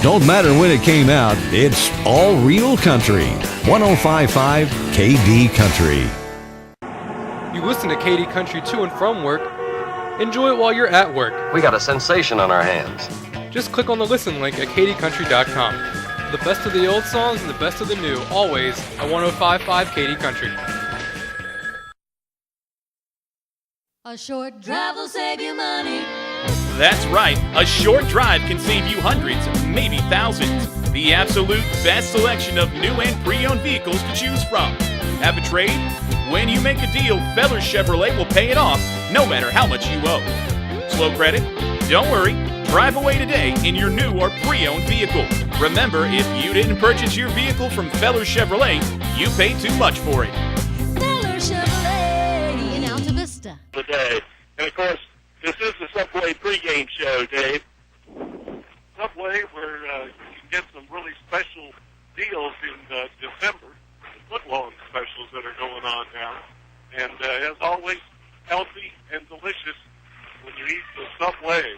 Don't matter when it came out, it's all real country. 105.5 KD Country. You listen to KD Country to and from work. Enjoy it while you're at work. We got a sensation on our hands. Just click on the listen link at kdcountry.com. The best of the old songs and the best of the new, always at 105.5 KD Country. A short drive will save you money. That's right. A short drive can save you hundreds, maybe thousands. The absolute best selection of new and pre-owned vehicles to choose from. Have a trade? When you make a deal, Feller Chevrolet will pay it off, no matter how much you owe. Slow credit? Don't worry. Drive away today in your new or pre-owned vehicle. Remember, if you didn't purchase your vehicle from Feller Chevrolet, you paid too much for it. Feller Chevrolet in Altavista. Today. And of course, this is the Subway pregame show, Dave. Subway, where you can get some really special deals in December. The foot-long specials that are going on now. And as always, healthy and delicious when you eat the Subway.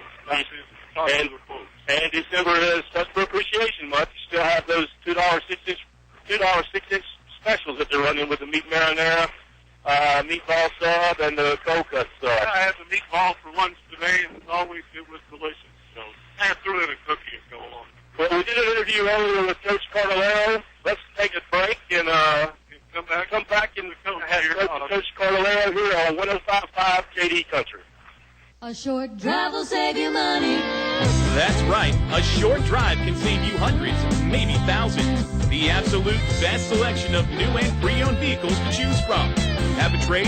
And December is Customer Appreciation Month. You still have those $2 6-inch specials that they're running with the meat marinara, meatball sub, and the cold cut sub. I had the meatball for lunch today, and it was delicious. So I threw in a cookie and go along. Well, we did an interview earlier with Coach Cardellaro. Let's take a break and come back and have Coach Cardellaro here on 105.5 KD Country. A short drive will save you money. That's right. A short drive can save you hundreds, maybe thousands. The absolute best selection of new and pre-owned vehicles to choose from. Have a trade?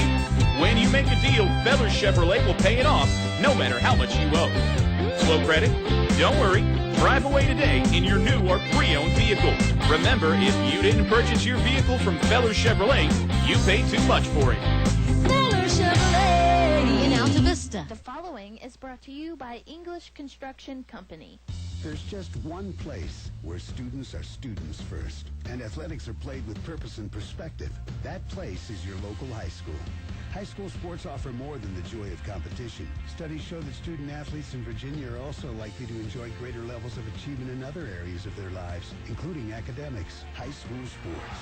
When you make a deal, Feller Chevrolet will pay it off, no matter how much you owe. Slow credit? Don't worry. Drive away today in your new or pre-owned vehicle. Remember, if you didn't purchase your vehicle from Feller Chevrolet, you paid too much for it. Feller Chevrolet in Altavista. The following is brought to you by English Construction Company. There's just one place where students are students first, and athletics are played with purpose and perspective. That place is your local high school. High school sports offer more than the joy of competition. Studies show that student athletes in Virginia are also likely to enjoy greater levels of achievement in other areas of their lives, including academics. High school sports,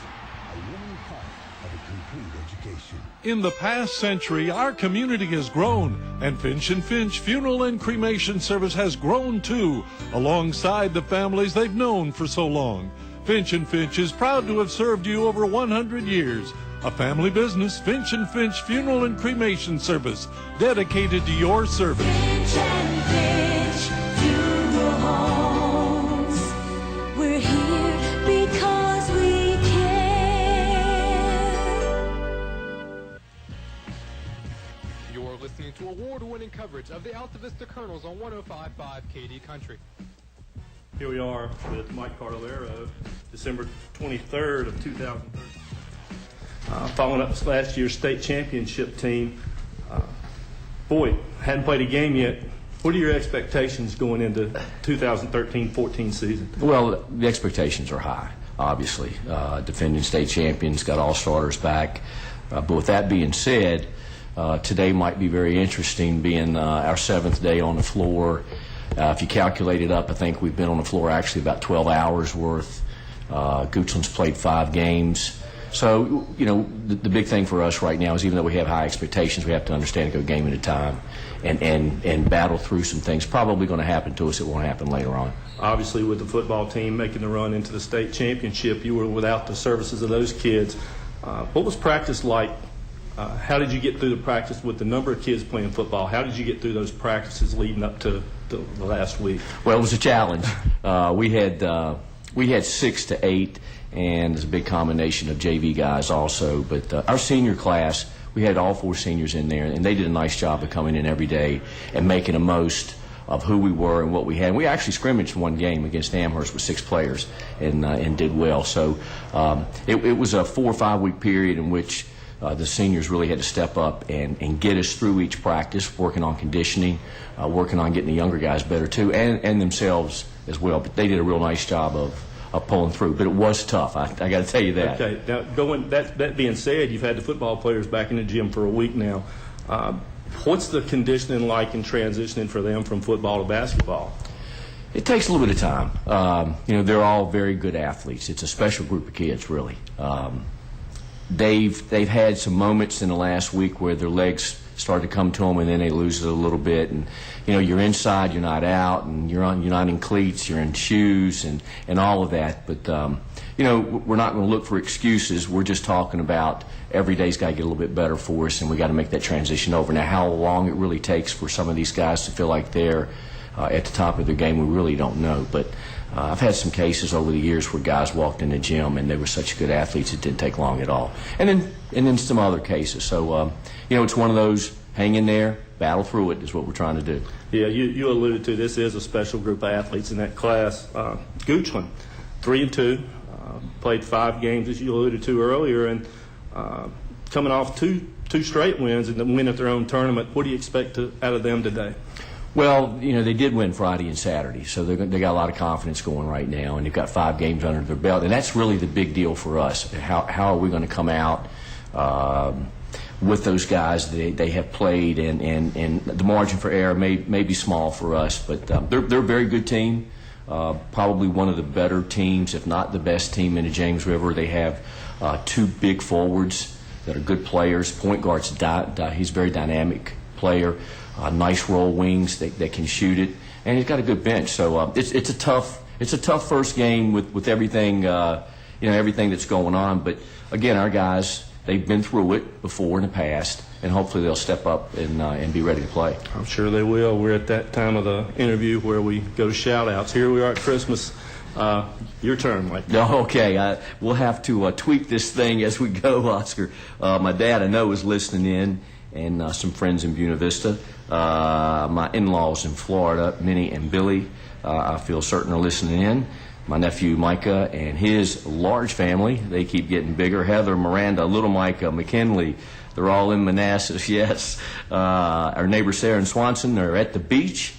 a winning part of a complete education. In the past century, our community has grown, and Finch & Finch Funeral and Cremation Service has grown too, alongside the families they've known for so long. Finch & Finch is proud to have served you over 100 years. A family business, Finch & Finch Funeral and Cremation Service, dedicated to your service. Finch & Finch Funeral Homes. We're here because we care. You're listening to award-winning coverage of the Altavista Colonels on 105.5 KD Country. Here we are with Mike Cardellaro, December 23rd of 2013. Following up last year's state championship team. Hadn't played a game yet. What are your expectations going into 2013-14 season? Well, the expectations are high, obviously. Defending state champions, got all starters back. But with that being said, today might be very interesting, being our 7th day on the floor. If you calculate it up, I think we've been on the floor actually about 12 hours worth. Goochland's played 5 games. So, the big thing for us right now is, even though we have high expectations, we have to understand to go game at a time and battle through some things probably going to happen to us that won't happen later on. Obviously, with the football team making the run into the state championship, you were without the services of those kids. What was practice like? How did you get through the practice with the number of kids playing football? How did you get through those practices leading up to the last week? Well, it was a challenge. We had 6 to 8. And there's a big combination of JV guys also. But our senior class, we had all 4 seniors in there, and they did a nice job of coming in every day and making the most of who we were and what we had. And we actually scrimmaged one game against Amherst with 6 players and did well. So it was a 4 or 5 week period in which the seniors really had to step up and get us through each practice, working on conditioning, working on getting the younger guys better too, and themselves as well. But they did a real nice job of pulling through, but it was tough. I got to tell you that. Okay. Now, that being said, you've had the football players back in the gym for a week now. What's the conditioning like and transitioning for them from football to basketball? It takes a little bit of time. They're all very good athletes. It's a special group of kids, really. They've had some moments in the last week where their legs start to come to them, and then they lose it a little bit. And you're inside, you're not out, and you're not in cleats, you're in shoes, and all of that. But we're not going to look for excuses. We're just talking about every day's got to get a little bit better for us, and we got to make that transition over. Now, how long it really takes for some of these guys to feel like they're at the top of their game, we really don't know. But I've had some cases over the years where guys walked in the gym and they were such good athletes it didn't take long at all. And then some other cases. So it's one of those, hang in there, battle through it is what we're trying to do. Yeah, you alluded to this is a special group of athletes in that class. Goochland, 3-2, played 5 games as you alluded to earlier, and coming off two straight wins and then win at their own tournament. What do you expect out of them today? Well, they did win Friday and Saturday, so they got a lot of confidence going right now, and they've got 5 games under their belt, and that's really the big deal for us. How are we going to come out with those guys they have played, and the margin for error may be small for us, but they're a very good team, probably one of the better teams, if not the best team in the James River. They have 2 big forwards that are good players. Point guard's he's a very dynamic player. Nice roll wings that can shoot it, and he's got a good bench. So it's a tough first game with everything everything that's going on. But again, our guys, they've been through it before in the past, and hopefully they'll step up and be ready to play. I'm sure they will. We're at that time of the interview where we go to shout-outs. Here we are at Christmas. Your turn, Mike. Okay. We'll have to tweak this thing as we go, Oscar. My dad, I know, is listening in, and some friends in Buena Vista. My in-laws in Florida, Minnie and Billy, I feel certain are listening in. My nephew Micah and his large family, they keep getting bigger. Heather, Miranda, little Micah, McKinley, they're all in Manassas, yes. Our neighbor Sarah and Swanson are at the beach,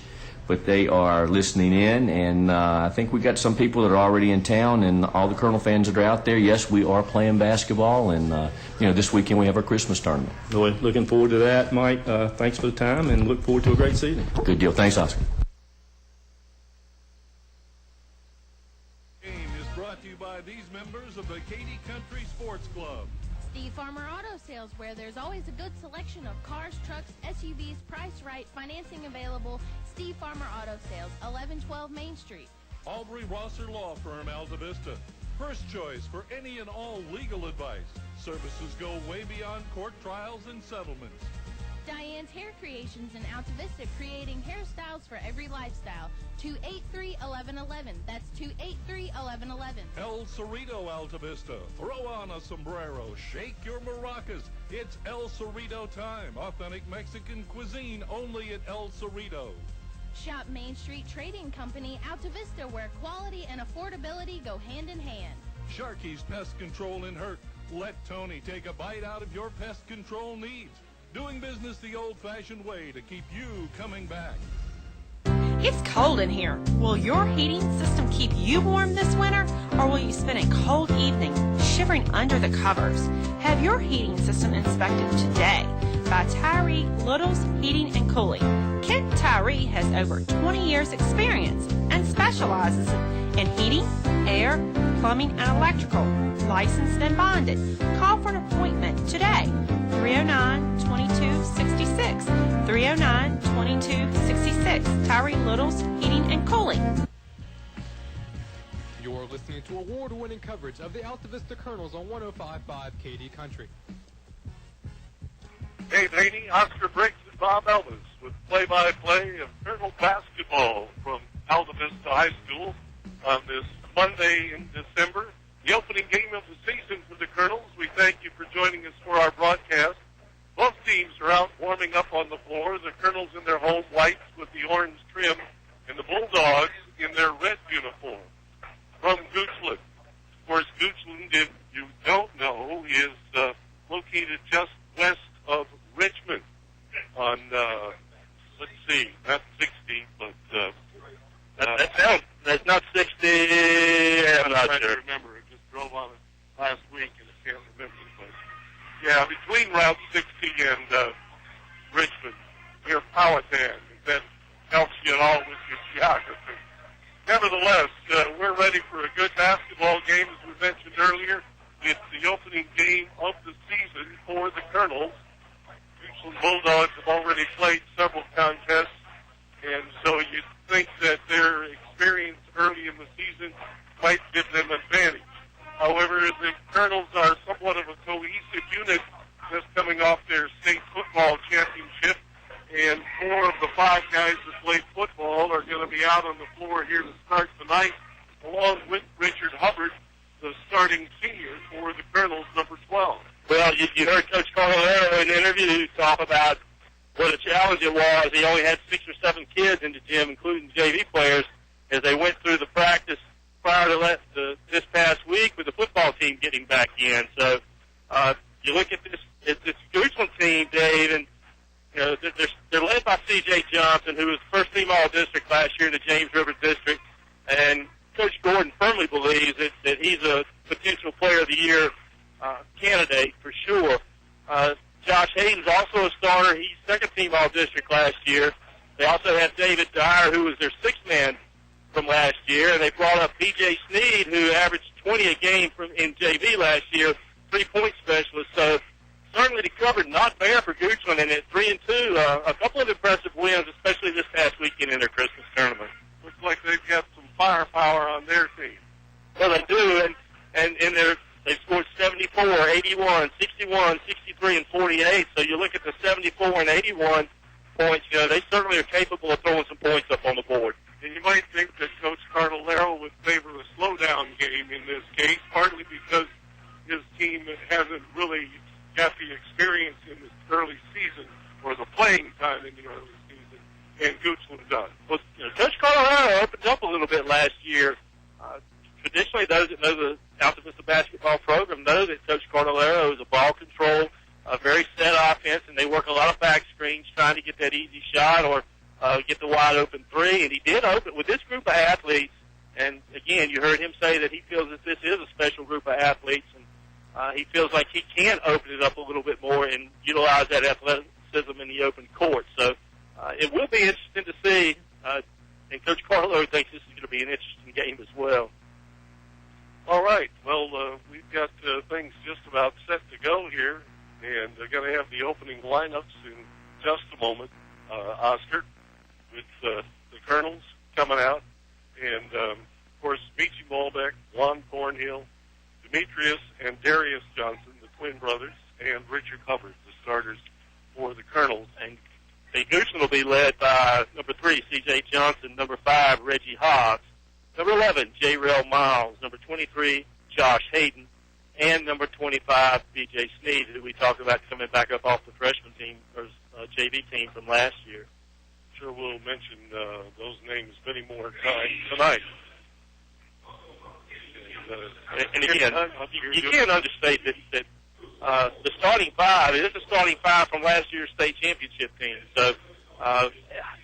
but they are listening in, and I think we got some people that are already in town, and all the Colonel fans that are out there. Yes, we are playing basketball, and this weekend we have our Christmas tournament. Really looking forward to that, Mike. Thanks for the time, and look forward to a great season. Good deal. Thanks, Oscar. Game is brought to you by these members of the Katy Country Sports Club. Steve Farmer Auto Sales, where there's always a good selection of cars, trucks, SUVs, priced right, financing available. Steve Farmer Auto Sales, 1112 Main Street. Aubrey Rosser Law Firm, Altavista. First choice for any and all legal advice. Services go way beyond court trials and settlements. Diane's Hair Creations in Altavista, creating hairstyles for every lifestyle. 283-1111. That's 283-1111. El Cerrito, Altavista. Throw on a sombrero. Shake your maracas. It's El Cerrito time. Authentic Mexican cuisine only at El Cerrito. Shop Main Street Trading Company, Altavista, where quality and affordability go hand in hand. Sharky's Pest Control in Hurt. Let Tony take a bite out of your pest control needs. Doing business the old-fashioned way to keep you coming back. It's cold in here. Will your heating system keep you warm this winter, or will you spend a cold evening shivering under the covers? Have your heating system inspected today by Tyree Littles Heating and Cooling. Kent Tyree has over 20 years experience and specializes in heating, air, plumbing, and electrical. Licensed and bonded. Call for an appointment today. 309-2266. 309-2266. Tyree Littles Heating and Cooling. You're listening to award-winning coverage of the Altavista Colonels on 105.5 KD Country. Dave Hoehne, Oscar Briggs, and Bob Elvis with play-by-play of Colonel basketball from Altavista High School on this Monday in December. The opening game of the season for the Colonels. We thank you for joining us for our broadcast. Both teams are out warming up on the floor. The Colonels in their home whites with the orange trim, and the Bulldogs in their red uniform. From Goochland. Of course, Goochland, if you don't know, is located just west of Richmond on, let's see, not 60, but... that's not 60. I'm not sure. Remember, I just drove on it last week and I can't remember. But yeah, between Route 60 and Richmond, near Powhatan. If that helps you at all with your geography. nevertheless, we're ready for a good basketball game, as we mentioned earlier. It's the opening game of the season for the Colonels. Goochland Bulldogs have already played several contests, and so you think that their experience early in the season might give them an advantage. However, the Colonels are somewhat of a cohesive unit just coming off their state football championship, and 4 of the 5 guys that played football are going to be out on the floor here to start tonight, along with Richard Hubbard, the starting senior for the Colonels, number 12. Well, you heard Coach Carlero in the interview talk about what a challenge it was. He only had 6 or 7 kids in the gym, including JV players, as they went through the practice prior to this past week with the football team getting back in. So you look at this Goochland team, Dave, and you know, they're led by C.J. Johnson, who was first team All-District last year in the James River District, and Coach Gordon firmly believes that he's a potential Player of the Year candidate for sure. Josh Hayden's also a starter. He's second team All-District last year. They also have David Dyer, who was their 6th man from last year, and they brought up B.J. Sneed, who averaged 20 a game in JV last year, 3-point specialist. So certainly the cupboard not bare for Goochland, and at 3-2, a couple of impressive wins, especially this past weekend in their Christmas tournament. Looks like they've got some firepower on their team. Well, they do, and they've scored 74, 81, 61, 63, and 48. So you look at the 74 and 81 points, you know, they certainly are capable of throwing some points up on the board. And you might think that Coach Cardolero would favor a slowdown game in this case, partly because his team hasn't really got the experience in the early season or the playing time in the early season, and Goochland does. Well, you know, Coach Cardolero opened up a little bit last year. Traditionally, those that know the Altavista basketball program know that Coach Cardolero is a ball control, a very set offense, and they work a lot of back screens trying to get that easy shot or get the wide open 3, and he did open with this group of athletes. And again, you heard him say that he feels that this is a special group of athletes, and he feels like he can open it up a little bit more and utilize that athleticism in the open court. So it will be interesting to see, and Coach Carlo thinks this is going to be an interesting game as well. All right. Well, we've got things just about set to go here, and they're going to have the opening lineups in just a moment. Oscar, with the Colonels coming out, and, of course, Beachy Malbeck, Juan Thornhill, Demetrius and Darius Johnson, the twin brothers, and Richard Hubbard, the starters for the Colonels. And the Goochland will be led by number 3, C.J. Johnson, number 5, Reggie Hobbs, number 11, J. Rel Miles, number 23, Josh Hayden, and number 25, B.J. Sneed, who we talked about coming back up off the freshman team, or JV team from last year. Sure, we'll mention those names many more times tonight. And again, you can't understate that the starting 5, it is the starting 5 from last year's state championship team. So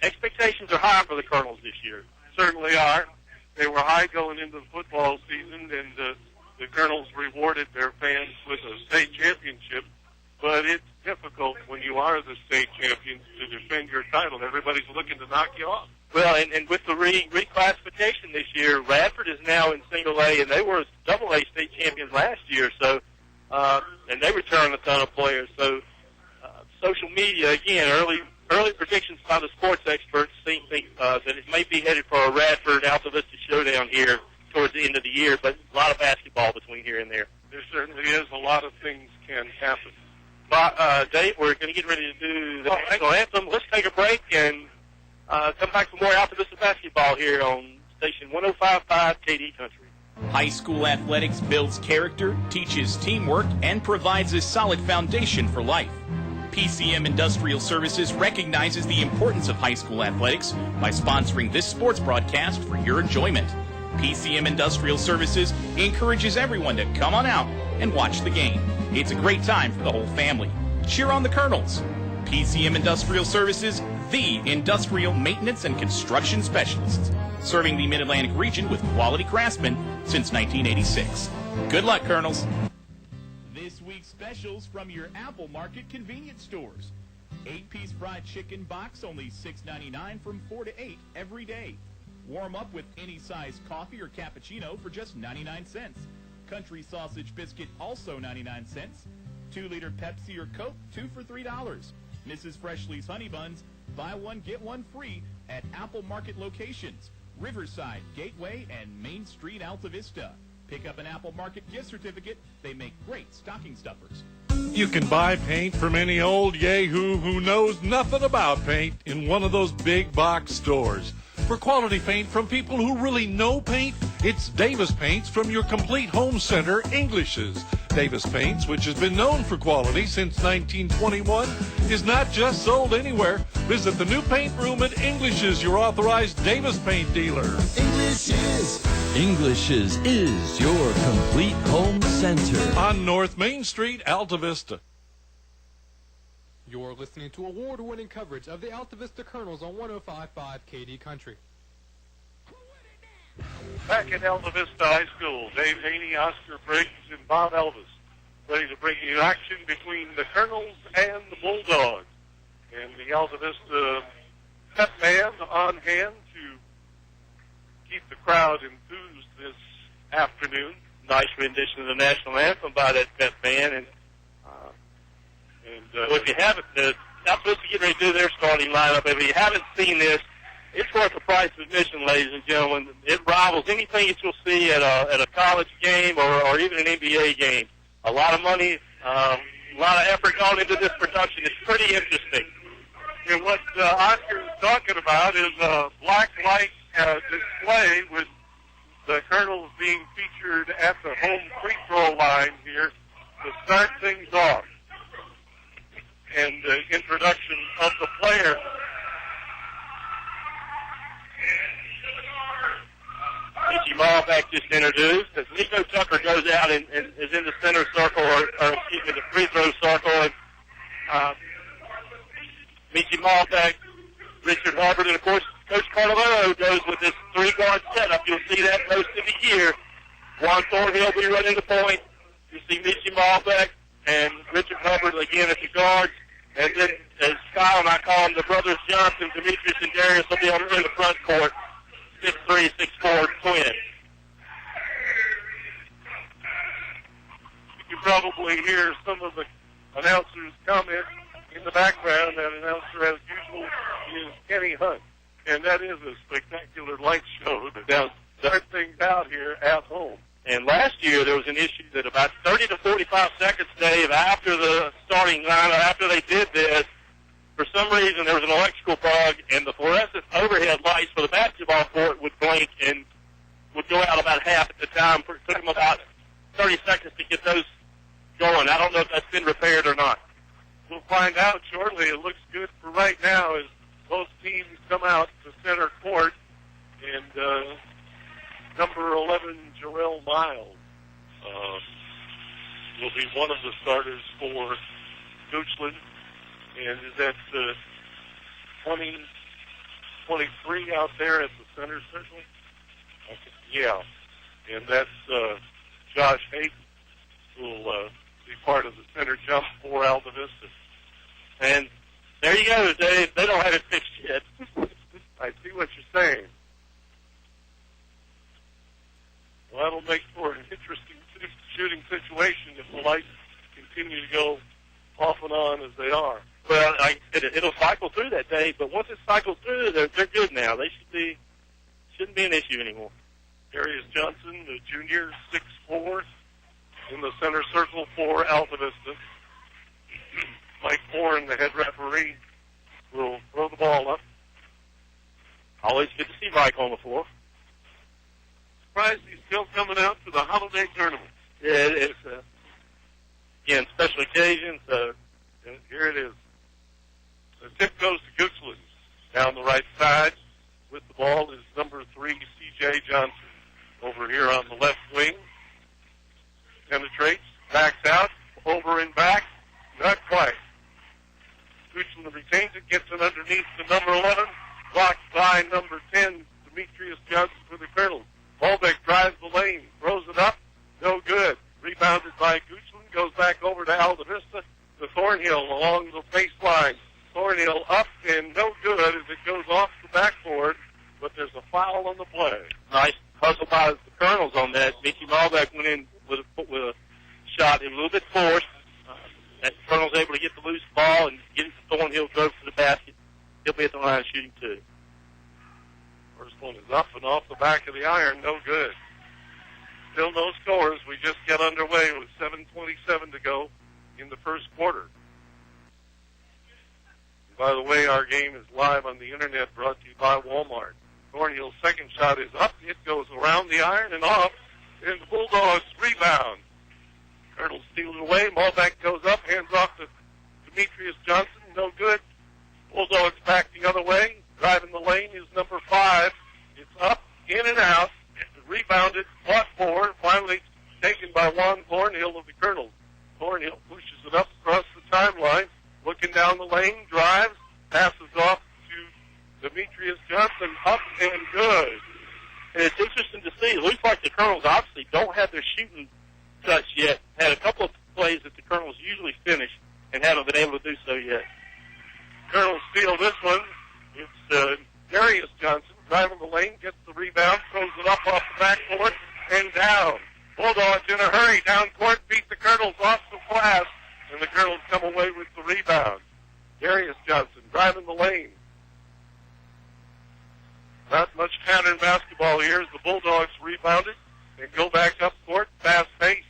expectations are high for the Colonels this year. Certainly are. They were high going into the football season, and the Colonels rewarded their fans with a state championship. But it's difficult when you are the state champions to defend your title. Everybody's looking to knock you off. Well, and with the reclassification this year, Radford is now in single A, and they were double A state champions last year. So, and they returned a ton of players. So, social media again, early predictions by the sports experts think that it may be headed for a Radford Altavista showdown here towards the end of the year. But a lot of basketball between here and there. There certainly is. A lot of things can happen. Dave, we're going to get ready to do the national anthem. Let's take a break and come back for more Altavista basketball here on station 105.5 KD Country. High school athletics builds character, teaches teamwork, and provides a solid foundation for life. PCM Industrial Services recognizes the importance of high school athletics by sponsoring this sports broadcast for your enjoyment. PCM Industrial Services encourages everyone to come on out and watch the game. It's a great time for the whole family. Cheer on the Colonels. PCM Industrial Services, the industrial maintenance and construction specialists, serving the Mid-Atlantic region with quality craftsmen since 1986. Good luck, Colonels. This week's specials from your Apple Market convenience stores. 8-piece fried chicken box, only $6.99 from 4 to 8 every day. Warm up with any size coffee or cappuccino for just 99 cents. Country sausage biscuit, also 99 cents. 2-liter Pepsi or Coke, 2 for $3. Mrs. Freshly's Honey Buns, buy one, get one free at Apple Market locations, Riverside, Gateway, and Main Street, Altavista. Pick up an Apple Market gift certificate. They make great stocking stuffers. You can buy paint from any old yahoo who knows nothing about paint in one of those big box stores. For quality paint from people who really know paint, it's Davis Paints from your complete home center, English's. Davis Paints, which has been known for quality since 1921, is not just sold anywhere. Visit the new paint room at English's, your authorized Davis Paint dealer. English's is your complete home center. On North Main Street, Altavista. You're listening to award-winning coverage of the Altavista Colonels on 105.5 KD Country. Back at Altavista High School, Dave Hoehne, Oscar Briggs, and Bob Elvis ready to bring you action between the Colonels and the Bulldogs. And the Altavista pep band on hand to keep the crowd enthused this afternoon. Nice rendition of the national anthem by that pep band. And if you haven't, Altavista getting ready to do their starting lineup. If you haven't seen this, it's worth the price of admission, ladies and gentlemen. It rivals anything that you'll see at a college game or even an NBA game. A lot of money, a lot of effort gone into this production. It's pretty interesting. And what Oscar is talking about is a black light display with the Colonels being featured at the home free throw line here to start things off. And the introduction of the player. Mickey Malbeck just introduced. As Nico Tucker goes out and is in the center circle, or excuse me, the free throw circle, and Mickey Malbeck, Richard Hubbard, and of course Coach Carlovero goes with this 3-guard setup. You'll see that most of the year. Juan Thornhill will be running the point. You see Mickey Malbeck and Richard Hubbard again at the guards. And then, as Kyle and I call them, the brothers Johnson, Demetrius and Darius will be on the front court. 6'3", 6'4" twins. You can probably hear some of the announcers' comment in the background. That announcer, as usual, is Kenny Hunt. And that is a spectacular light show to start things out here at home. And last year there was an issue that about 30 to 45 seconds, Dave, after the starting lineup, after they did this, for some reason there was an electrical bug, and the fluorescent overhead lights for the basketball court would blink and would go out about half at the time. It took them about 30 seconds to get those going. I don't know if that's been repaired or not. We'll find out shortly. It looks good for right now as both teams come out to center court, and number 11, Jarrell Miles, will be one of the starters for Goochland, and is at 23 out there at the center circle. Yeah, and that's Josh Hoehne, who will be part of the center jump for Altavista. And there you go, Dave. They don't have it fixed yet. I see what you're saying. Well, that'll make for an interesting shooting situation if the lights continue to go off and on as they are. Well, it'll cycle through that, Dave, but once it cycles through, they're good now. They shouldn't be an issue anymore. Darius Johnson, the junior, 6'4", in the center circle for Altavista. Mike Horn, the head referee, will throw the ball up. Always good to see Mike on the floor. Surprised he's still coming out for the holiday tournament. Yeah, it's again, special occasions. Here it is. The tip goes to Goochland. Down the right side with the ball is number 3, C.J. Johnson. Over here on the left wing. Penetrates, backs out, over and back. Not quite. Goochland retains it, gets it underneath to number 11. Blocked by number 10, Demetrius Johnson for the Colonels. Malbeck drives the lane, throws it up, no good. Rebounded by Goochland, goes back over to Altavista, to Thornhill along the baseline. Thornhill up and no good as it goes off the backboard, but there's a foul on the on that. Mickey Malbeck went in with a shot. It was a little bit forced. That Colonel's able to get the loose ball and get it to Thornhill, drove to the basket. He'll be at the line shooting two. First one is up and off the back of the iron. No good. Still no scores. We just get underway with 7:27 to go in the first quarter. And by the way, our game is live on the internet, brought to you by Walmart. Thornhill's second shot is up. It goes around the iron and off. And the Bulldogs rebound. Colonel steals it away. Malbeck goes up, hands off to Demetrius Johnson. No good. Bulldogs back the other way. Driving the lane is number 5. It's up, in and out. Rebounded, fought for, finally taken by Juan Thornhill of the Colonels. Thornhill pushes it up across the timeline, looking down the lane, drives, passes off to Demetrius Johnson, up and good. And it's interesting to see. It looks like the Colonels obviously don't have their shooting touch yet. Had a couple of plays that the Colonels usually finish and haven't been able to do so yet. Colonels steal this one. It's Darius Johnson driving the lane, gets the rebound, throws it up off the backboard and down. Bulldogs in a hurry down court, beat the Colonels off the glass, and the Colonels come away with the rebound. Darius Johnson driving the lane. Not much pattern basketball here as the Bulldogs rebounded and go back up court, fast-paced.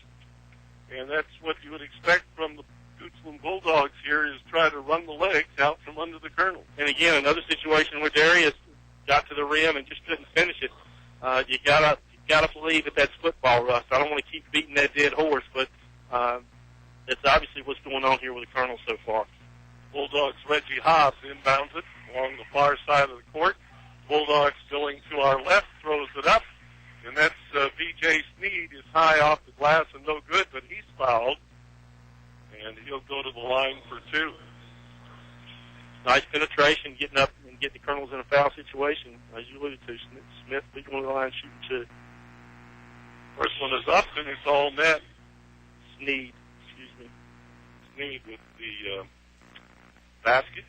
And that's what you would expect from the Goochland Bulldogs here, is try to run the legs out from under the Colonel. And again, another situation where Darius got to the rim and just couldn't finish it. You gotta believe that that's football rust. I don't want to keep beating that dead horse, but that's obviously what's going on here with the Colonel so far. Bulldogs Reggie Hobbs inbounds it along the far side of the court. Bulldogs going to our left, throws it up, and that's B.J. Sneed is high off the glass and no good, but he's fouled, and he'll go to the line for 2. Nice penetration, getting up and getting the Colonels in a foul situation, as you alluded to. Smith being on the line shooting 2. First one is up, and it's all net. Sneed with the basket.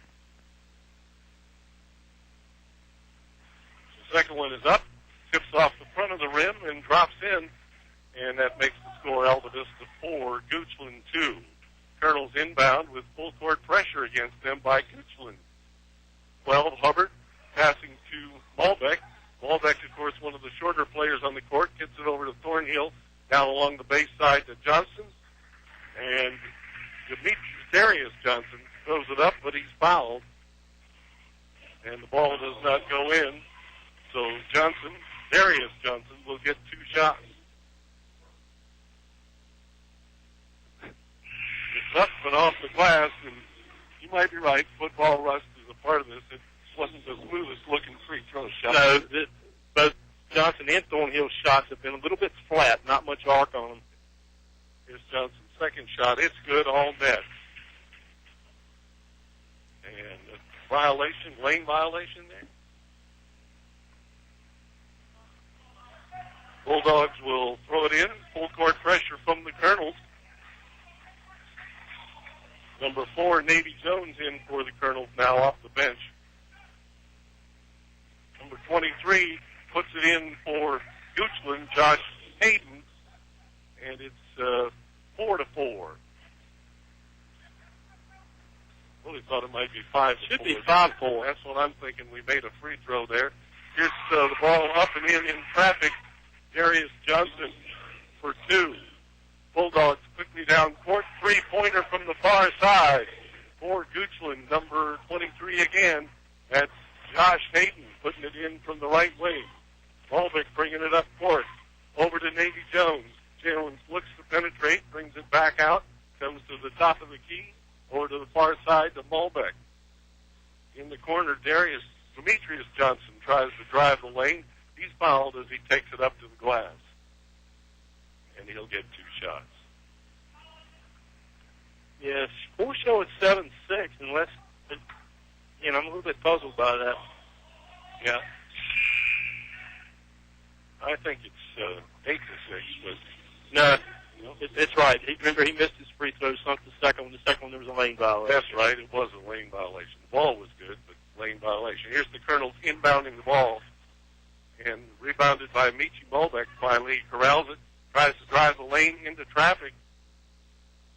The second one is up, tips off the front of the rim and drops in, and that makes the score Altavista 4, Goochland 2. Colonels inbound with full court pressure against them by Goochland. 12, Hubbard passing to Malbeck. Malbeck, of course, one of the shorter players on the court, gets it over to Thornhill down along the base side to Johnson. And Darius Johnson throws it up, but he's fouled. And the ball does not go in. So Darius Johnson, will get 2 shots. It's up and off the glass, and you might be right, football rust is a part of this. It wasn't the smoothest looking free throw shot. No, both Johnson and Thornhill's shots have been a little bit flat, not much arc on them. Here's Johnson's second shot. It's good, all net. And a lane violation there. Bulldogs will throw it in. Full court pressure from the Colonels. Number 4, Navy Jones in for the Colonels now off the bench. Number 23 puts it in for Goochland, Josh Hayden, and it's 4-4. Really thought it might be 5-4. Should be 5-4. That's what I'm thinking. We made a free throw there. Here's the ball up and in traffic. Darius Johnson for 2. Bulldogs quickly down court. 3-pointer from the far side for Goochland, number 23 again. That's Josh Hayden putting it in from the right wing. Malbeck bringing it up court. Over to Navy Jones. Jones looks to penetrate, brings it back out, comes to the top of the key, over to the far side to Malbeck. In the corner, Demetrius Johnson tries to drive the lane. He's fouled as he takes it up to the glass. And he'll get 2 shots. Yes, score show at 7-6, unless, I'm a little bit puzzled by that. Yeah. I think it's 8-6, but no, it's right. Remember, he missed his free throw. Sunk the second one. The second one, there was a lane violation. That's right. It was a lane violation. The ball was good, but lane violation. Here's the Colonels inbounding the ball, and rebounded by Michi Mulbeck finally corrals it, tries to drive the lane into traffic,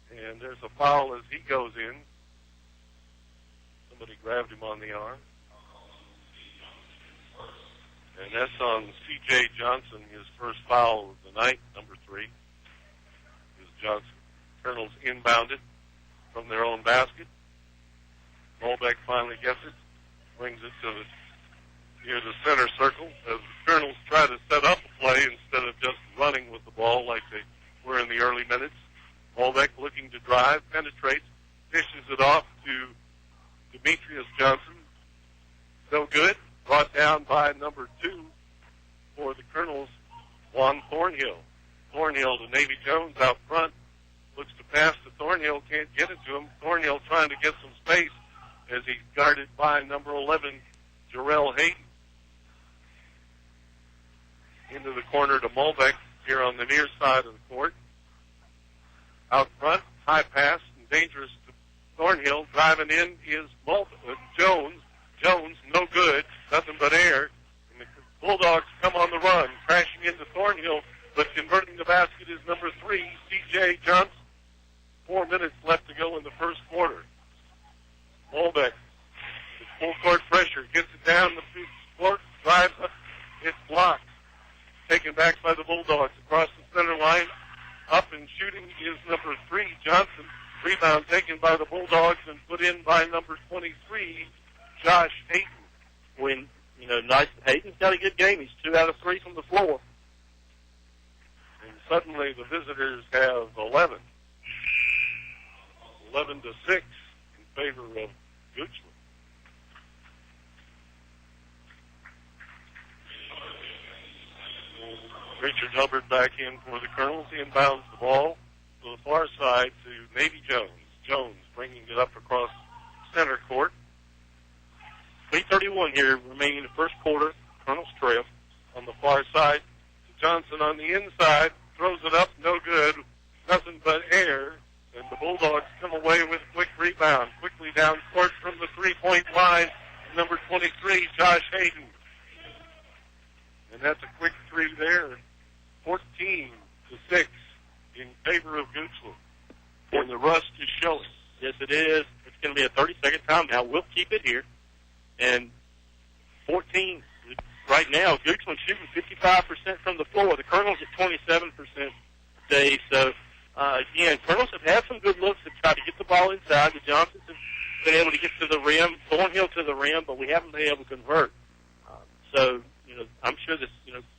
and there's a foul as he goes in. Somebody grabbed him on the arm. And that's on C.J. Johnson, his first foul of the night, number 3. Is Johnson. Colonels inbounded from their own basket. Mulbeck finally gets it, brings it to near the center circle as the Colonels try to set up a play instead of just running with the ball like they were in the early minutes. Mulbeck looking to drive, penetrates, dishes it off to Demetrius Johnson. No good. Brought down by number 2 for the Colonels, Juan Thornhill. Thornhill to Navy Jones out front. Looks to pass to Thornhill, can't get it to him. Thornhill trying to get some space as he's guarded by number 11, Jarrell Hoehne. Into the corner to Mulbeck here on the near side of the court. Out front, high pass and dangerous to Thornhill. Driving in is Jones. Jones, no good, nothing but air. And the Bulldogs come on the run, crashing into Thornhill, but converting the basket is number 3, C.J. Johnson. 4 minutes left to go in the first quarter. Mulbeck, with full court pressure, gets it down the court, drives up, it's blocked. Taken back by the Bulldogs across the center line. Up and shooting is number 3, Johnson. Rebound taken by the Bulldogs and put in by number 23, Josh Hoehne. Hayden's got a good game. He's 2 out of 3 from the floor. And suddenly the visitors have 11. 11 to 6 in favor of Goochland. Richard Hubbard back in for the Colonels. He inbounds the ball to the far side to Navy Jones. Jones bringing it up across center court. 3:31 here remaining in the first quarter. Colonels trail on the far side to Johnson on the inside. Throws it up, no good. Nothing but air. And the Bulldogs come away with a quick rebound. Quickly down court from the three-point line. Number 23, Josh Hoehne. And that's a quick 3 there. 14 to 6 in favor of Goochland. And the rust is showing. Yes, it is. It's going to be a 30-second timeout. We'll keep it here. And 14 right now. Goochland shooting 55% from the floor. The Colonels at 27%, Dave. So, again, Colonels have had some good looks to try to get the ball inside. The Johnsons have been able to get to the rim, Thornhill to the rim, but we haven't been able to convert. So, I'm sure this,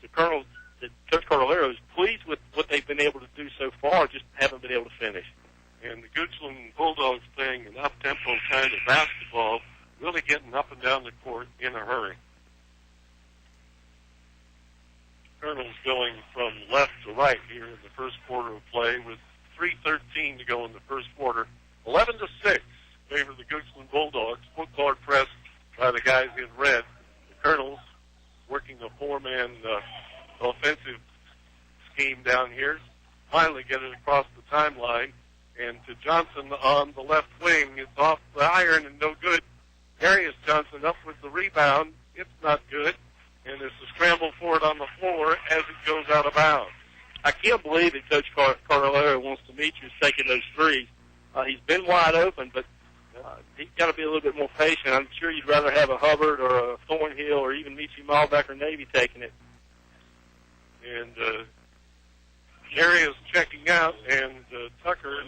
the Colonels, that Coach Cardolero is pleased with what they've been able to do so far, just haven't been able to finish. And the Goochland Bulldogs playing an up-tempo kind of basketball, really getting up and down the court in a hurry. Colonels going from left to right here in the first quarter of play with 3:13 to go in the first quarter. 11 to 6 favor the Goochland Bulldogs. Full court press by the guys in red. The Colonels working a 4-man offensive scheme down here. Finally get it across the timeline. And to Johnson on the left wing. It's off the iron and no good. Darius Johnson up with the rebound. It's not good. And there's a scramble for it on the floor as it goes out of bounds. I can't believe that Coach Cardolero wants Demetrius taking those threes. He's been wide open, but he's got to be a little bit more patient. I'm sure you'd rather have a Hubbard or a Thornhill or even Michi Malbeck or Navy taking it. And Darius checking out, and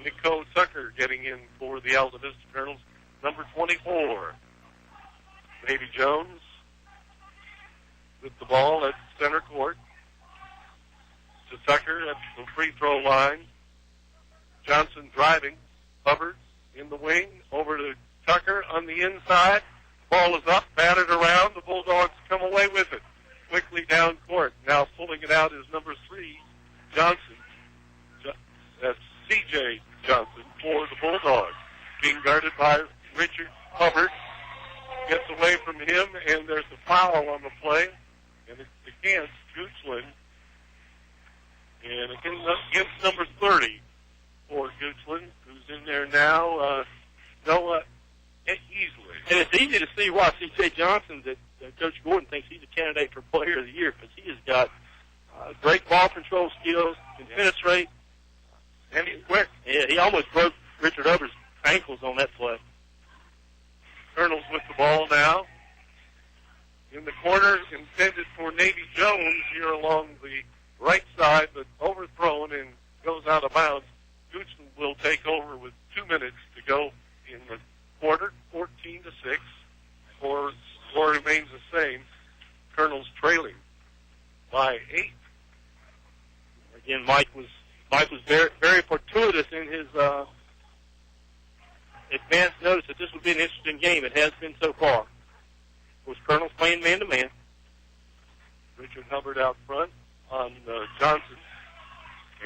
Nicole Tucker getting in for the Altavista Colonels. Number 24, Navy Jones with the ball at center court. To Tucker at the free throw line. Johnson driving. Hubbard in the wing. Over to Tucker on the inside. Ball is up, batted around. The Bulldogs come away with it. Quickly down court. Now pulling it out is number 3, Johnson. That's C.J. Johnson for the Bulldogs. Being guarded by Richard Hubbard. Gets away from him, and there's a foul on the play. And it's against Goochland. And against number 30 for Goochland, who's in there now, Noah Easley. And it's easy to see why C.J. Johnson, that Coach Gordon thinks he's a candidate for Player of the Year, because he has got Great ball control skills, can penetrate. And he's quick. Yeah, he almost broke Richard Hubbard's ankles on that play. Colonels with the ball now. In the corner, intended for Navy Jones here along the right side, but overthrown and goes out of bounds. Goochland will take over with 2 minutes to go in the quarter, 14-6. Score remains the same. Colonels trailing by 8. Again, Mike was very, very fortuitous in his advance notice that this would be an interesting game. It has been so far. Of course, Colonel's playing man-to-man. Richard Hubbard out front on Johnson.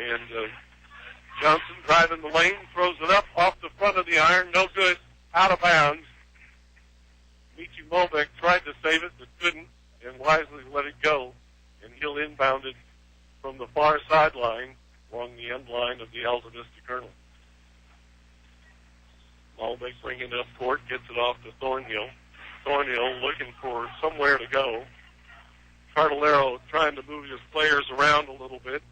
And Johnson driving the lane, throws it up off the front of the iron. No good. Out of bounds. Michi Molbeck tried to save it, but couldn't, and wisely let it go. And he'll inbound it from the far sideline along the end line of the Altavista Colonel. Molbeck bringing it up court, gets it off to Thornhill. Thornhill looking for somewhere to go. Cardellaro trying to move his players around a little bit.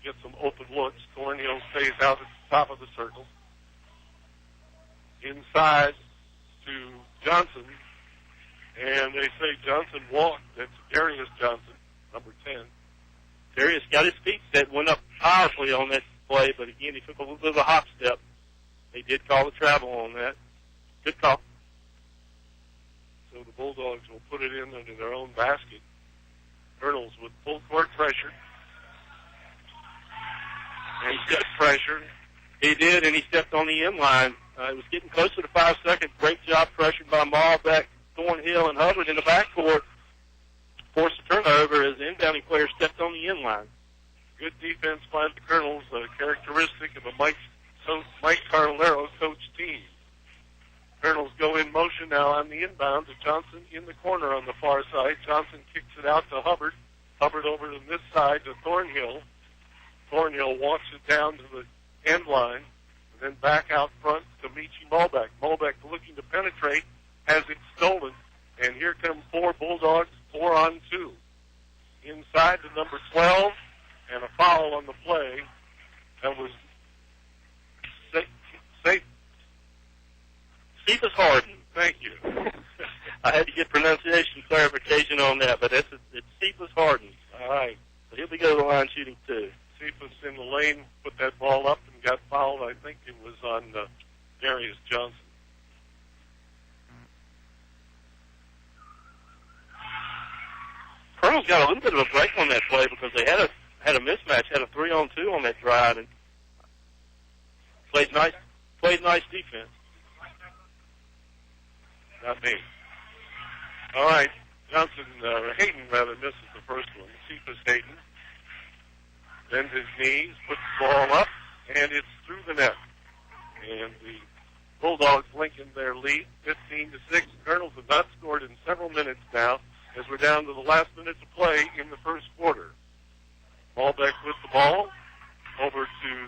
Get some open looks. Thornhill stays out at the top of the circle. Inside to Johnson. And they say Johnson walked. That's Darius Johnson, number 10. Darius got his feet set, went up powerfully on that play, but again, he took a little bit of a hop step. They did call the travel on that. Good call. So the Bulldogs will put it in under their own basket. Colonels with full court pressure. And step pressure. He did, and he stepped on the end line. It was getting close to the 5 seconds. Great job pressured by Malbeck, Thornhill, and Hubbard in the backcourt. Forced a turnover as the inbounding player stepped on the end line. Good defense by the Colonels, a characteristic of a Mike Cardellaro coach team. Colonels go in motion now on the inbound to Johnson in the corner on the far side. Johnson kicks it out to Hubbard. Hubbard over to this side to Thornhill. Thornhill walks it down to the end line, and then back out front to Michi Molbeck. Molbeck looking to penetrate, has it stolen, and here come 4 Bulldogs, 4 on 2. Inside to number 12, and a foul on the play. That was safe. Cephas Harden. Thank you. I had to get pronunciation clarification on that, but it's Cephas Harden. All right. So he'll be going to the line shooting too. Cephas in the lane, put that ball up and got fouled. I think it was on Darius Johnson. Colonel's got a little bit of a break on that play because they had a mismatch, had a 3-on-2 on that drive, and played nice defense. Not me. All right. Johnson, Hoehne rather misses the first one. Cephas Hoehne bends his knees, puts the ball up, and it's through the net. And the Bulldogs linking their lead, 15-6. Colonels have not scored in several minutes now, as we're down to the last minute to play in the first quarter. Malbeck with the ball over to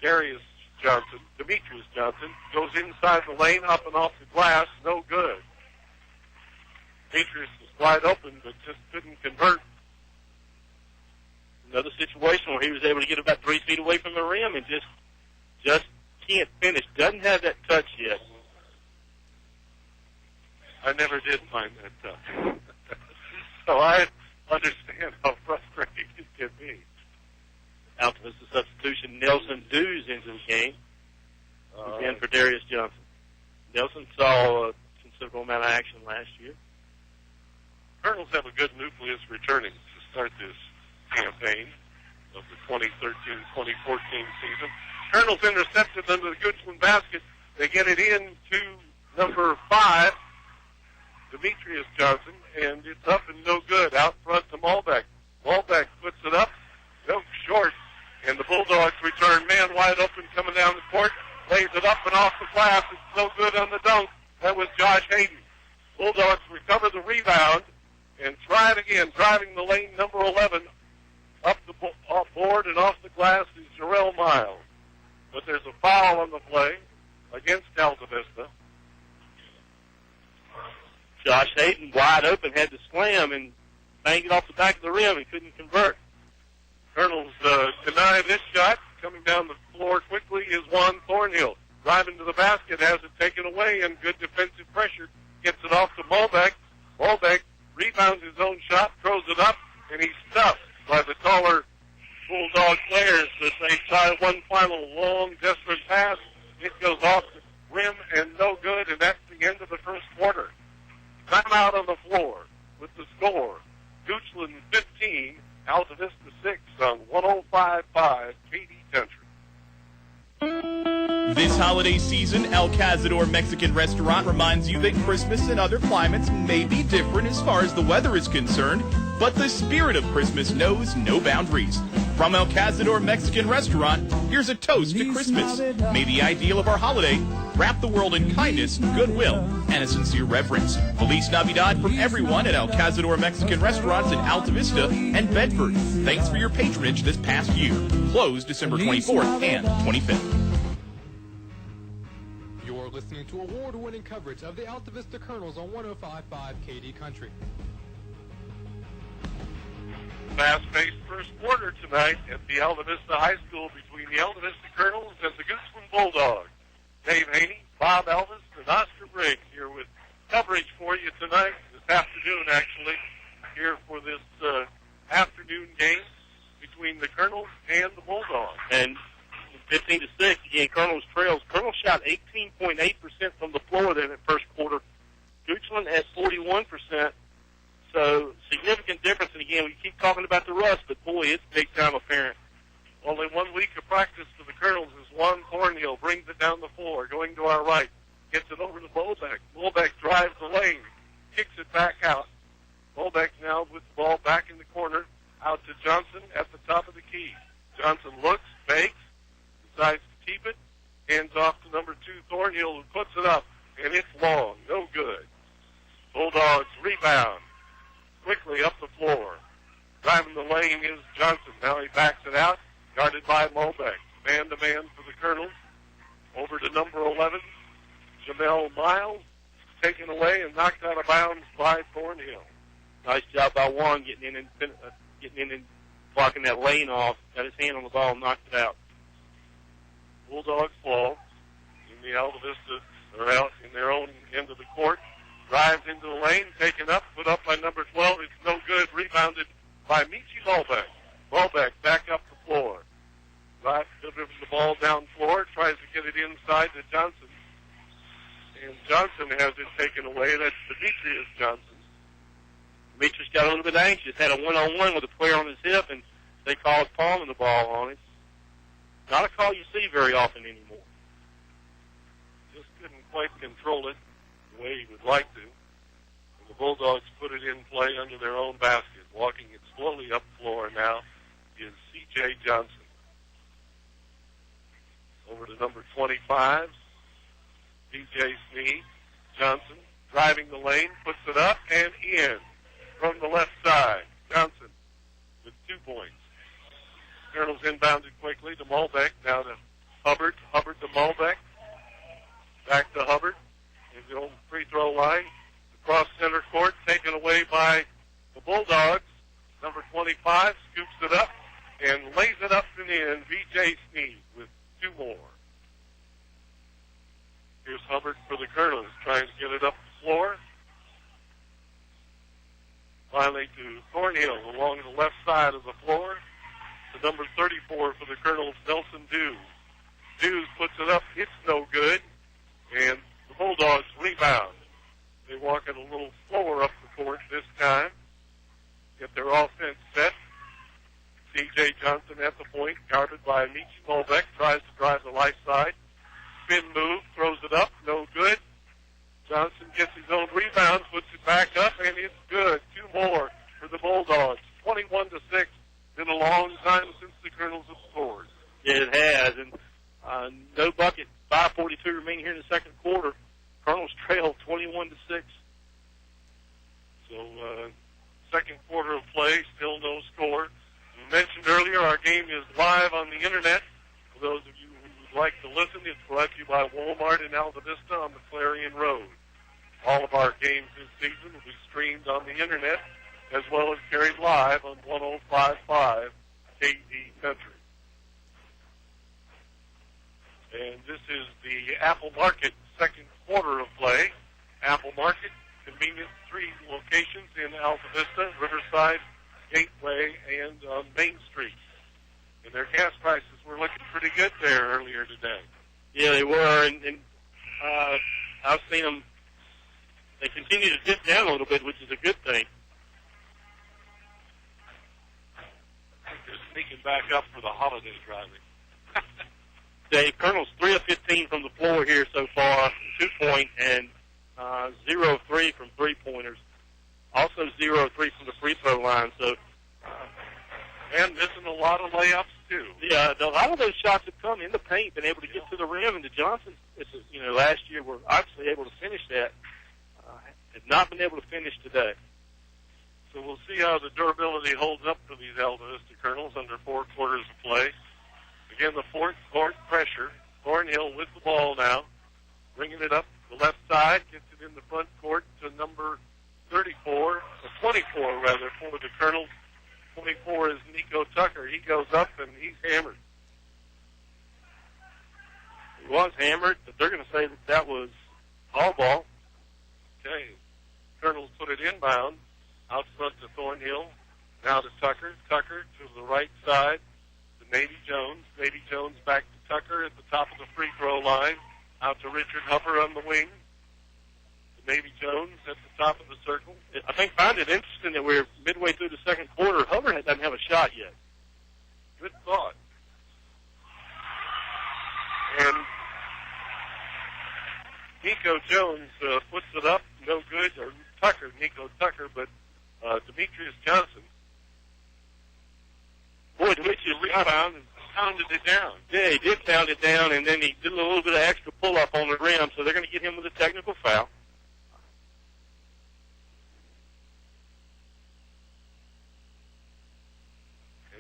Darius Johnson. Demetrius Johnson goes inside the lane, up and off the glass, no good. Demetrius was wide open, but just couldn't convert. Another situation where he was able to get about 3 feet away from the rim and just can't finish. Doesn't have that touch yet. I never did find that tough. So I understand how frustrating it can be. Altavista substitution, Nelson Dews into the game. Again for Darius Johnson. Nelson saw a considerable amount of action last year. Colonels have a good nucleus returning to start this campaign of the 2013-2014 season. Colonels intercepted under the Goochland basket. They get it in to number 5, Demetrius Johnson, and it's up and no good. Out front to Malbeck. Malbeck puts it up, no short, and the Bulldogs return man wide open coming down the court, lays it up and off the glass. It's no good on the dunk. That was Josh Hoehne. Bulldogs recover the rebound and try it again, driving the lane, number 11, up the board and off the glass is Jarrell Miles. But there's a foul on the play against Altavista. Josh Hoehne wide open, had to slam, and banged it off the back of the rim. He couldn't convert. Colonels deny this shot. Coming down the floor quickly is Juan Thornhill. Driving to the basket, has it taken away, and good defensive pressure. Gets it off to Malbeck. Malbeck rebounds his own shot, throws it up, and he's stuffed by the taller Bulldog players. But they try one final long, desperate pass. It goes off the rim and no good, and that's the end of the first quarter. Timeout on the floor with the score. Goochland 15, Altavista 6 on 105.5 KD Country. This holiday season, El Cazador Mexican Restaurant reminds you that Christmas in other climates may be different as far as the weather is concerned, but the spirit of Christmas knows no boundaries. From El Cazador Mexican Restaurant, here's a toast to Christmas. May the ideal of our holiday wrap the world in kindness, goodwill, and a sincere reverence. Feliz Navidad from everyone at El Cazador Mexican Restaurants in Altavista and Bedford. Thanks for your patronage this past year. Closed December 24th and 25th. You're listening to award-winning coverage of the Altavista Colonels on 105.5 KD Country. Fast-paced first quarter tonight at the Altavista High School between the Altavista Colonels and the Goochland Bulldogs. Dave Hoehne, Bob Elvis, and Oscar Briggs here with coverage for you tonight, this afternoon actually, here for this afternoon game between the Colonels and the Bulldogs. And 15-6, again, Colonels trails. Colonels shot 18.8% from the floor there in the first quarter. Goochland at 41%. So significant difference. And again, we keep talking about the rust, but boy, it's big time apparent. Only 1 week of practice for the Colonels as Juan Thornhill brings it down the floor, going to our right, gets it over to Bolbeck. Bolbeck drives the lane, kicks it back out. Bolbeck now with the ball back in the corner, out to Johnson at the top of the key. Johnson looks, fakes, decides to keep it, hands off to number 2 Thornhill, who puts it up, and it's long, no good. Bulldogs rebound quickly up the floor. Driving the lane is Johnson. Now he backs it out, guarded by Malbeck. Man-to-man for the Colonels. Over to number 11, Jamel Miles. Taken away and knocked out of bounds by Thornhill. Nice job by Juan getting in and blocking that lane off. Got his hand on the ball and knocked it out. Bulldogs fall. In the Altavista, they're out in their own end of the court. Drives into the lane, taken up, put up by number 12. It's no good. Rebounded by Michi Malbeck. Malbeck back up the floor. Drives the ball down floor, tries to get it inside to Johnson. And Johnson has it taken away. That's Demetrius Johnson. Demetrius got a little bit anxious, had a one-on-one with a player on his hip, and they called palming the ball on him. Not a call you see very often anymore. Just couldn't quite control it the way he would like to. And the Bulldogs put it in play under their own basket. Walking it slowly up floor now is C.J. Johnson. Over to number 25, D.J. Sneed. Johnson driving the lane, puts it up and in from the left side. Johnson with 2 points. Colonels inbounded quickly to Malbeck, now to Hubbard. Hubbard to Malbeck. Back to Hubbard. In the old free throw line. Across center court, taken away by the Bulldogs. Number 25 scoops it up and lays it up and in. V.J. Sneed with 2 more. Here's Hubbard for the Colonels, trying to get it up the floor. Finally to Thornhill along the left side of the floor. To number 34 for the Colonels, Nelson Dews. Dews puts it up. It's no good. And the Bulldogs rebound. They walk it a little slower up the court this time. Get their offense set. C.J. Johnson at the point, guarded by Michi Malbeck, tries to drive the right side. Spin move, throws it up, no good. Johnson gets his own rebound, puts it back up, and it's good. 2 more for the Bulldogs. 21-6. Been a long time since the Colonels have scored. Yeah, it has, and no bucket. 5:42 remaining here in the second quarter. Colonels trail 21-6. So, second quarter of play, still no score. We mentioned earlier our game is live on the internet. For those of you who would like to listen, it's brought to you by Walmart in Altavista on the Clarion Road. All of our games this season will be streamed on the internet as well as carried live on 105.5 KD Country. And this is the Apple Market second quarter of play. Apple Market, convenient 3 locations in Altavista, Riverside, Gateway, and on Main Street. And their gas prices were looking pretty good there earlier today. Yeah, they were, and I've seen them. They continue to dip down a little bit, which is a good thing. They're sneaking back up for the holiday driving. Dave, Colonel's 3 of 15 from the floor here so far, 2-point, and 0 of 3 from three-pointers. Also 0 of 3 from the free throw line. So, and missing a lot of layups too. Yeah, a lot of those shots have come in the paint, been able to get to the rim, and the Johnsons, last year were obviously able to finish that. Have not been able to finish today. So we'll see how the durability holds up for these Altavista Colonels under 4 quarters of play. Again, the fourth court pressure. Thornhill with the ball now, bringing it up the left side, gets it in the front court to number 24, or 24 rather, for the Colonels. 24 is Nico Tucker. He goes up and he's hammered. He was hammered, but they're going to say that was all ball. Okay. Colonels put it inbound, out front to Thornhill, now to Tucker. Tucker to the right side to Navy Jones. Navy Jones back to Tucker at the top of the free throw line, out to Richard Hubbard on the wing. To Navy Jones at the top of the circle. I find it interesting that we're midway through the second quarter. Hubbard doesn't have a shot yet. Good thought. And Nico Jones puts it up, no good, or Nico Tucker, but Demetrius Johnson. Boy, Demetrius rebound and pounded it down. Yeah, he did pound it down, and then he did a little bit of extra pull-up on the rim, so they're going to get him with a technical foul.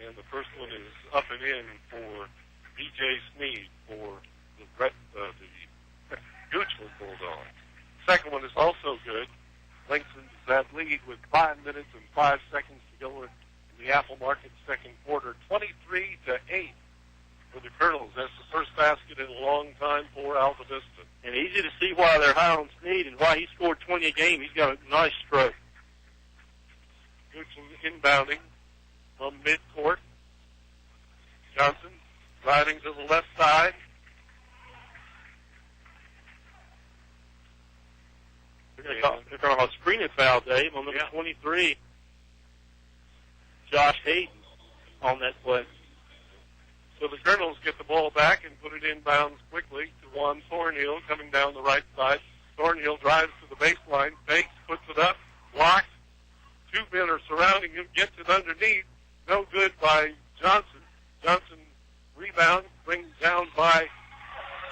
And the first one is up and in for B.J. Sneed for the Goochland Bulldogs. Second one is also good. Lengthens that lead with 5 minutes and 5 seconds to go in the Apple Market second quarter. 23-8 for the Colonels. That's the first basket in a long time for Altavista. And easy to see why they're high on Sneed and why he scored 20 a game. He's got a nice stroke. Goochland inbounding from midcourt. Johnson driving to the left side. They're going to have a screening foul, Dave, on number 23, Josh Hayden, on that play. So the Colonels get the ball back and put it inbounds quickly to Juan Thornhill coming down the right side. Thornhill drives to the baseline, fakes, puts it up, blocks. 2 men are surrounding him, gets it underneath. No good by Johnson. Johnson rebound, brings down by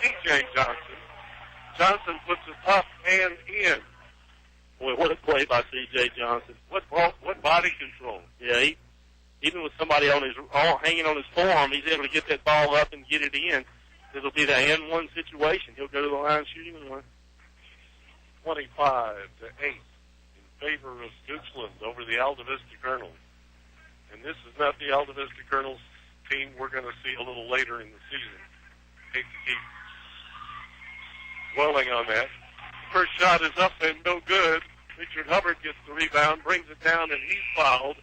C.J. Johnson. Johnson puts it up and in. Boy, what a play by C.J. Johnson. What body control. Yeah, even with somebody hanging on his forearm, he's able to get that ball up and get it in. It'll be the and one situation. He'll go to the line shooting one. 25-8 in favor of Goochland over the Altavista Colonels. And this is not the Altavista Colonels team we're going to see a little later in the season. Hate to keep dwelling on that. First shot is up and no good. Richard Hubbard gets the rebound, brings it down, and he's fouled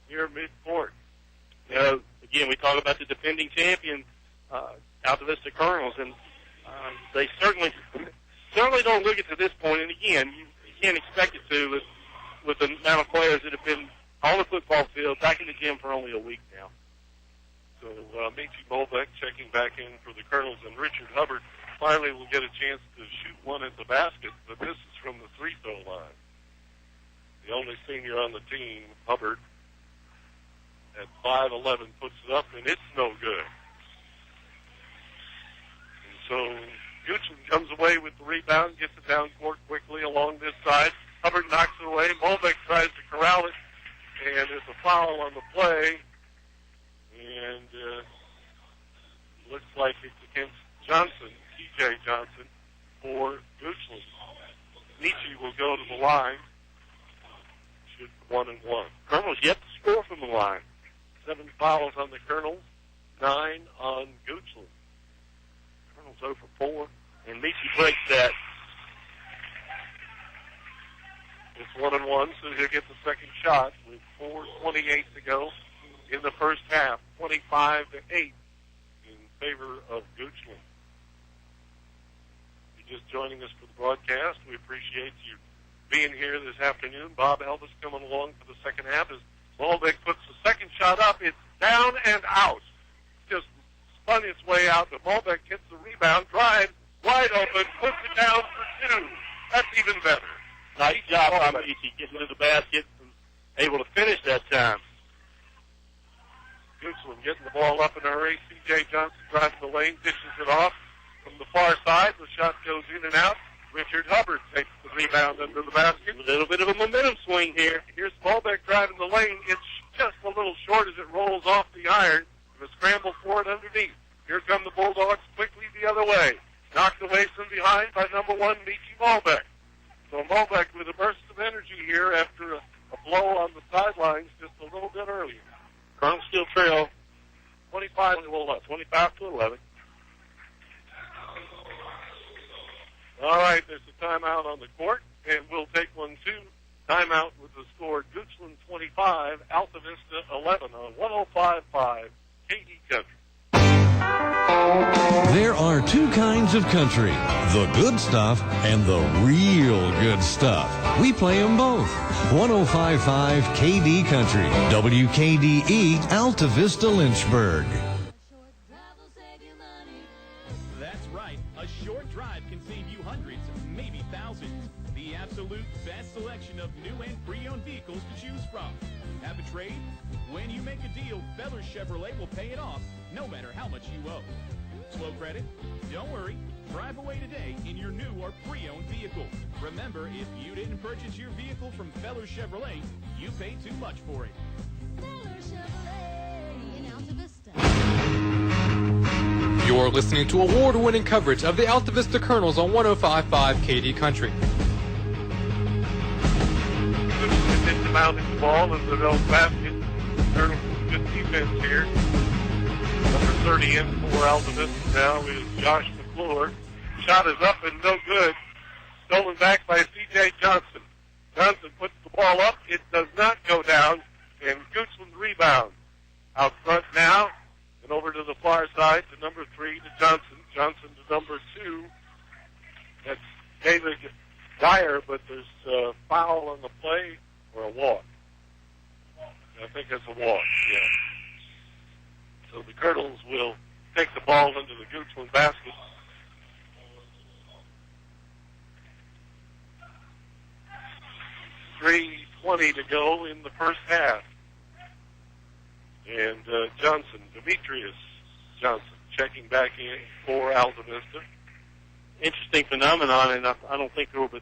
near midcourt. Again, we talk about the defending champion, Altavista Colonels, and they certainly don't look it to this point. And again, you can't expect it to with the amount of players that have been on the football field, back in the gym for only a week now. So Michi Bolbeck checking back in for the Colonels, and Richard Hubbard finally will get a chance to shoot one at the basket, but this is from the free throw line. The only senior on the team, Hubbard, at 5'11", puts it up, and it's no good. And so Goochland comes away with the rebound, gets it down court quickly along this side. Hubbard knocks it away. Bolbeck tries to corral it, and there's a foul on the play, and looks like it's against Johnson, T.J. Johnson, for Goochland. Nietzsche will go to the line. It's 1-1. Colonel's yet to score from the line. 7 fouls on the Colonels, 9 on Goochland. Colonel's 0 for 4, and Meechie breaks that. It's 1-1, so he'll get the second shot with 4:28 to go in the first half, 25-8 in favor of Goochland. If you're just joining us for the broadcast, we appreciate you being here this afternoon. Bob Elvis coming along for the second half as Malbec puts the second shot up. It's down and out. Just spun its way out, but Malbec gets the rebound, drives, wide open, puts it down for 2. That's even better. Nice job by Meechie getting to the basket and able to finish that time. Goochland getting the ball up in a hurry. C.J. Johnson drives the lane, dishes it off from the far side. The shot goes in and out. Richard Hubbard takes the rebound under the basket. A little bit of a momentum swing here. Here's Malbec driving the lane. It's just a little short as it rolls off the iron. The scramble for it underneath. Here come the Bulldogs quickly the other way. Knocked away from behind by number 1, Meechie Malbec. So Malbec with a burst of energy here after a blow on the sidelines just a little bit earlier. Colonel still trail 25-11. All right, there's a timeout on the court, and we'll take one too. Timeout with the score: Goochland 25, Altavista 11 on 105.5 KD Country. There are two kinds of country, the good stuff and the real good stuff. We play them both. 105.5 KD Country, WKDE, Altavista, Lynchburg. That's right. A short drive can save you hundreds, maybe thousands. The absolute best selection of new and pre-owned vehicles to choose from. Have a trade? When you make a deal, Feller Chevrolet will pay it off, no matter how much you owe. Slow credit? Don't worry. Drive away today in your new or pre-owned vehicle. Remember, if you didn't purchase your vehicle from Feller Chevrolet, you paid too much for it. Feller Chevrolet in Altavista. You're listening to award-winning coverage of the Altavista Colonels on 105.5 KD Country. Goochland mounting the ball in the middle basket. Colonel good defense here. Number 30 in for Altavista now is Josh McClure. Shot is up and no good. Stolen back by C.J. Johnson. Johnson puts the ball up. It does not go down. And Goochland rebounds. Out front now. And over to the far side to number 3 to Johnson. Johnson to number 2. That's David Dyer, but there's a foul on the play or a walk. I think that's a walk, yeah. So the Colonels will take the ball into the Goochland basket. .3:20 to go in the first half. And Johnson, Demetrius Johnson, checking back in for Altavista. interesting phenomenon, and I don't think there was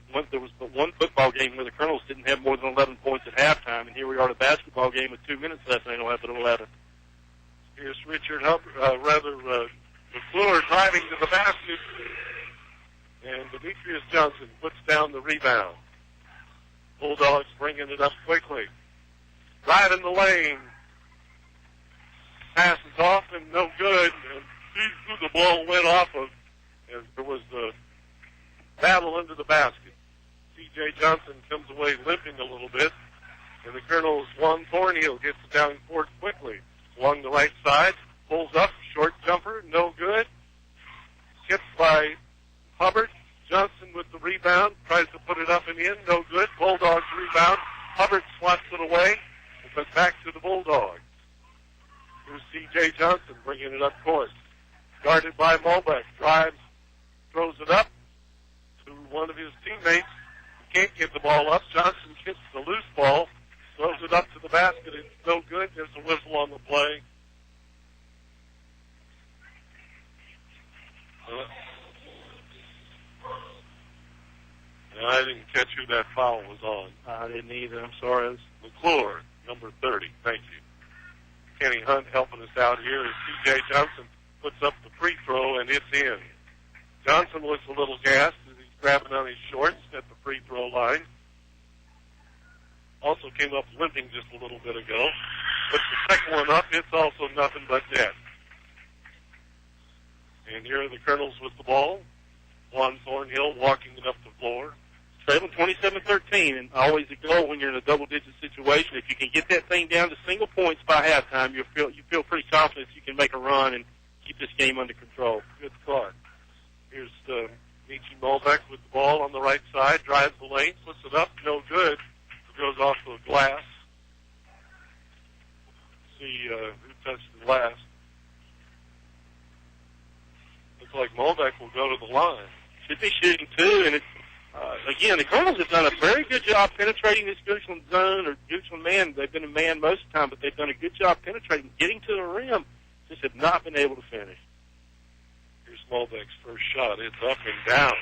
but one football game where the Colonels didn't have more than 11 points at halftime, and here we are at a basketball game with 2 minutes left, and they don't have but 11. Here's Richard McClure driving to the basket, and Demetrius Johnson puts down the rebound. Bulldogs bringing it up quickly. Driving the lane. Passes off and no good. And see who the ball went off of. And there was the battle under the basket. C.J. Johnson comes away limping a little bit. And the Colonels' Juan Thornhill gets it down court quickly. Along the right side. Pulls up. Short jumper. No good. Tipped by Hubbard. Johnson with the rebound. Tries to put it up and in. No good. Bulldogs rebound. Hubbard swats it away. But back to the Bulldogs. Here's C.J. Johnson bringing it up court. Guarded by Malbec. Drives. Throws it up to one of his teammates. Can't get the ball up. Johnson gets the loose ball. Throws it up to the basket. It's no good. There's a whistle on the play. I didn't catch who that foul was on. I didn't either. I'm sorry. It's McClure, number 30. Thank you. Kenny Hunt helping us out here as C.J. Johnson puts up the free throw, and it's in. Johnson looks a little gassed as he's grabbing on his shorts at the free throw line. also came up limping just a little bit ago. Puts the second one up. It's also nothing but net. And here are the Colonels with the ball. Juan Thornhill walking it up the floor. Trailing 27-13, and always a goal when you're in a double-digit situation. If you can get that thing down to single points by halftime, you feel pretty confident you can make a run and keep this game under control. Good start. Here's Michi Molbeck with the ball on the right side, drives the lane, puts it up, no good. It goes off the glass. See who touched the glass. Looks like Molbeck will go to the line. Should be shooting two, and it's again, the Colonels have done a very good job penetrating this Goochland zone or Goochland man. They've been a man most of the time, but they've done a good job penetrating, getting to the rim. Just have not been able to finish. Here's Molbeck's first shot. It's up and down.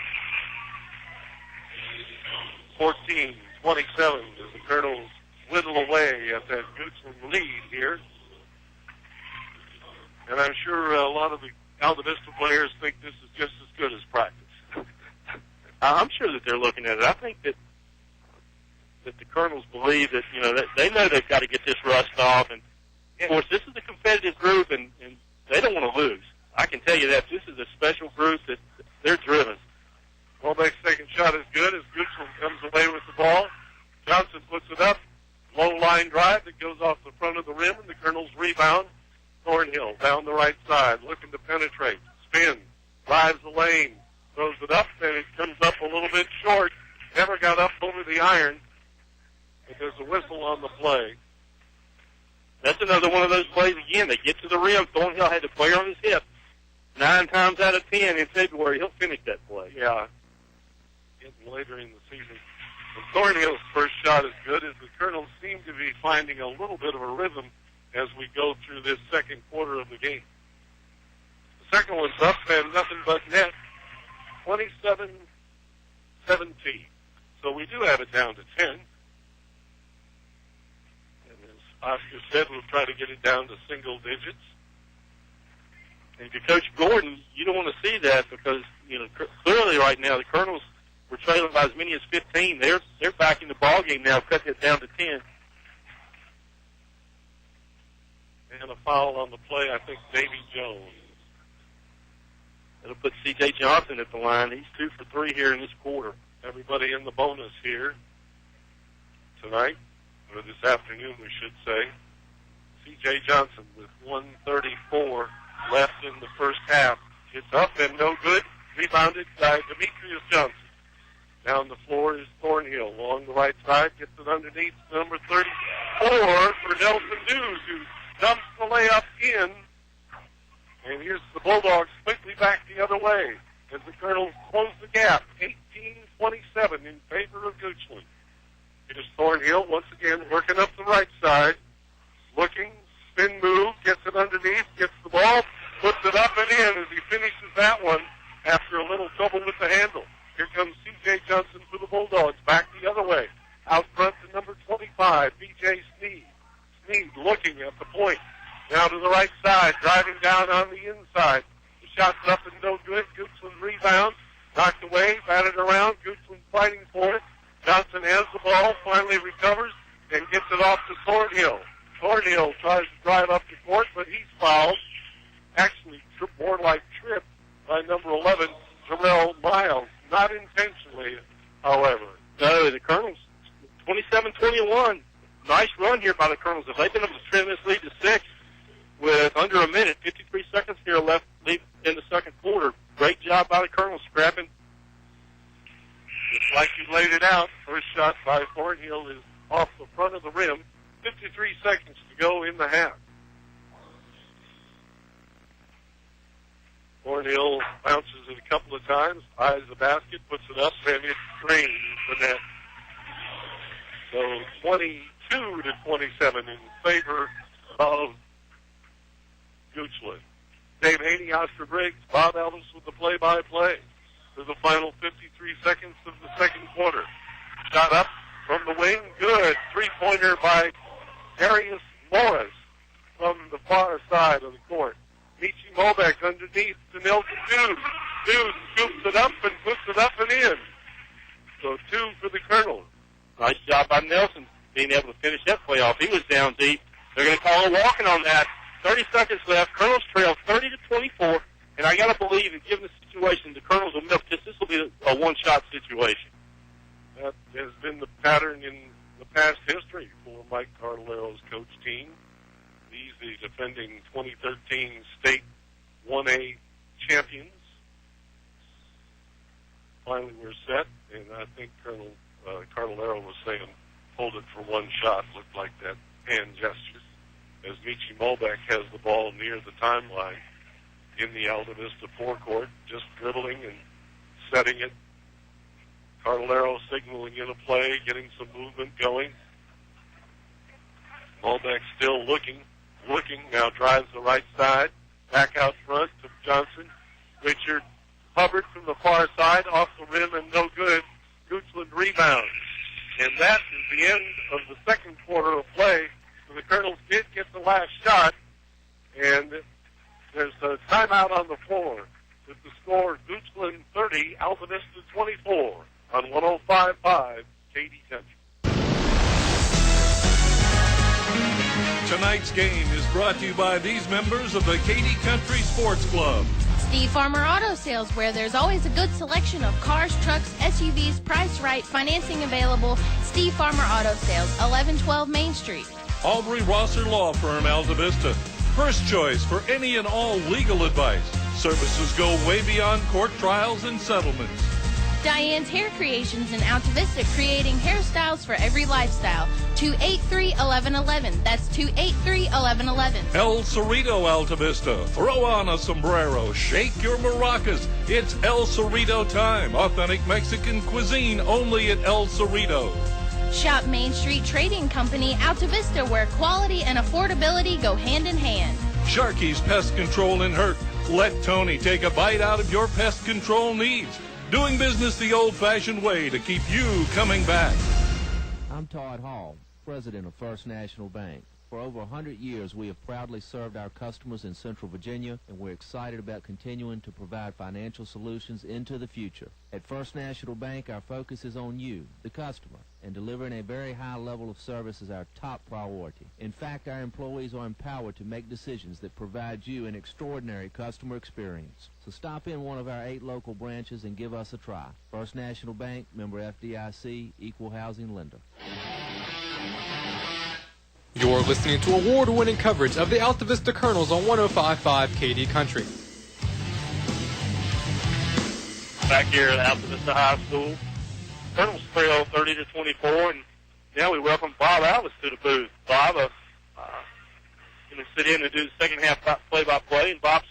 14-27 as the Colonels whittle away at that Goochland lead here. And I'm sure a lot of the Altavista players think this is just as good as practice. I'm sure that they're looking at it. I think that the Colonels believe that, that they know they've got to get this rust off. And, of course, this is a competitive group, and they don't want to lose. I can tell you that. This is a special group that they're driven. Molbeck's second shot is good as Goochland comes away with the ball. Johnson puts it up. Low line drive that goes off the front of the rim, and the Colonels rebound. Thornhill down the right side, looking to penetrate. Spin. Drives the lane. Throws it up, and it comes up a little bit short. Never got up over the iron. But there's a whistle on the play. That's another one of those plays again. They get to the rim. Thornhill had the player on his hip. 9 times out of 10 in February, he'll finish that play. Yeah. Getting later in the season. And Thornhill's first shot is good as the Colonels seem to be finding a little bit of a rhythm as we go through this second quarter of the game. The second one's up and nothing but net. 27-17. So we do have it down to 10. And as Oscar said, we'll try to get it down to single digits. And if you're Coach Gordon, you don't want to see that because, clearly right now the Colonels were trailing by as many as 15. They're back in the ball game now, cutting it down to 10. And a foul on the play, I think, Davy Jones. It'll put C.J. Johnson at the line. He's 2 for 3 here in this quarter. Everybody in the bonus here tonight, or this afternoon, we should say. C.J. Johnson with 1:34 left in the first half. It's up and no good. Rebounded by Demetrius Johnson. Down the floor is Thornhill along the right side. Gets it underneath number 34 for Nelson Dews, who dumps the layup in. And here's the Bulldogs quickly back the other way as the Colonels close the gap. 18-27 in favor of Goochland. Here's Thornhill once again working up the right side. Looking, spin move, gets it underneath, gets the ball, puts it up and in as he finishes that one after a little trouble with the handle. Here comes C.J. Johnson for the Bulldogs, back the other way. Out front to number 25, B.J. Sneed. Sneed looking at the point. Now to the right side, driving down on the inside. The shot's up and no good. Goochland rebounds, knocked away, batted around. Goochland fighting for it. Johnson has the ball, finally recovers, and gets it off to Thornhill. Thornhill tries to drive up the court, but he's fouled. Actually, more like tripped by number 11, Terrell Miles. Not intentionally, however. No, the Colonels, 27-21. Nice run here by the Colonels. If they've been able to trim this lead to 6 with under a minute, 53 seconds here left in the second quarter. Great job by the Colonels scrapping. Just like you laid it out, first shot by Thornhill is off the front of the rim. 53 seconds to go in the half. Thornhill bounces it a couple of times, eyes the basket, puts it up, and it drains the net. So 22-27 in favor of Goochland. Dave Hoehne, Oscar Briggs, Bob Elvis with the play-by-play for the final 53 seconds of the second quarter. Shot up from the wing, good. Three-pointer by Darius Morris from the far side of the court. Michi Molbeck underneath to Nelson Dews. Dews scoops it up and puts it up and in. So 2 for the Colonels. Nice job by Nelson. being able to finish that play off. He was down deep. They're going to call a walking on that. 30 seconds left. Colonels trail 30-24. And I got to believe, in given the situation, the Colonels will milk this. This will be a one-shot situation. That has been the pattern in the past history for Mike Cartalero's coach team. He's the defending 2013 state 1A champions. Finally, we're set, and I think Colonel Cartalero was saying, hold it for one shot, looked like that hand gesture, as Michi Molbeck has the ball near the timeline in the Altavista forecourt, just dribbling and setting it. Cartalero signaling in a play, getting some movement going. Molbeck still looking, now drives the right side, back out front to Johnson. Richard Hubbard from the far side, off the rim and no good. Goochland rebounds. And that is the end of the second quarter of play. So the Colonels did get the last shot, and there's a timeout on the floor with the score Goochland 30, Altavista 24 on 105.5 KD Country. Tonight's game is brought to you by these members of the KD Country Sports Club. Steve Farmer Auto Sales, where there's always a good selection of cars, trucks, SUVs, priced right, financing available. Steve Farmer Auto Sales, 1112 Main Street. Aubrey Rosser Law Firm, Altavista. First choice for any and all legal advice. Services go way beyond court trials and settlements. Diane's Hair Creations in Altavista, creating hairstyles for every lifestyle. 283-1111. That's 283-1111. El Cerrito, Altavista. Throw on a sombrero. Shake your maracas. It's El Cerrito time. Authentic Mexican cuisine only at El Cerrito. Shop Main Street Trading Company, Altavista, where quality and affordability go hand in hand. Sharky's Pest Control in Hurt. Let Tony take a bite out of your pest control needs. Doing business the old-fashioned way to keep you coming back. I'm Todd Hall, president of First National Bank. For over 100 years, we have proudly served our customers in Central Virginia, and we're excited about continuing to provide financial solutions into the future. At First National Bank, our focus is on you, the customer, and delivering a very high level of service is our top priority. In fact, our employees are empowered to make decisions that provide you an extraordinary customer experience. So stop in one of our 8 local branches and give us a try. First National Bank, member FDIC, equal housing lender. You're listening to award-winning coverage of the Altavista Colonels on 105.5 KD Country. Back here at Altavista High School, Colonels trail 30-24, and now we welcome Bob Alvis to the booth. Bob, going to sit in and do the second half play-by-play, and Bob's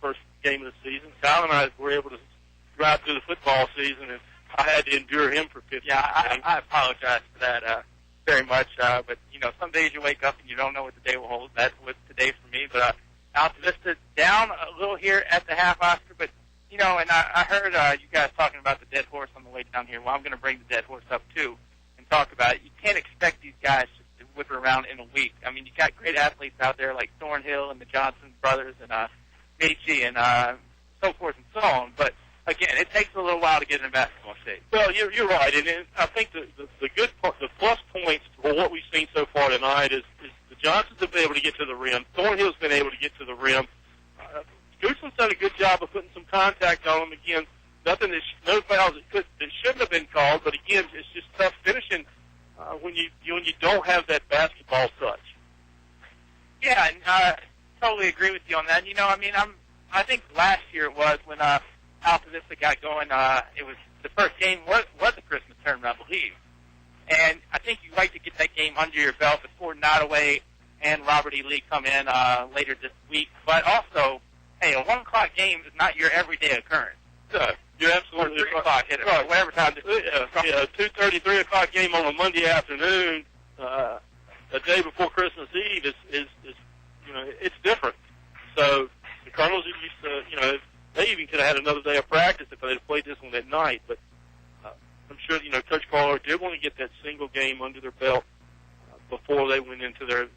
first game of the season. Kyle and I were able to drive through the football season, and I had to endure him for 50 Yeah, I apologize for that very much, but, you know, some days you wake up and you don't know what the day will hold. That's what today for me, but Altavista down a little here at the half, Oscar, but, you know, and I heard you guys talking about the dead horse on the way down here. Well, I'm going to bring the dead horse up, too, and talk about it. You can't expect these guys to whip it around in a week. I mean, you got great athletes out there like Thornhill and the Johnson brothers and Meechie and so forth and so on, but again, it takes a little while to get in a basketball shape. Well, you're right, and I think the good part, the plus points for what we've seen so far tonight is the Johnsons have been able to get to the rim. Thornhill's been able to get to the rim. Goochland's done a good job of putting some contact on them. Again, no fouls that shouldn't have been called, but again, it's just tough finishing when you don't have that basketball touch. Yeah, and I totally agree with you on that. You know, I mean, I think last year it was when Altavista got going. It was the first game was a Christmas tournament, I believe. And I think you'd like to get that game under your belt before Nottoway and Robert E. Lee come in later this week. But also, hey, a 1 o'clock game is not your everyday occurrence. You're absolutely or 3 o'clock, right, whatever time. 2:30, 3 o'clock game on a Monday afternoon, a day before Christmas Eve is you know, it's different. So the Colonels are used to, you know, they even could have had another day of practice if they had played this one that night. But I'm sure, you know, Coach Carter did want to get that single game under their belt before they went into their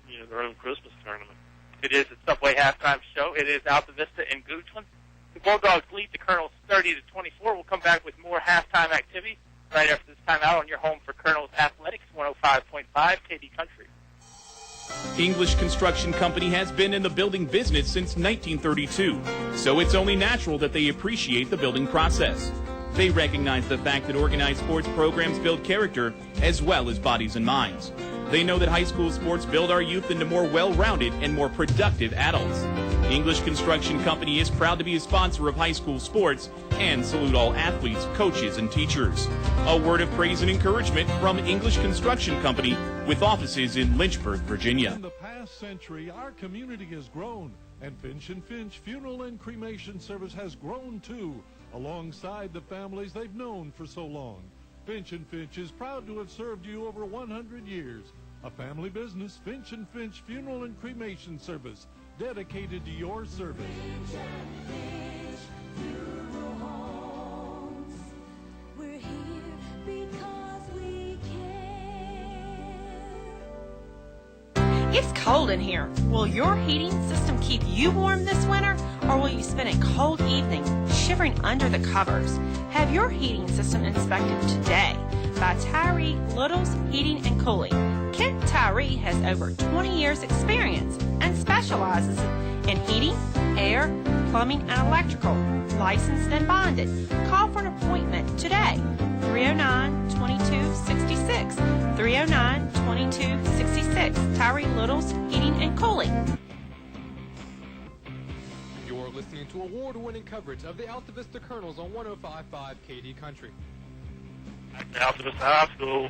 own Christmas tournament. It is a Subway halftime show. It is Altavista and Goochland. The Bulldogs lead the Colonels 30-24. We'll come back with more halftime activity right after this timeout on your home for Colonels Athletics. 105.5 KD Country. English Construction Company has been in the building business since 1932, so it's only natural that they appreciate the building process. They recognize the fact that organized sports programs build character as well as bodies and minds. They know that high school sports build our youth into more well-rounded and more productive adults. English Construction Company is proud to be a sponsor of high school sports and salute all athletes, coaches, and teachers. A word of praise and encouragement from English Construction Company with offices in Lynchburg, Virginia. In the past century, our community has grown, and Finch & Finch Funeral and Cremation Service has grown too, alongside the families they've known for so long. Finch & Finch is proud to have served you over 100 years. A family business, Finch & Finch Funeral and Cremation Service, dedicated to your service. We're here because we care. It's cold in here. Will your heating system keep you warm this winter, or will you spend a cold evening shivering under the covers? Have your heating system inspected today by Tyree Little's Heating and Cooling. Kent Tyree has over 20 years experience and specializes in heating, air, plumbing, and electrical. Licensed and bonded. Call for an appointment today. 309-2266. 309-2266. Tyree Little's Heating and Cooling. You're listening to award-winning coverage of the Altavista Colonels on 105.5 KD Country. Back to Altavista High School.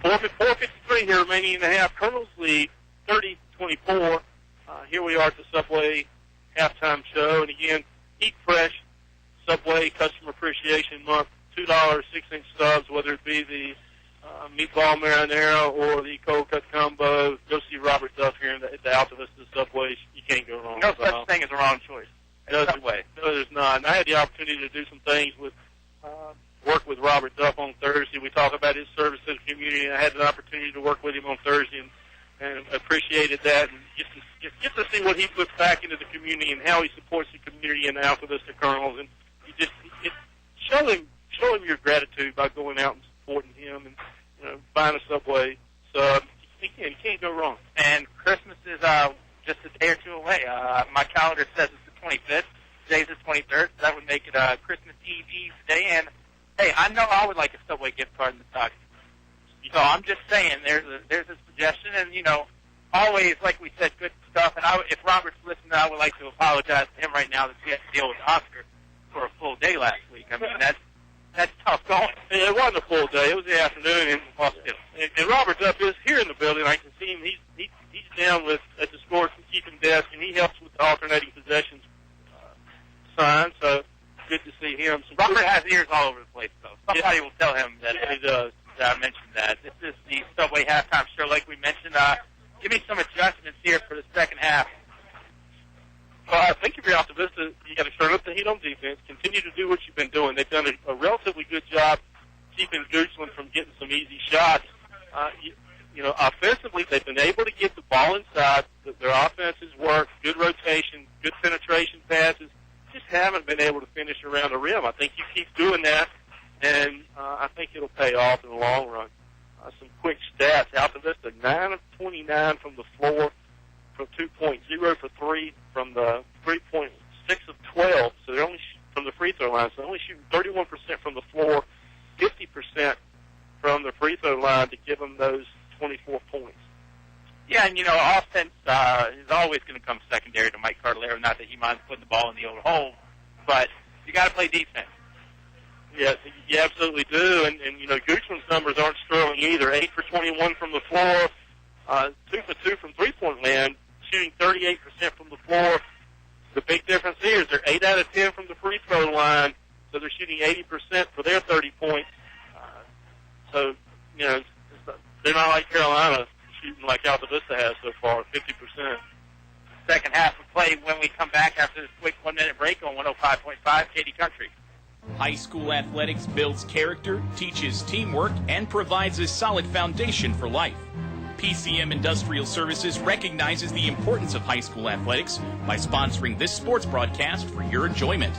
4:53 here remaining in the half. Colonels lead 30-24. Here we are at the Subway halftime show. And again, Eat Fresh, Subway Customer Appreciation Month, $2 6-inch subs, whether it be the meatball marinara or the cold cut combo. Go see Robert Duff here at the Altavista Subway. You can't go wrong. No such thing as a wrong choice. No, there's not. And I had the opportunity to do some things with work with Robert Duff on Thursday. We talked about his service to the community, and I had an opportunity to work with him on Thursday and appreciated that, and get to see what he puts back into the community and how he supports the community in the Altavista Colonels. And you just show him your gratitude by going out and supporting him and buying a Subway sub. You can't go wrong. And Christmas is just a day or two away. My calendar says it's the 25th. Today's the 23rd. So that would make it Christmas Eve today. And hey, I know I would like a Subway gift card in the stock. So I'm just saying, there's a suggestion, and always, like we said, good stuff. And if Robert's listening, I would like to apologize to him right now that he had to deal with Oscar for a full day last week. I mean, that's tough going. It wasn't a full day. It was the afternoon in the hospital. And Robert Duff is here in the building. I can see him. He's down at the scorekeeping desk, and he helps with the alternating possessions sign. So good to see him. Robert has ears all over the place, though. Somebody will tell him that he does. I mentioned that. This is the Subway halftime show, like we mentioned. Give me some adjustments here for the second half. Well, I think if you're Altavista, you got to turn up the heat on defense. Continue to do what you've been doing. They've done a relatively good job keeping Goochland from getting some easy shots. Offensively, they've been able to get the ball inside. Their offenses work. Good rotation, good penetration passes. Just haven't been able to finish around the rim. I think you keep doing that, and I think it'll pay off in the long run. Some quick stats. Altavista, 9 of 29 from the floor, from 2.0 for 3, from the 3.6 of 12. So they're only from the free throw line. So they're only shooting 31% from the floor, 50% from the free throw line to give them those 24 points. Yeah, and offense is always going to come secondary to Mike Cartolero. Not that he minds putting the ball in the old hole, but you got to play defense. Yeah, you absolutely do. And Goochland's numbers aren't sterling either. 8 for 21 from the floor, 2 for 2 from three-point land, shooting 38% from the floor. The big difference here is they're 8 out of 10 from the free throw line, so they're shooting 80% for their 30 points. They're not like Carolina shooting like Altavista has so far, 50%. Second half of play when we come back after this quick 1-minute break on 105.5 KD Country. High school athletics builds character, teaches teamwork, and provides a solid foundation for life. PCM Industrial Services recognizes the importance of high school athletics by sponsoring this sports broadcast for your enjoyment.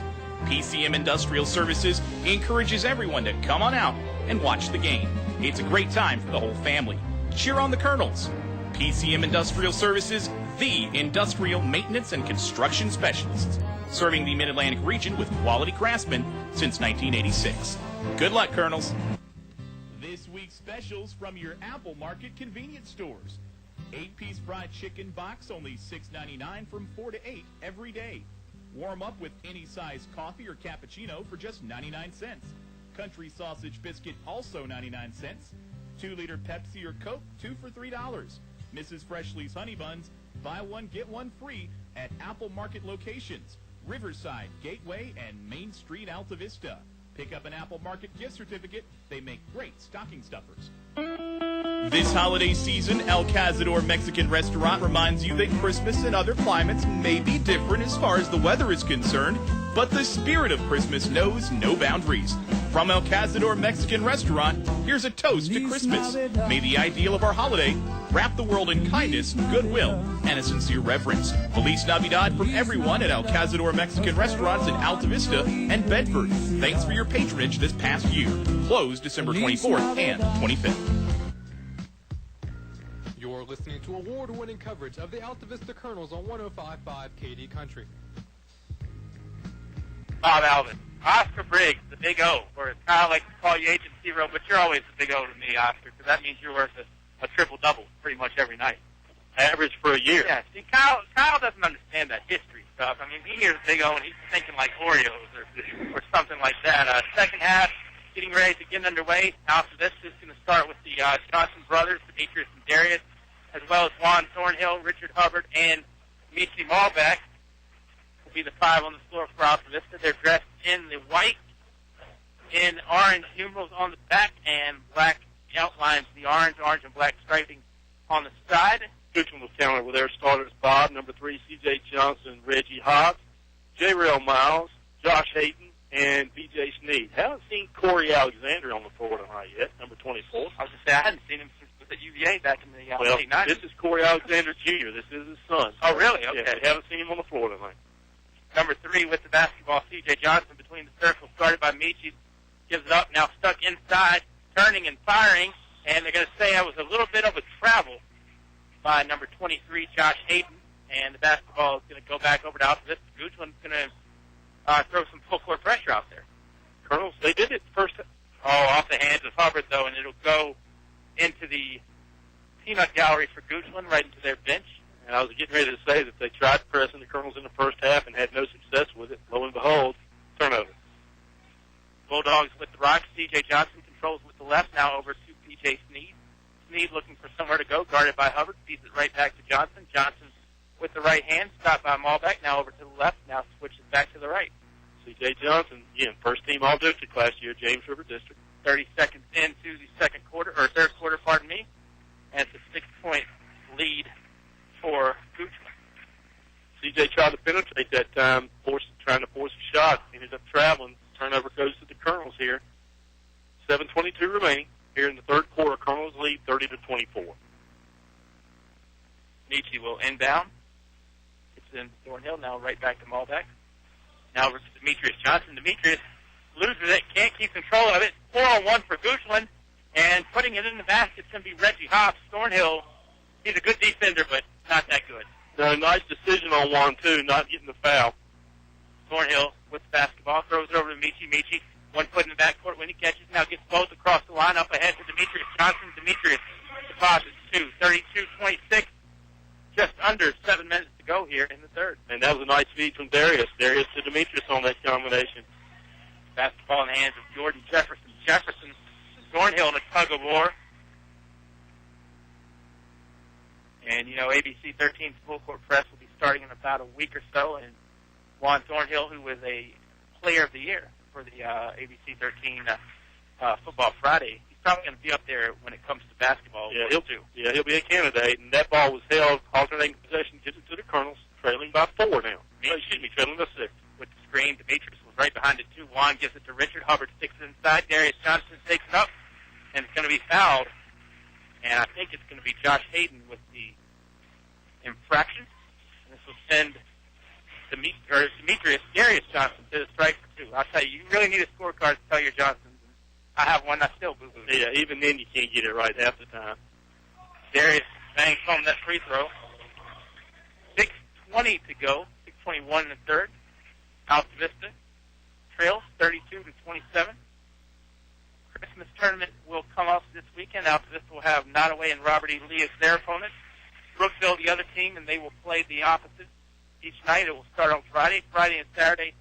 PCM Industrial Services encourages everyone to come on out and watch the game. It's a great time for the whole family. Cheer on the Colonels. PCM Industrial Services, the industrial maintenance and construction specialists, serving the Mid-Atlantic region with quality craftsmen since 1986. Good luck, Colonels. This week's specials from your Apple Market convenience stores. 8-piece fried chicken box, only $6.99 from 4 to 8 every day. Warm up with any size coffee or cappuccino for just 99 cents. Country sausage biscuit, also 99 cents. 2-liter Pepsi or Coke, 2 for $3. Mrs. Freshly's Honey Buns, buy one, get one free at Apple Market locations, Riverside, Gateway, and Main Street, Altavista. Pick up an Apple Market gift certificate. They make great stocking stuffers. This holiday season, El Cazador Mexican Restaurant reminds you that Christmas in other climates may be different as far as the weather is concerned, but the spirit of Christmas knows no boundaries. From El Cazador Mexican Restaurant, here's a toast to Christmas. May the ideal of our holiday wrap the world in kindness, goodwill, and a sincere reverence. Feliz Navidad from everyone at El Cazador Mexican Restaurants in Altavista and Bedford. Thanks for your patronage this past year. Closed December 24th and 25th. You're listening to award-winning coverage of the Altavista Colonels on 105.5 KD Country. Bob Alvin. Oscar Briggs, the Big O, or as Kyle likes to call you Agent Zero, but you're always the Big O to me, Oscar, because that means you're worth a triple-double pretty much every night. Average for a year. Yeah, see, Kyle doesn't understand that history stuff. I mean, he hears Big O and he's thinking like Oreos or something like that. Second half, getting ready to get underway. Altavista is going to start with the Johnson brothers, Demetrius and Darius, as well as Juan Thornhill, Richard Hubbard, and Michi Malbeck. Will be the 5 on the floor for Altavista. They're dressed in the white, in orange numerals on the back, and black outlines, the orange and black striping on the side. Goochland was counted with their starters: Bob, number 3, C.J. Johnson, Reggie Hobbs, J-Rail Miles, Josh Hayden, and B.J. Sneed. Haven't seen Corey Alexander on the floor tonight yet, number 24. I was going to say, I hadn't seen him since at UVA back in the well, late 90s. This is Corey Alexander Jr. This is his son. Oh, really? Okay. Yeah, we haven't seen him on the floor tonight. Number 3 with the basketball, C.J. Johnson between the circles, started by Michi, gives it up, now stuck inside, turning and firing, and they're going to say that was a little bit of a travel by number 23, Josh Hayden, and the basketball is going to go back over to Altavista. Goochland's going to throw some full-court pressure out there. Colonels, they did it first. Oh, off the hands of Hubbard, though, and it'll go into the peanut gallery for Goochland, right into their bench. And I was getting ready to say that they tried pressing the Colonels in the first half and had no success with it. Lo and behold, turnover. Bulldogs with the rock. C.J. Johnson controls with the left, now over to P.J. Sneed. Sneed looking for somewhere to go, guarded by Hubbard, feeds it right back to Johnson. Johnson with the right hand, stopped by Malbeck, now over to the left, now switches back to the right. C.J. Johnson, again, first team All-District last year, James River District. 30 seconds into the third quarter, pardon me, and it's a 6-point lead for Goochland. C.J. tried to penetrate that time, trying to force a shot, ended up traveling. Turnover goes to the Colonels here. 7:22 remaining here in the third quarter. Colonels lead 30-24. Michi will inbound. It's in Thornhill, now right back to Malbeck. Now over to Demetrius Johnson. Demetrius loses it, can't keep control of it. 4-on-1 for Goochland, and putting it in the basket is going to be Reggie Hobbs. Thornhill, he's a good defender, but not that good. No, nice decision on 1-2, not getting the foul. Thornhill with the basketball, throws it over to Michi. Michi, 1 foot in the backcourt when he catches, now gets both across the line, up ahead to Demetrius Johnson. Demetrius deposits 2, 32-26, just under 7 minutes to go here in the third. And that was a nice feed from Darius. Darius to Demetrius on that combination. Basketball in the hands of Jordan Jefferson. Jefferson, Thornhill in a tug of war. And, you know, ABC 13's full court press will be starting in about a week or so, and Juan Thornhill, who was a player of the year for the ABC 13 Football Friday, he's probably going to be up there when it comes to basketball. Yeah, he'll be a candidate, and that ball was held, alternating possession, gives it to the Colonels, trailing by 4 now. Trailing by 6. With the screen, Demetrius was right behind it, too. Juan gives it to Richard. Hubbard sticks it inside. Darius Johnson takes it up, and it's going to be fouled. And I think it's going to be Josh Hayden with the infraction. And this will send Darius Johnson to the strike for 2. I'll tell you, you really need a scorecard to tell your Johnsons. I have one. I still boo-boo. Yeah, even then you can't get it right half the time. Darius bangs home that free throw. 6:20 to go. 6:21 in the third. Altavista trails 32-27. Christmas tournament will come up this weekend. Altavista will have Nottoway and Robert E. Lee as their opponents. Brookville, the other team, and they will play the opposite each night. It will start on Friday and Saturday.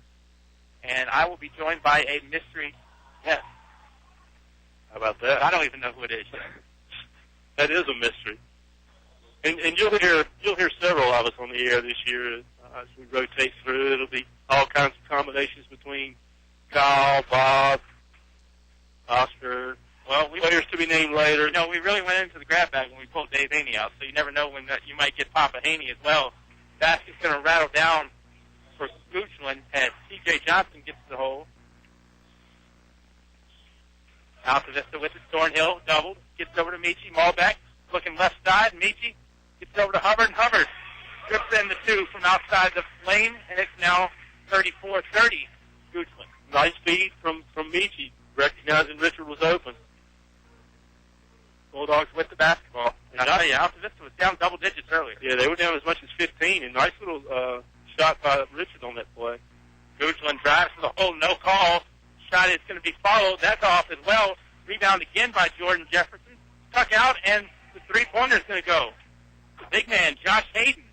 And I will be joined by a mystery guest. How about that? I don't even know who it is. That is a mystery. And you'll hear several of us on the air this year as we rotate through. It'll be all kinds of combinations between Kyle, Bob, Oscar. Well, players to be named later. You know, we really went into the grab bag when we pulled Dave Hoehne out, so you never know when you might get Papa Hoehne as well. Basket's going to rattle down for Goochland as C.J. Johnson gets the hole. Altavista with it. Thornhill doubled. Gets over to Michi. Malbeck looking left side. Michi gets over to Hubbard. And Hubbard strips in the two from outside the lane, and it's now 34-30 Goochland. Nice feed from Michi, recognizing Richard was open. Bulldogs with the basketball. And I tell you, Altavista was down double digits earlier. Yeah, they were down as much as 15, and nice little shot by Richard on that play. Goochland drives to the hole, no call. Shot is going to be followed. That's off as well. Rebound again by Jordan Jefferson. Tuck out, and the three-pointer is going to go. The big man, Josh Hayden.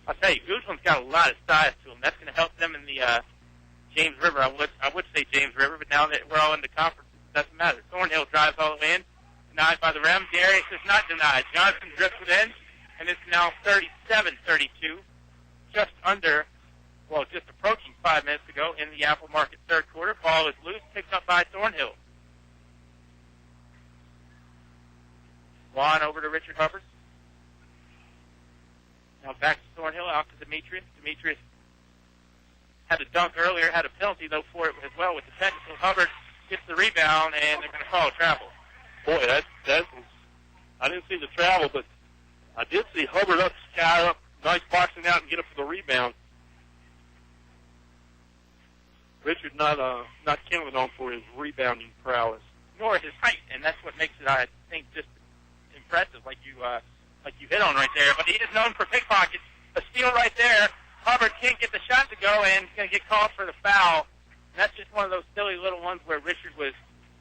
I'll tell you, Goochland's got a lot of size to him. That's going to help them in the James River. I would say James River, but now that we're all in the conference, it doesn't matter. Thornhill drives all the way in. Denied by the rim. Darius is not denied. Johnson drifts it in, and it's now 37-32. Just approaching 5 minutes to go in the Apple Market third quarter. Ball is loose, picked up by Thornhill. Juan over to Richard Hubbard. Now back to Thornhill, out to Demetrius. Demetrius had a dunk earlier, had a penalty, though, for it as well with the technical. Hubbard gets the rebound, and they're going to call a travel. Boy, that was, I didn't see the travel, but I did see Hubbard up, sky up, nice boxing out and get up for the rebound. Richard not counted on for his rebounding prowess. Nor his height, and that's what makes it, I think, just impressive, like you hit on right there. But he is known for pickpockets. A steal right there. Hubbard can't get the shot to go, and he's going to get called for the foul. And that's just one of those silly little ones where Richard was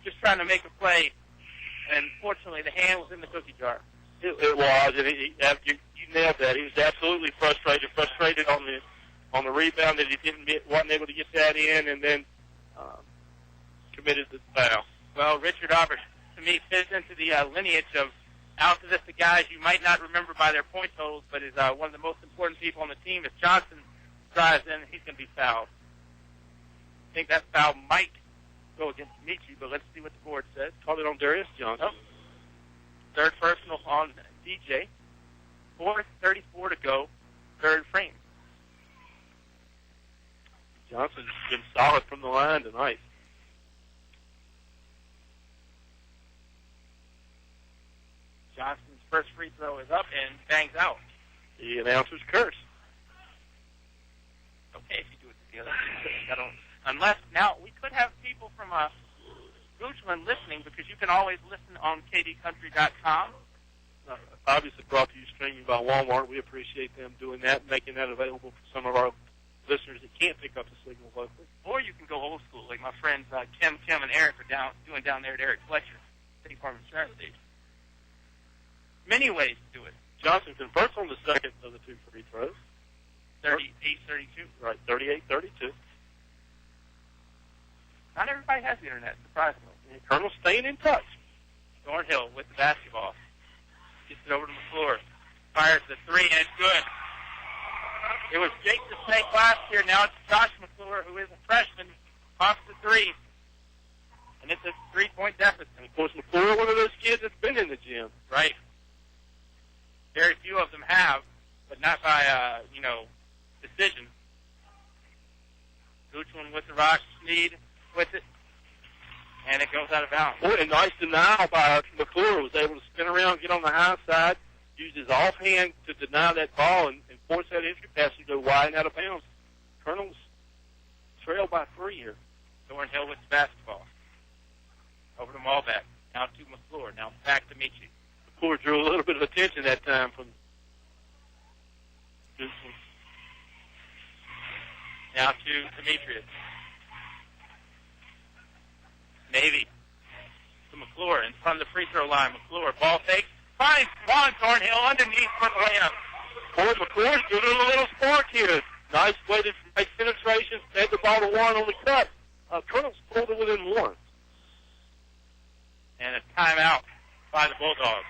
just trying to make a play, and fortunately the hand was in the cookie jar. It was, and you nailed that. He was absolutely frustrated on the rebound that he wasn't able to get that in, and then committed the foul. Well, Richard Hubbard, to me, fits into the lineage of Altavista guys you might not remember by their point totals, but is one of the most important people on the team. If Johnson drives in, he's going to be fouled. I think that foul might go against Michi, but let's see what the board says. Called it on Darius Johnson. Oh. Third personal on DJ. 4:34 to go, third frame. Johnson's been solid from the line tonight. Johnson's first free throw is up and bangs out. The announcer's curse. Okay, if you do it together. Unless, now, we could have people from Goochland listening, because you can always listen on kdcountry.com. Obviously brought to you streaming by Walmart. We appreciate them doing that, making that available for some of our listeners that can't pick up the signal locally. Or you can go old school, like my friends Kim, and Eric are doing down there at Eric Fletcher, City Farm Insurance Station. Many ways to do it. Johnson converts on the second of the two free throws. 38-32. Right, 38-32. Not everybody has the internet, surprisingly. And Colonel's staying in touch. Thornhill with the basketball. Gets it over to McClure. Fires the three, and it's good. It was Jake the Snake last year. Now it's Josh McClure, who is a freshman, pops the three. And it's a 3-point deficit. And, of course, McClure, one of those kids that's been in the gym. Right. Very few of them have, but not by, decision. Goochland with the rock, Sneed with it, and it goes out of bounds. Boy, a nice denial by McClure. Was able to spin around, get on the high side, use his offhand to deny that ball, and force that entry pass to go wide and out of bounds. Colonel's trailed by 3 here. Thornhill with the basketball. Over to Malbec. Now to McClure. Now back to Michi. McClure drew a little bit of attention that time from Goochland. Now to Demetrius. Navy to McClure in front of the free throw line. McClure, ball fakes. Finds Juan Thornhill underneath for the layup. Boy, McClure's doing a little spark here. Nice penetration. Fed the ball to Juan on the cut. Colonel's pulled it within one. And a timeout by the Bulldogs.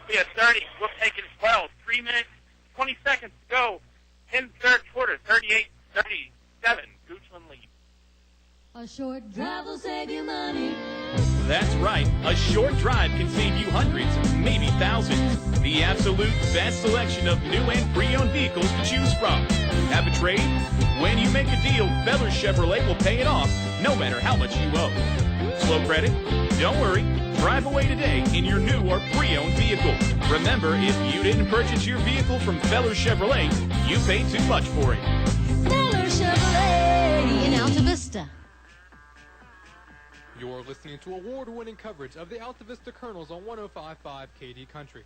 We have 30. We'll take it as well. 3 minutes, 20 seconds to go in the third quarter. 38-37. Goochland lead. A short drive will save you money. That's right. A short drive can save you hundreds, maybe thousands. The absolute best selection of new and pre-owned vehicles to choose from. Have a trade? When you make a deal, Feller Chevrolet will pay it off, no matter how much you owe. Slow credit? Don't worry. Drive away today in your new or pre-owned vehicle. Remember, if you didn't purchase your vehicle from Feller Chevrolet, you paid too much for it. Feller Chevrolet in Altavista. You're listening to award-winning coverage of the Altavista Colonels on 105.5 KD Country.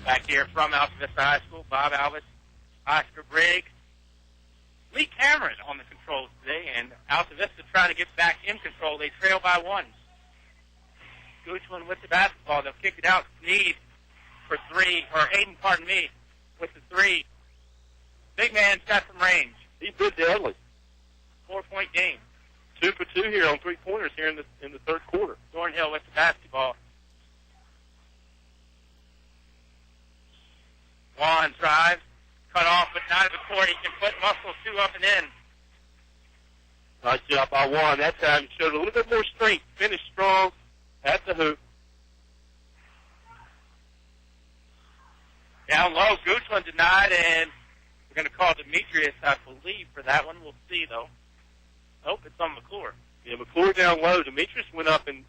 Back here from Altavista High School, Bob Alvis, Oscar Briggs, Lee Cameron on the controls today, and Altavista trying to get back in control. They trail by one. Goochland with the basketball. They'll kick it out. Sneed for three, or Hayden, pardon me, with the three. Big man shot from range. He did deadly. 4-point game. 2 for 2 here on three-pointers here in the third quarter. Thornhill with the basketball. Juan drives. Cut off, but not at the court. He can put muscle two up and in. Nice job by Juan. That time showed a little bit more strength. Finished strong at the hoop. Down low, Goochland denied, and we're going to call Demetrius, I believe, for that one. We'll see, though. Oh, it's on McClure. Yeah, McClure down low. Demetrius went up, and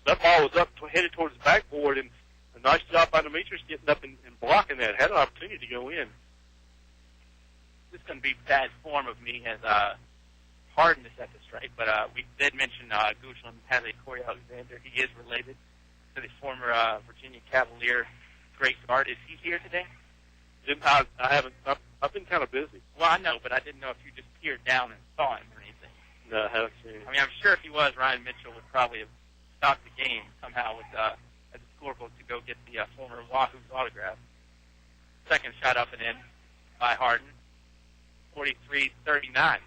that ball was up, headed towards the backboard, and a nice job by Demetrius getting up and blocking that. Had an opportunity to go in. This is going to be bad form of me as Harden to set this straight, but we did mention Goochland has a Corey Alexander. He is related to the former Virginia Cavalier great guard. Is he here today? I haven't. I've been kind of busy. Well, I know, but I didn't know if you just peered down and saw him or anything. No, I haven't seen him. I mean, I'm sure if he was, Ryan Mitchell would probably have stopped the game somehow with at the scorebook to go get the former Wahoo's autograph. Second shot up and in by Harden. 43-39.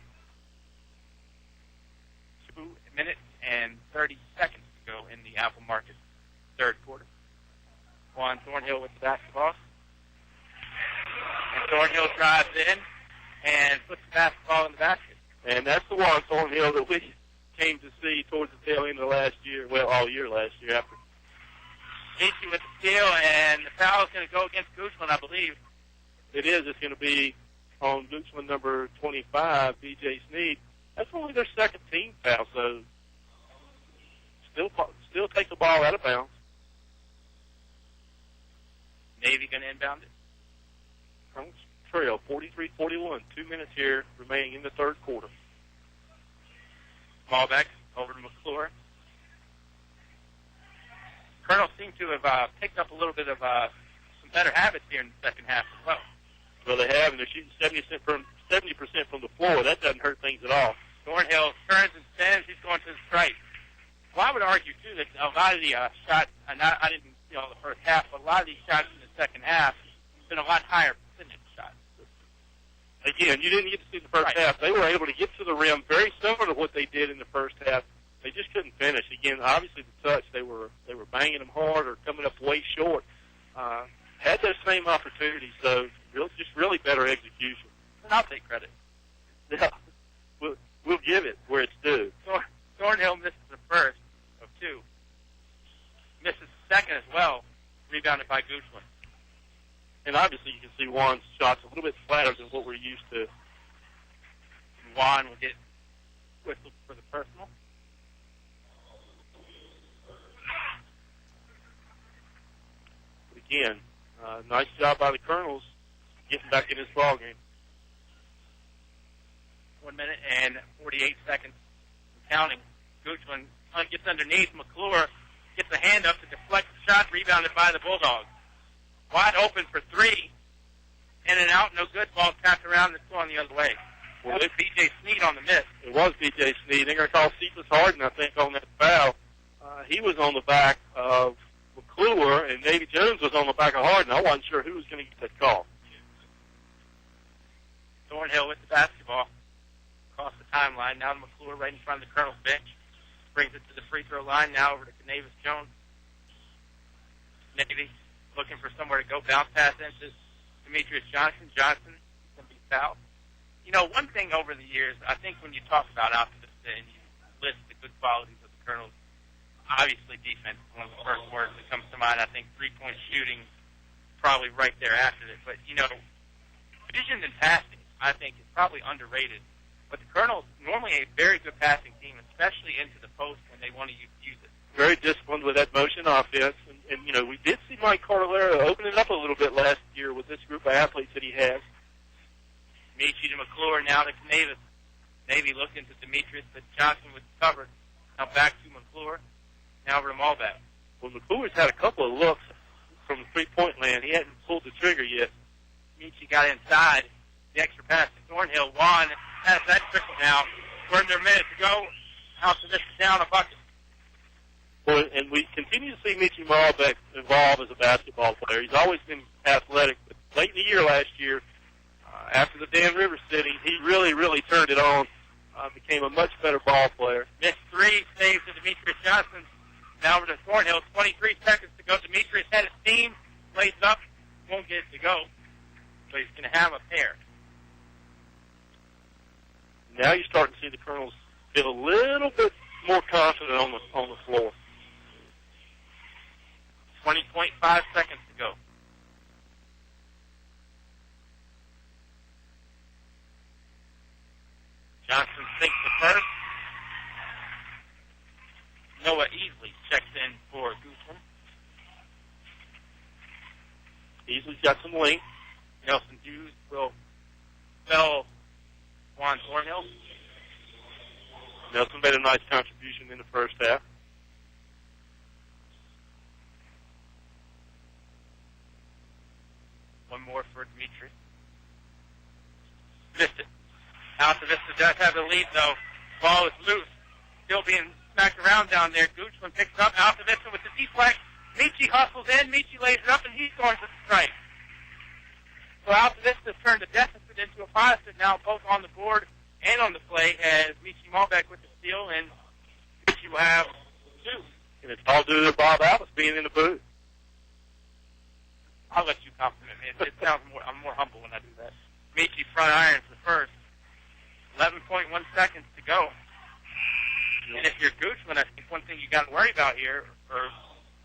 2 minutes and 30 seconds to go in the Apple Market third quarter. Juan Thornhill with the basketball. And Thornhill drives in and puts the basketball in the basket. And that's the Juan Thornhill that we came to see towards the tail end of last year, well, all year last year after. Michi with the steal, and the foul is going to go against Goochland, I believe. It is. It's going to be on Goochland number 25, B.J. Sneed. That's only their second team foul, so still take the ball out of bounds. Navy going to inbound it. Colonel's trail, 43-41. 2 minutes here remaining in the third quarter. Ball back over to McClure. Colonel seemed to have picked up a little bit of some better habits here in the second half as well. Well, they have, and they're shooting 70% from the floor. That doesn't hurt things at all. Thornhill turns and spins. He's going to the strike. Well, I would argue, too, that a lot of the shots, and I didn't see all the first half, but a lot of these shots in the second half have been a lot higher percentage shots. Again, you didn't get to see the first half. They were able to get to the rim very similar to what they did in the first half. They just couldn't finish. Again, obviously the touch, they were banging them hard or coming up way short. Had those same opportunities, so just really better execution. And I'll take credit. Yeah, we'll give it where it's due. Thornhill misses the first of two. Misses the second as well, rebounded by Goochland. And obviously you can see Juan's shots a little bit flatter than what we're used to. Juan will get whistled for the personal. But again, nice job by the Colonels getting back in this ball game. 1 minute and 48 seconds counting. Goochland gets underneath. McClure gets a hand up to deflect the shot, rebounded by the Bulldogs. Wide open for three. In and out, no good. Ball tapped around and it's going the other way. Well, it was B.J. Sneed on the miss. It was B.J. Sneed. They're going to call Cephas Harden, I think, on that foul. He was on the back of McClure, and Davy Jones was on the back of Harden. I wasn't sure who was going to get that call. Thornhill with the basketball across the timeline. Now to McClure right in front of the Colonel's bench. Brings it to the free throw line. Now over to Canavis Jones. Navy looking for somewhere to go. Bounce pass into Demetrius Johnson. Johnson going to be fouled. You know, one thing over the years, I think when you talk about Altavista and you list the good qualities of the Colonels, obviously defense is one of the first words that comes to mind. I think three-point shooting probably right there after it. But, you know, vision and passing, I think, is probably underrated. But the Colonels normally a very good passing team, especially into the post when they want to use it. Very disciplined with that motion offense. And you know, we did see Mike Cordillera open it up a little bit last year with this group of athletes that he has. Michi to McClure, now to Canavis. Navy looking to Demetrius, but Johnson was covered. Now back to McClure. Now over to Malbeck. Well, McClure's had a couple of looks from the three-point land. He hadn't pulled the trigger yet. Michi got inside. The extra pass to Thornhill. Juan has that trickle now. We're under a minute to go. Altavista down a bucket. Well, and we continue to see Michi Malbeck evolve as a basketball player. He's always been athletic, but late in the year last year, after the Dan Rivers sitting, he really turned it on, became a much better ball player. Missed three, saves to Demetrius Johnson. Now over to Thornhill. 23 seconds to go. Demetrius had his team. Lays up. Won't get it to go. So he's going to have a pair. Now you're starting to see the Colonels feel a little bit more confident on the floor. 20.5 seconds to go. Johnson sinks the first. Noah Easley checks in for Goochland. Easley's got some length. Nelson Hughes will spell Juan Thornhill. Nelson made a nice contribution in the first half. One more for Demetrius. Missed it. Altavista does have the lead, though. Ball is loose. Still being smacked around down there. Goochland picks up. Altavista with the deflect. Michi hustles in. Michi lays it up, and he scores the strike. So Altavista's turned a deficit into a positive now, both on the board and on the play, as Michi Malbeck with the steal, and Michi will have two. And it's all due to Bob Alice being in the booth. I'll let you compliment me. It sounds more. I'm more humble when I do that. Michi front iron for the first. 11.1 seconds to go. And if you're Goochland, I think one thing you got to worry about here, or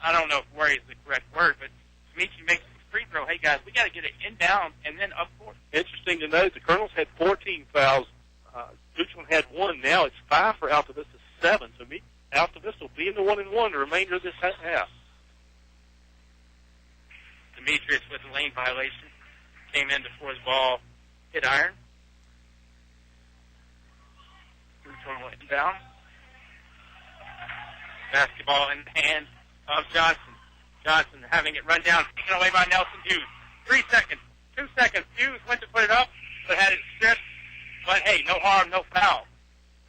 I don't know if worry is the correct word, but Michi makes the free throw. Hey guys, we got to get it inbound and then up court. Interesting to note, the Colonels had 14 fouls. Goochland had one. Now it's 5 for Altavista, 7. So Altavista will be in the 1-1 the remainder of this half. Demetrius with a lane violation. Came in before his ball hit iron. Goochland went inbound. Basketball in the hand of Johnson. Johnson having it run down, taken away by Nelson Hughes. 3 seconds. 2 seconds. Hughes went to put it up, but had it stripped. But hey, no harm, no foul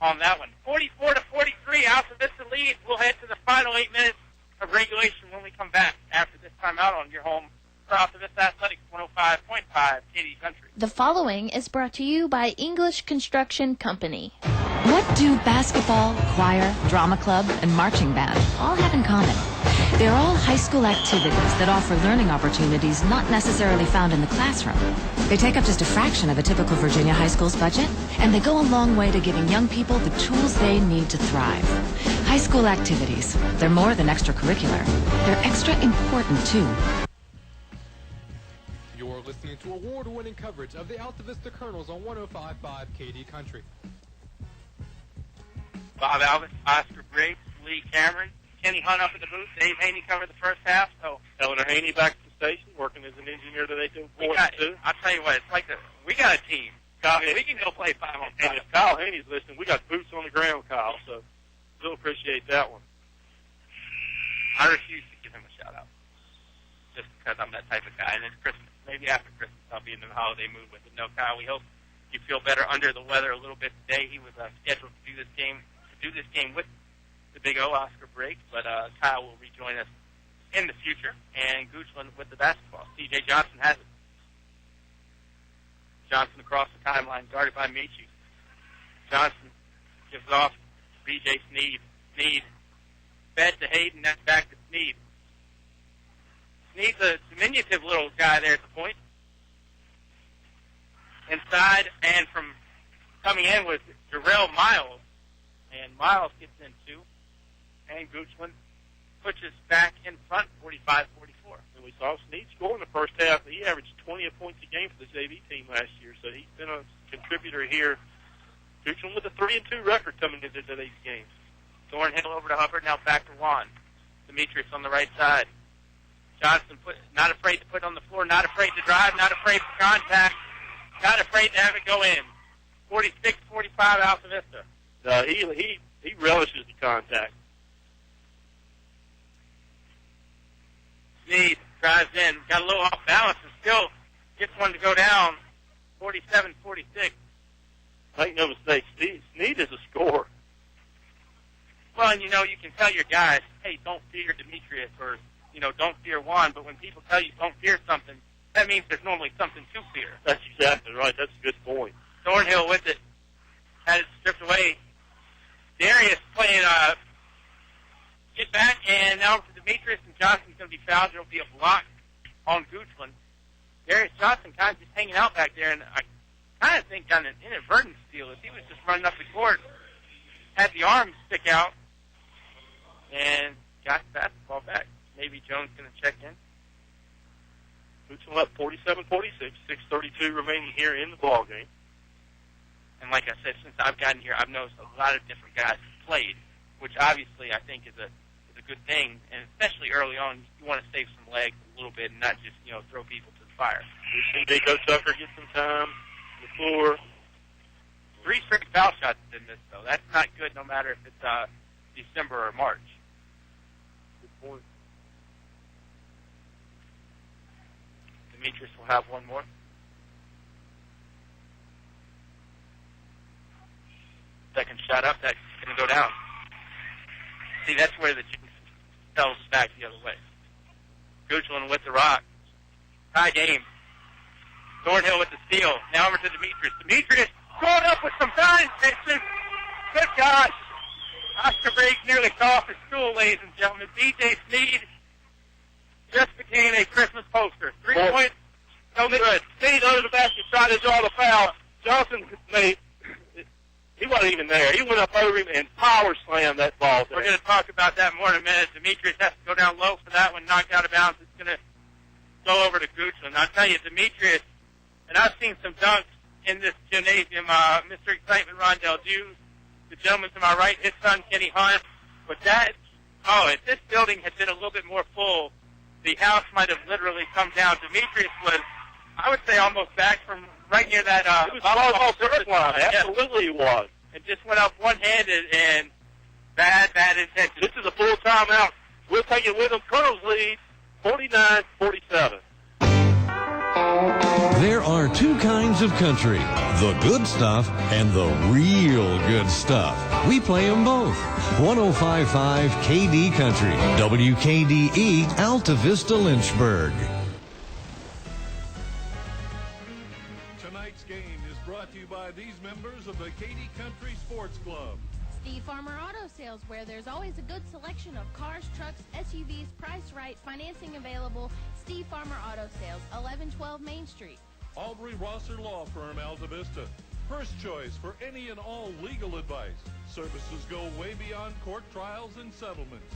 on that one. 44-43, Altavista lead. We'll head to the final 8 minutes of regulation when we come back after this timeout on your home for Altavista Athletics 105.5 KD Country. The following is brought to you by English Construction Company. What do basketball, choir, drama club, and marching band all have in common? They're all high school activities that offer learning opportunities not necessarily found in the classroom. They take up just a fraction of a typical Virginia high school's budget, and they go a long way to giving young people the tools they need to thrive. High school activities, they're more than extracurricular. They're extra important, too. You're listening to award-winning coverage of the Altavista Colonels on 105.5 KD Country. Bob Alvis, Oscar Briggs, Lee Cameron, Kenny Hunt up in the booth. Dave Hoehne covered the first half. So Eleanor Hoehne back at the station, working as an engineer today too. I'll tell you what, it's like we got a team. Kyle, we can go play 5-on-5. And if Kyle Hoehne's listening, we got boots on the ground, Kyle, so still appreciate that one. I refuse to give him a shout-out just because I'm that type of guy. And it's Christmas. Maybe after Christmas I'll be in the holiday mood with it. No, Kyle, we hope you feel better under the weather a little bit today. He was scheduled to do this game with the Big O, Oscar Briggs, but Kyle will rejoin us in the future. And Goochland with the basketball. C.J. Johnson has it. Johnson across the timeline, guarded by Michi. Johnson gives it off to B.J. Sneed. Sneed fed to Hayden, that's back to Sneed. Sneed's a diminutive little guy there at the point. Inside, and from coming in was Jarrell Miles. And Miles gets in two. And Goochland pushes back in front, 45-44. And we saw Sneed score in the first half. He averaged 20 points a game for the JV team last year, so he's been a contributor here. Goochland with a 3-2 record coming into today's game. Thornhill over to Hubbard, now back to Juan. Demetrius on the right side. Johnson not afraid to put on the floor, not afraid to drive, not afraid for contact, not afraid to have it go in. 46-45 Altavista. He relishes the contact. Sneed drives in, got a little off balance, and still gets one to go down. 47-46. Make no mistake, Sneed is a scorer. Well, and you can tell your guys, hey, don't fear Demetrius, or don't fear Juan. But when people tell you don't fear something, that means there's normally something to fear. That's exactly right. That's a good point. Thornhill with it, had it stripped away. Darius playing get back, and now for Demetrius, and Johnson's going to be fouled. There'll be a block on Goochland. Darius Johnson kind of just hanging out back there, and I kind of think on an inadvertent steal, if he was just running up the court, had the arms stick out, and got the basketball back. Maybe Jones going to check in. Goochland up 47-46, 6:32 remaining here in the ball game. And like I said, since I've gotten here, I've noticed a lot of different guys have played, which obviously I think is a good thing. And especially early on, you want to save some legs a little bit and not just throw people to the fire. We've seen Daco Tucker get some time on the floor. 3 straight foul shots in this, though. That's not good, no matter if it's December or March. Good point. Demetrius will have one more. Second shot up, that's going to go down. See, that's where the jinx tells us back the other way. Goochland with the rock. Tie game. Thornhill with the steal. Now over to Demetrius. Demetrius going up with some time. Good gosh. Oscar Briggs nearly fell off his stool, ladies and gentlemen. B.J. Sneed just became a Christmas poster. 3 points, no good. Sneed under the basket, tried to draw the foul. Johnson he wasn't even there. He went up over him and power slammed that ball. We're going to talk about that more in a minute. Demetrius has to go down low for that one, knocked out of bounds. It's going to go over to Goochland. I'll tell you, Demetrius, and I've seen some dunks in this gymnasium. Mr. Excitement, Rondell Hughes, the gentleman to my right, his son, Kenny Hunt. But if this building had been a little bit more full, the house might have literally come down. Demetrius was, I would say, almost back from right near that. It was off the first line. Absolutely, he was. And just went up one-handed and bad intention. This is a full timeout. We'll take it with them. Colonel's lead, 49-47. There are two kinds of country, the good stuff and the real good stuff. We play them both. 105.5 KD Country, WKDE, Altavista, Lynchburg. Tonight's game is brought to you by these members of the KD Country Sports Club. Steve Farmer Auto Sales, where there's always a good selection of cars, trucks, SUVs, priced right, financing available. Steve Farmer Auto Sales, 1112 Main Street. Aubrey Rosser Law Firm, Altavista. First choice for any and all legal advice. Services go way beyond court trials and settlements.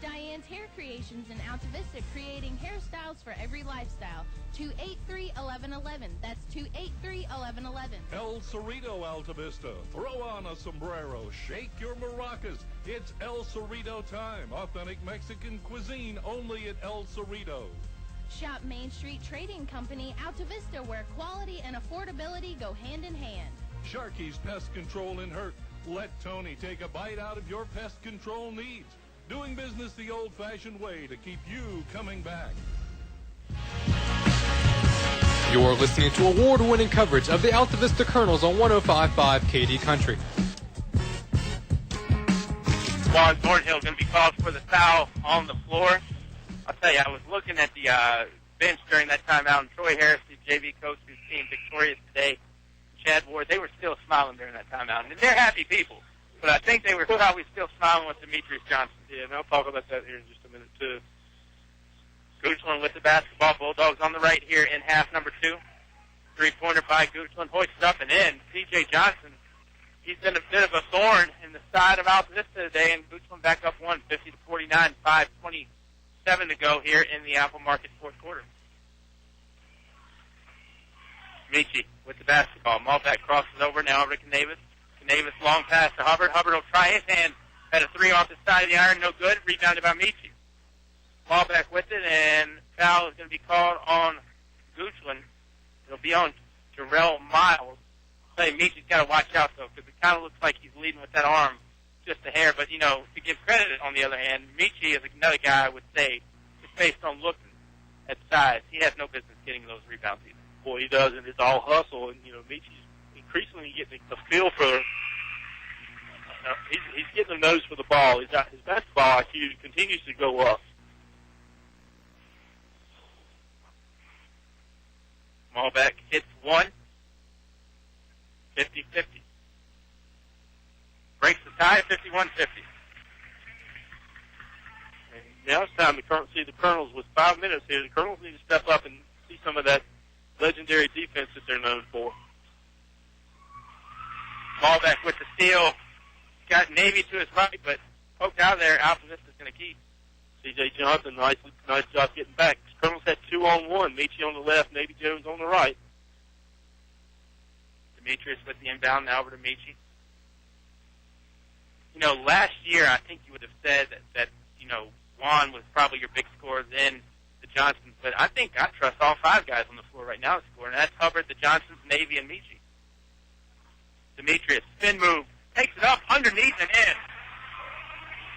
Diane's Hair Creations in Altavista, creating hairstyles for every lifestyle. 283-1111. That's 283-1111. El Cerrito, Altavista. Throw on a sombrero. Shake your maracas. It's El Cerrito time. Authentic Mexican cuisine only at El Cerrito. Shop Main Street Trading Company, Altavista, where quality and affordability go hand in hand. Sharky's Pest Control in Hurt. Let Tony take a bite out of your pest control needs. Doing business the old-fashioned way to keep you coming back. You're listening to award-winning coverage of the Altavista Colonels on 105.5 KD Country. Juan Thornhill going to be called for the foul on the floor. I'll tell you, I was looking at the bench during that timeout, and Troy Harris, the JV coach whose team victorious today, Chad Ward, they were still smiling during that timeout. And they're happy people, but I think they were probably still smiling with Demetrius Johnson. Yeah, and I'll talk about that here in just a minute, too. Goochland with the basketball. Bulldogs on the right here in half number 2. Three-pointer by Goochland, hoisted up and in. C.J. Johnson, he's been a bit of a thorn in the side of Altavista today, and Goochland back up 50-49, 5:27 to go here in the Apple Market fourth quarter. Michi with the basketball. Malbeck crosses over now over to Canavis. Canavis long pass to Hubbard. Hubbard will try his hand. Had a three off the side of the iron, no good. Rebounded by Michi. Malbeck with it, and foul is going to be called on Goochland. It'll be on Jarrell Miles. I'll tell you, Michi's got to watch out, though, because it kind of looks like he's leading with that arm just a hair. But, you know, to give credit, on the other hand, Michi is another guy I would say, just based on looking at size, he has no business getting those rebounds either. Boy, he does, and it's all hustle. And, you know, Michi's increasingly getting a feel for he's getting a nose for the ball. His basketball IQ continues to go up. Malbeck hits one. 50-50. Breaks the tie, 51-50. Now it's time to see the Colonels with 5 minutes here. The Colonels need to step up and see some of that legendary defense that they're known for. Malbeck with the steal. Got Navy to his right, but poked out there. Altavista's going to keep. C.J. Johnson, nice job getting back. The Colonels had 2-on-1. Michi on the left, Navy Jones on the right. Demetrius with the inbound, now over to Michi. You know, last year I think you would have said that you know, Juan was probably your big scorer, then the Johnsons, but I think I trust all 5 guys on the floor right now to score, and that's Hubbard, the Johnsons, Navy, and Michi. Demetrius, spin move, takes it up underneath and in.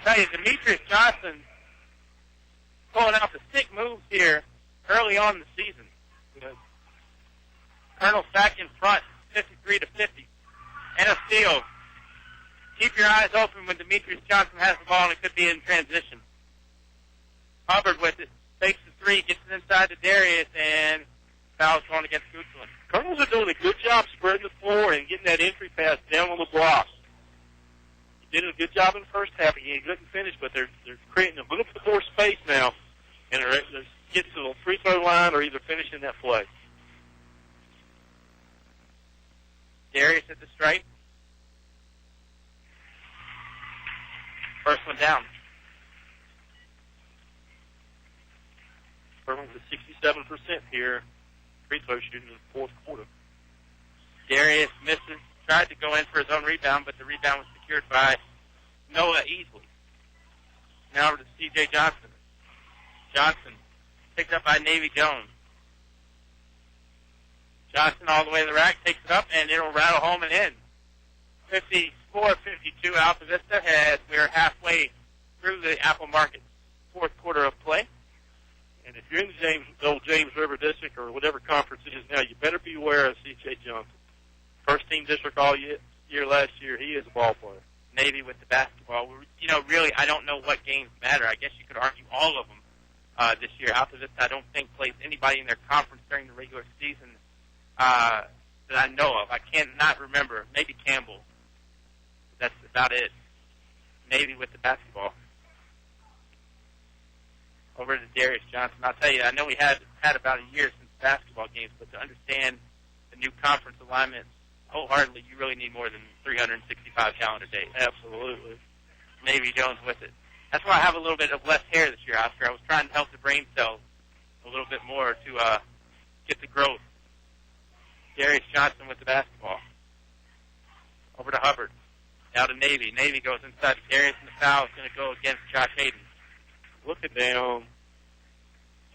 I tell you, Demetrius Johnson pulling out the stick moves here early on in the season. Colonel's back in front, 53-50, and a steal. Keep your eyes open when Demetrius Johnson has the ball, and it could be in transition. Hubbard with it, takes the three, gets it inside to Darius, and foul's going against Goochland. Colonels are doing a good job spreading the floor and getting that entry pass down on the blocks. He did a good job in the first half. He couldn't finish, but they're creating a little bit more space now, and they're getting to the free throw line or either finishing that play. Darius at the stripe. First one down. Colonels at 67% here. Free throw shooting in the fourth quarter. Darius misses. Tried to go in for his own rebound, but the rebound was secured by Noah easily. Now over to C.J. Johnson. Johnson picked up by Navy Jones. Johnson all the way to the rack, takes it up, and it'll rattle home and in. 54-52 Altavista as we're halfway through the Apple Market fourth quarter of play. And if you're in the old James River District or whatever conference it is now, you better be aware of C.J. Johnson. First team district all year last year. He is a ball player. Navy with the basketball. You know, really, I don't know what games matter. I guess you could argue all of them this year. Altavista, I don't think, plays anybody in their conference during the regular season that I know of. I cannot remember. Maybe Campbell. That's about it. Navy with the basketball. Over to Darius Johnson. I'll tell you, I know we had about a year since basketball games, but to understand the new conference alignment wholeheartedly, you really need more than 365 calendar days. Absolutely. Navy Jones with it. That's why I have a little bit of less hair this year, Oscar. I was trying to help the brain cells a little bit more to get the growth. Darius Johnson with the basketball. Over to Hubbard. Now to Navy. Navy goes inside to Darius, and the foul is going to go against Josh Hayden. Looking down,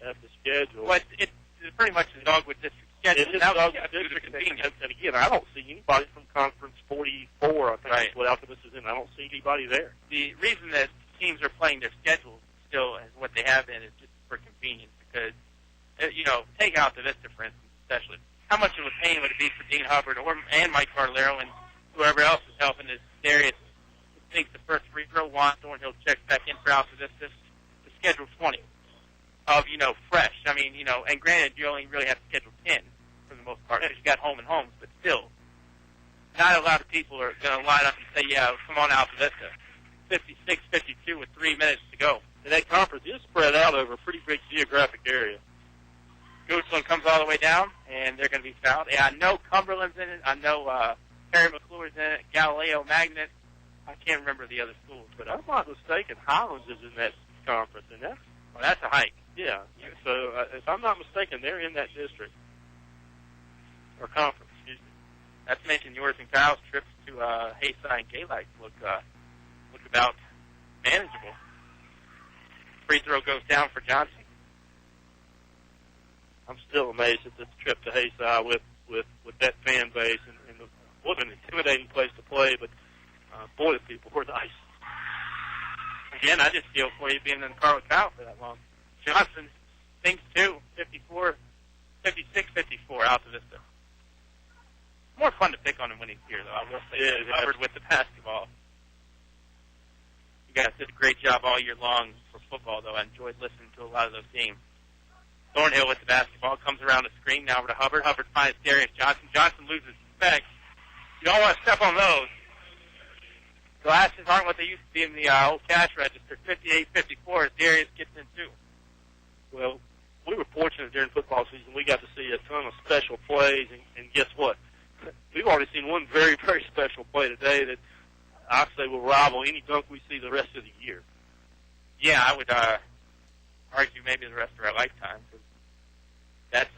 at the schedule. Well, it's pretty much the Dogwood District schedule. It is Now, Dogwood yeah, due to District, convenience. and again, I don't see anybody from Conference 44. I think Right. that's what Altavista is in. I don't see anybody there. The reason that teams are playing their schedules still as what they have been is just for convenience because, take Altavista, for instance, especially. How much of a pain would it be for Dean Hubbard and Mike Carlero and whoever else is helping is Darius thinks the first free throw wants, Thornhill checks back in for Altavista to schedule 20 of, fresh. I mean, and granted, you only really have to schedule 10 for the most part because you got home and homes, but still, not a lot of people are going to line up and say, yeah, come on Altavista. 56, 52 with 3 minutes to go. And that conference is spread out over a pretty big geographic area. Goochland comes all the way down, and they're going to be fouled. Yeah, I know Cumberland's in it. I know Perry McClure's in it. Galileo Magnet. I can't remember the other schools, but I'm not mistaken, Highlands is in that conference, and that's a hike. Yeah. So if I'm not mistaken, they're in that district or conference. Excuse me. Not to mention yours and Kyle's trips to Hayside and Gaylite look about manageable. Free throw goes down for Johnson. I'm still amazed at this trip to Hayside with that fan base and what an intimidating place to play, but boy, the people were nice. Again, I just feel for you being in the car with Kyle for that long. Johnson thinks too, 56, 54 Altavista. More fun to pick on him when he's here, though. I will say that. Covered with the basketball. You guys did a great job all year long for football, though. I enjoyed listening to a lot of those games. Thornhill with the basketball comes around the screen now over to Hubbard. Hubbard finds Darius Johnson. Johnson loses respect. You don't want to step on those. Glasses aren't what they used to be in the old cash register. 58-54 as Darius gets in too. Well, we were fortunate during football season. We got to see a ton of special plays, and guess what? We've already seen one very, very special play today that I say will rival any dunk we see the rest of the year. Yeah, I would argue maybe the rest of our lifetime. That's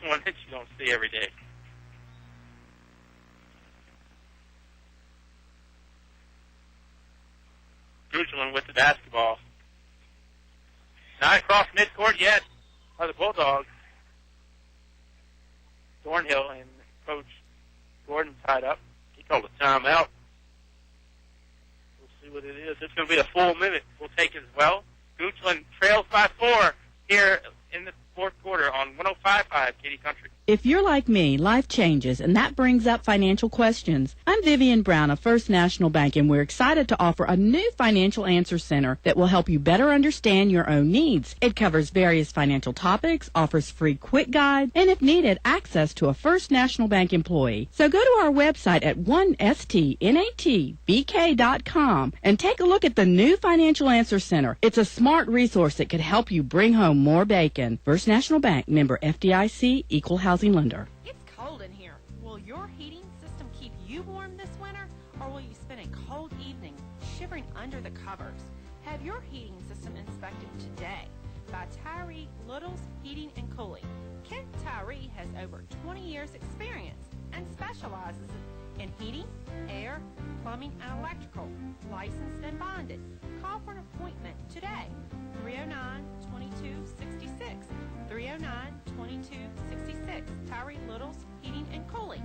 one that you don't see every day. Goochland with the basketball. Not across midcourt yet by the Bulldogs. Thornhill and Coach Gordon tied up. He called a timeout. We'll see what it is. It's going to be a full minute. We'll take it as well. Goochland trails by 4 here in the fourth quarter on 105.5 KD Country. If you're like me, life changes, and that brings up financial questions. I'm Vivian Brown of First National Bank, and we're excited to offer a new financial answer center that will help you better understand your own needs. It covers various financial topics, offers free quick guide, and if needed, access to a First National Bank employee. So go to our website at 1stnatbk.com and take a look at the new financial answer center. It's a smart resource that could help you bring home more bacon. First National Bank, member FDIC, equal housing lender. It's cold in here. Will your heating system keep you warm this winter, or will you spend a cold evening shivering under the covers? Have your heating system inspected today by Tyree Little's Heating and Cooling. Kent Tyree has over 20 years experience and specializes in heating, air, plumbing, and electrical. Licensed and bonded. Call for an appointment today. 309-2266. 309-2266. Tyree Little's Heating and Cooling.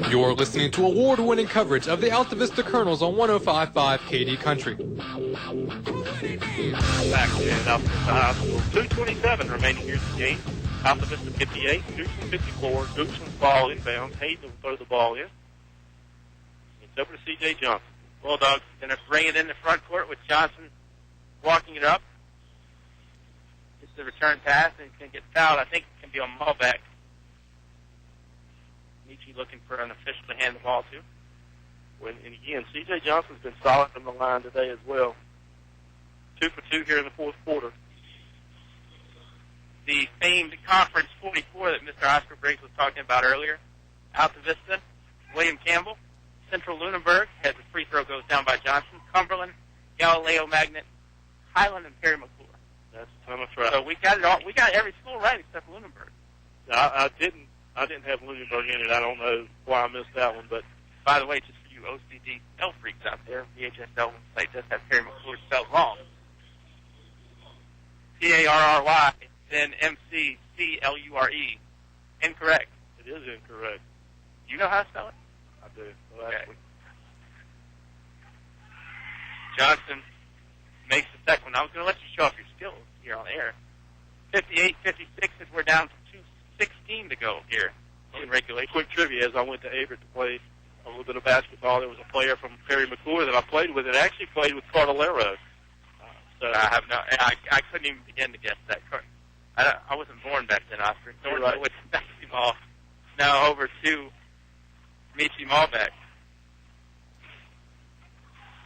You're listening to award-winning coverage of the Altavista Colonels on 105.5 KD Country. Back in Altavista High School. 2:27 remaining here in the game. Altavista 58, Goochland 54. Goochland's ball inbound. Hoehne will throw the ball in. It's over to C.J. Johnson. Bulldogs going to bring it in the front court with Johnson walking it up. It's the return pass, and it's going to get fouled. I think it can be on Malbec. Michi looking for an official to hand the ball to. And again, C.J. Johnson's been solid from the line today as well. 2 for 2 here in the fourth quarter. The famed Conference 44 that Mr. Oscar Briggs was talking about earlier. Altavista, William Campbell, Central Lunenburg has a free throw goes down by Johnson. Cumberland, Galileo Magnet, Highland, and Perry McClure. That's a ton of trouble. So we got it all. We got every school right except Lunenburg. I didn't have Lunenburg in it. I don't know why I missed that one, but by the way, just for you OCD spell freaks out there, VHSL site does have Perry McClure spelled wrong. Carry, then MCCLURE. Incorrect. It is incorrect. Do you know how to spell it? I do. Well, Okay. actually, Johnson makes the second one. I was going to let you show off your skills here on air. 58-56 as we're down to 2:16 to go here in regulation. quick trivia, as I went to Averett to play a little bit of basketball, there was a player from Perry McClure that I played with that actually played with Cardillero. So I have no. I couldn't even begin to guess that. I wasn't born back then, Oscar. You're right. With basketball. Now over to Michi Malbec.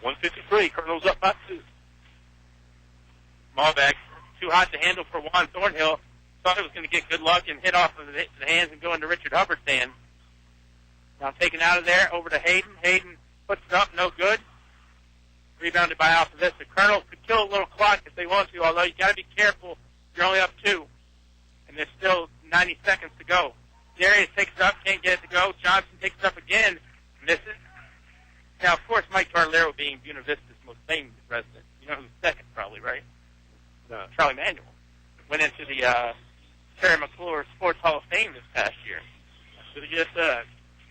153, Colonel's up by 2. Malbec, too hot to handle for Juan Thornhill. Thought it was going to get good luck and hit off of the hands and go into Richard Hubbard's hand. Now taken out of there, over to Hayden. Hayden puts it up, no good. Rebounded by Altavista. Colonel could kill a little clock if they want to, although you got to be careful. You're only up 2, and there's still 90 seconds to go. Darius takes it up, can't get it to go. Johnson takes it up again, misses. Now, of course, Mike Cardillero being Buena Vista's most famous resident. You know who's second, probably, right? No. Charlie Manuel. Went into the Terry McClure Sports Hall of Fame this past year. Should have guessed that.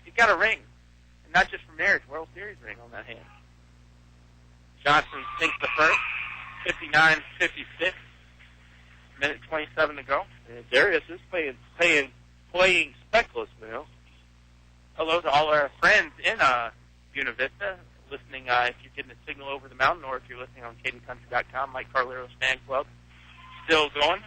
He got a ring, and not just for marriage, World Series ring on that hand. Johnson sinks the first, 59-56. Minute 27 to go. And Darius is playing speckless now. Hello to all our friends in Buena Vista, listening if you're getting a signal over the mountain or if you're listening on CadenCountry.com. Mike Carlero's fan club still going.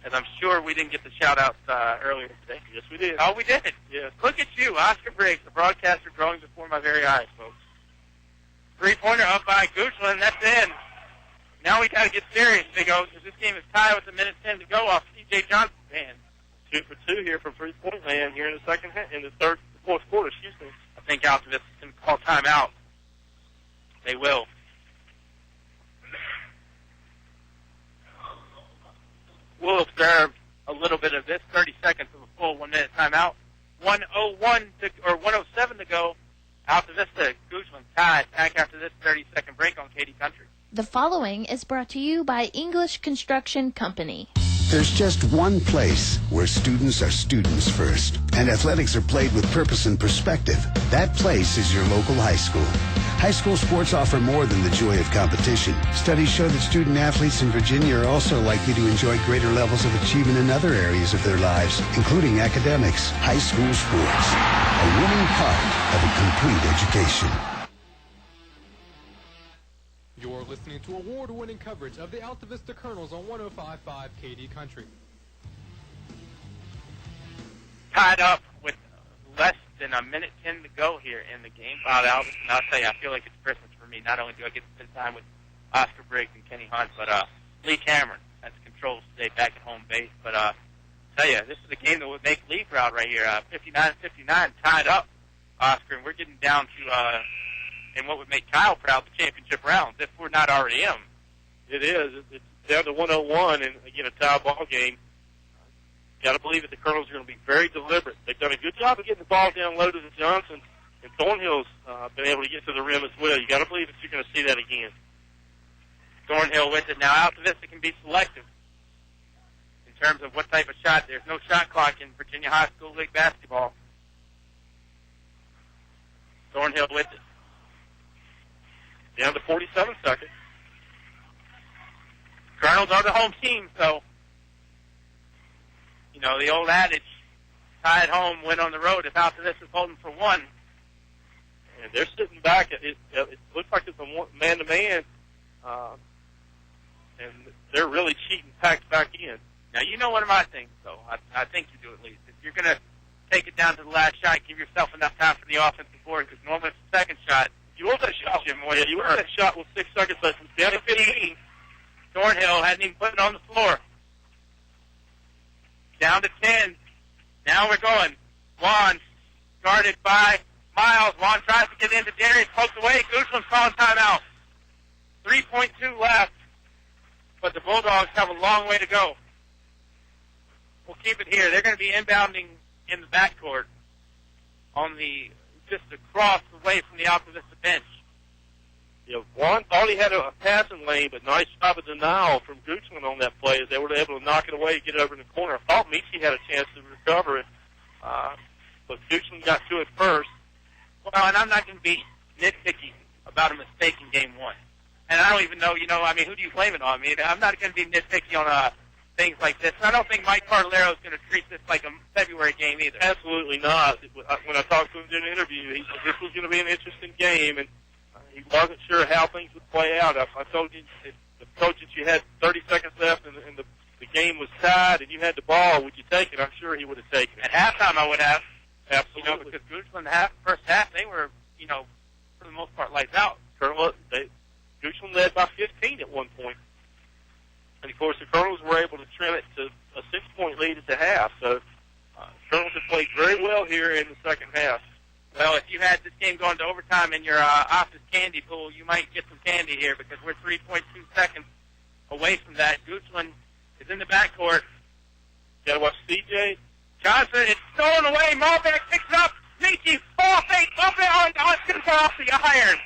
And I'm sure we didn't get the shout-outs earlier today. Yes, we did. Oh, we did. Yes. Look at you, Oscar Briggs, the broadcaster growing before my very eyes, folks. Three-pointer up by Goochland. That's in. Now we got to get serious, Big O, because this game is tied with a minute 10 to go off C.J. Johnson's hand. 2 for 2 here from three-point land here in the fourth quarter. Excuse me. I think Altavista can call timeout. They will. We'll observe a little bit of this. 30 seconds of a full 1 minute timeout. 107 to go. Altavista, Goochland tied. Back after this 30-second break on Katy Country. The following is brought to you by English Construction Company. There's just one place where students are students first, and athletics are played with purpose and perspective. That place is your local high school. High school sports offer more than the joy of competition. Studies show that student athletes in Virginia are also likely to enjoy greater levels of achievement in other areas of their lives, including academics. High school sports, a winning part of a complete education. You're listening to award-winning coverage of the Altavista Colonels on 105.5 KD Country. Tied up with less than a minute 10 to go here in the game. Wow, Alvin, and I'll tell you, I feel like it's Christmas for me. Not only do I get to spend time with Oscar Briggs and Kenny Hunt, but Lee Cameron has controls today back at home base. But I'll tell you, this is a game that would make Lee proud right here. 59-59, tied up, Oscar, and we're getting down to and what would make Kyle proud, the championship rounds, if we're not already in. It is. It's down to 101, and again, a tie ball game. Got to believe that the Colonels are going to be very deliberate. They've done a good job of getting the ball down low to the Johnson, and Thornhill's been able to get to the rim as well. You got to believe that you're going to see that again. Thornhill with it now. Altavista can be selective in terms of what type of shot. There's no shot clock in Virginia High School League basketball. Thornhill with it. Down to 47 seconds. Colonels are the home team, so, you know, the old adage, tie at home, win on the road. If Altavista is holding for one. And they're sitting back. It looks like it's a man-to-man, and they're really cheating, packed back in. Now, you know one of my things, though. I think you do at least. If you're going to take it down to the last shot, give yourself enough time for the offensive board, because normally it's the second shot. You want that shot? You want that shot with 6 seconds left. Down to 15. Thornhill hadn't even put it on the floor. Down to 10. Now we're going. Juan, guarded by Miles. Juan tries to get into Darius, pokes away. Goochland's calling timeout. 3.2 left, but the Bulldogs have a long way to go. We'll keep it here. They're going to be inbounding in the backcourt on the just across the way from the Altavista bench. Juan thought he had a passing lane, but nice job of denial from Goochland on that play as they were able to knock it away and get it over in the corner. I thought Michi had a chance to recover it, but Goochland got to it first. Well, and I'm not going to be nitpicky about a mistake in game one. And I don't even know, who do you blame it on? I mean, I'm not going to be nitpicky on things like this. And I don't think Mike Cardellaro is going to treat this like a February game either. Absolutely not. When I talked to him in an interview, he said this was going to be an interesting game, and he wasn't sure how things would play out. I told you, if the coach that you had 30 seconds left and the game was tied and you had the ball, would you take it? I'm sure he would have taken it. At halftime, I would have. Absolutely. Because Goochland, first half, they were, for the most part, lights out. Goochland led by 15 at one point. And, of course, the Colonels were able to trim it to a 6-point lead at the half. So, Colonels have played very well here in the second half. Well, if you had this game going to overtime in your office candy pool, you might get some candy here because we're 3.2 seconds away from that. Goochland is in the backcourt. Got to watch CJ. Johnson, it's stolen away. Malbeck picks it up. Michi, ball fake, up it on, it's going to fall off the iron.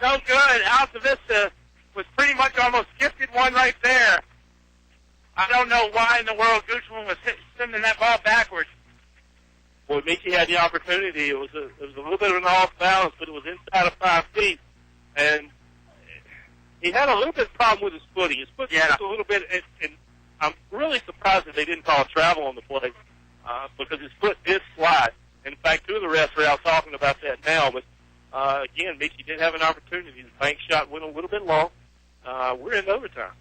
No good. Altavista was pretty much almost gifted one right there. I don't know why in the world Goochland was sending that ball backwards. Well, Michi had the opportunity. It was a little bit of an off balance, but it was inside of 5 feet. And he had a little bit of problem with his footing. His foot just a little bit, and I'm really surprised that they didn't call travel on the play because his foot did slide. In fact, 2 of the refs are out talking about that now. But, again, Michi did have an opportunity. The bank shot went a little bit long. We're in overtime.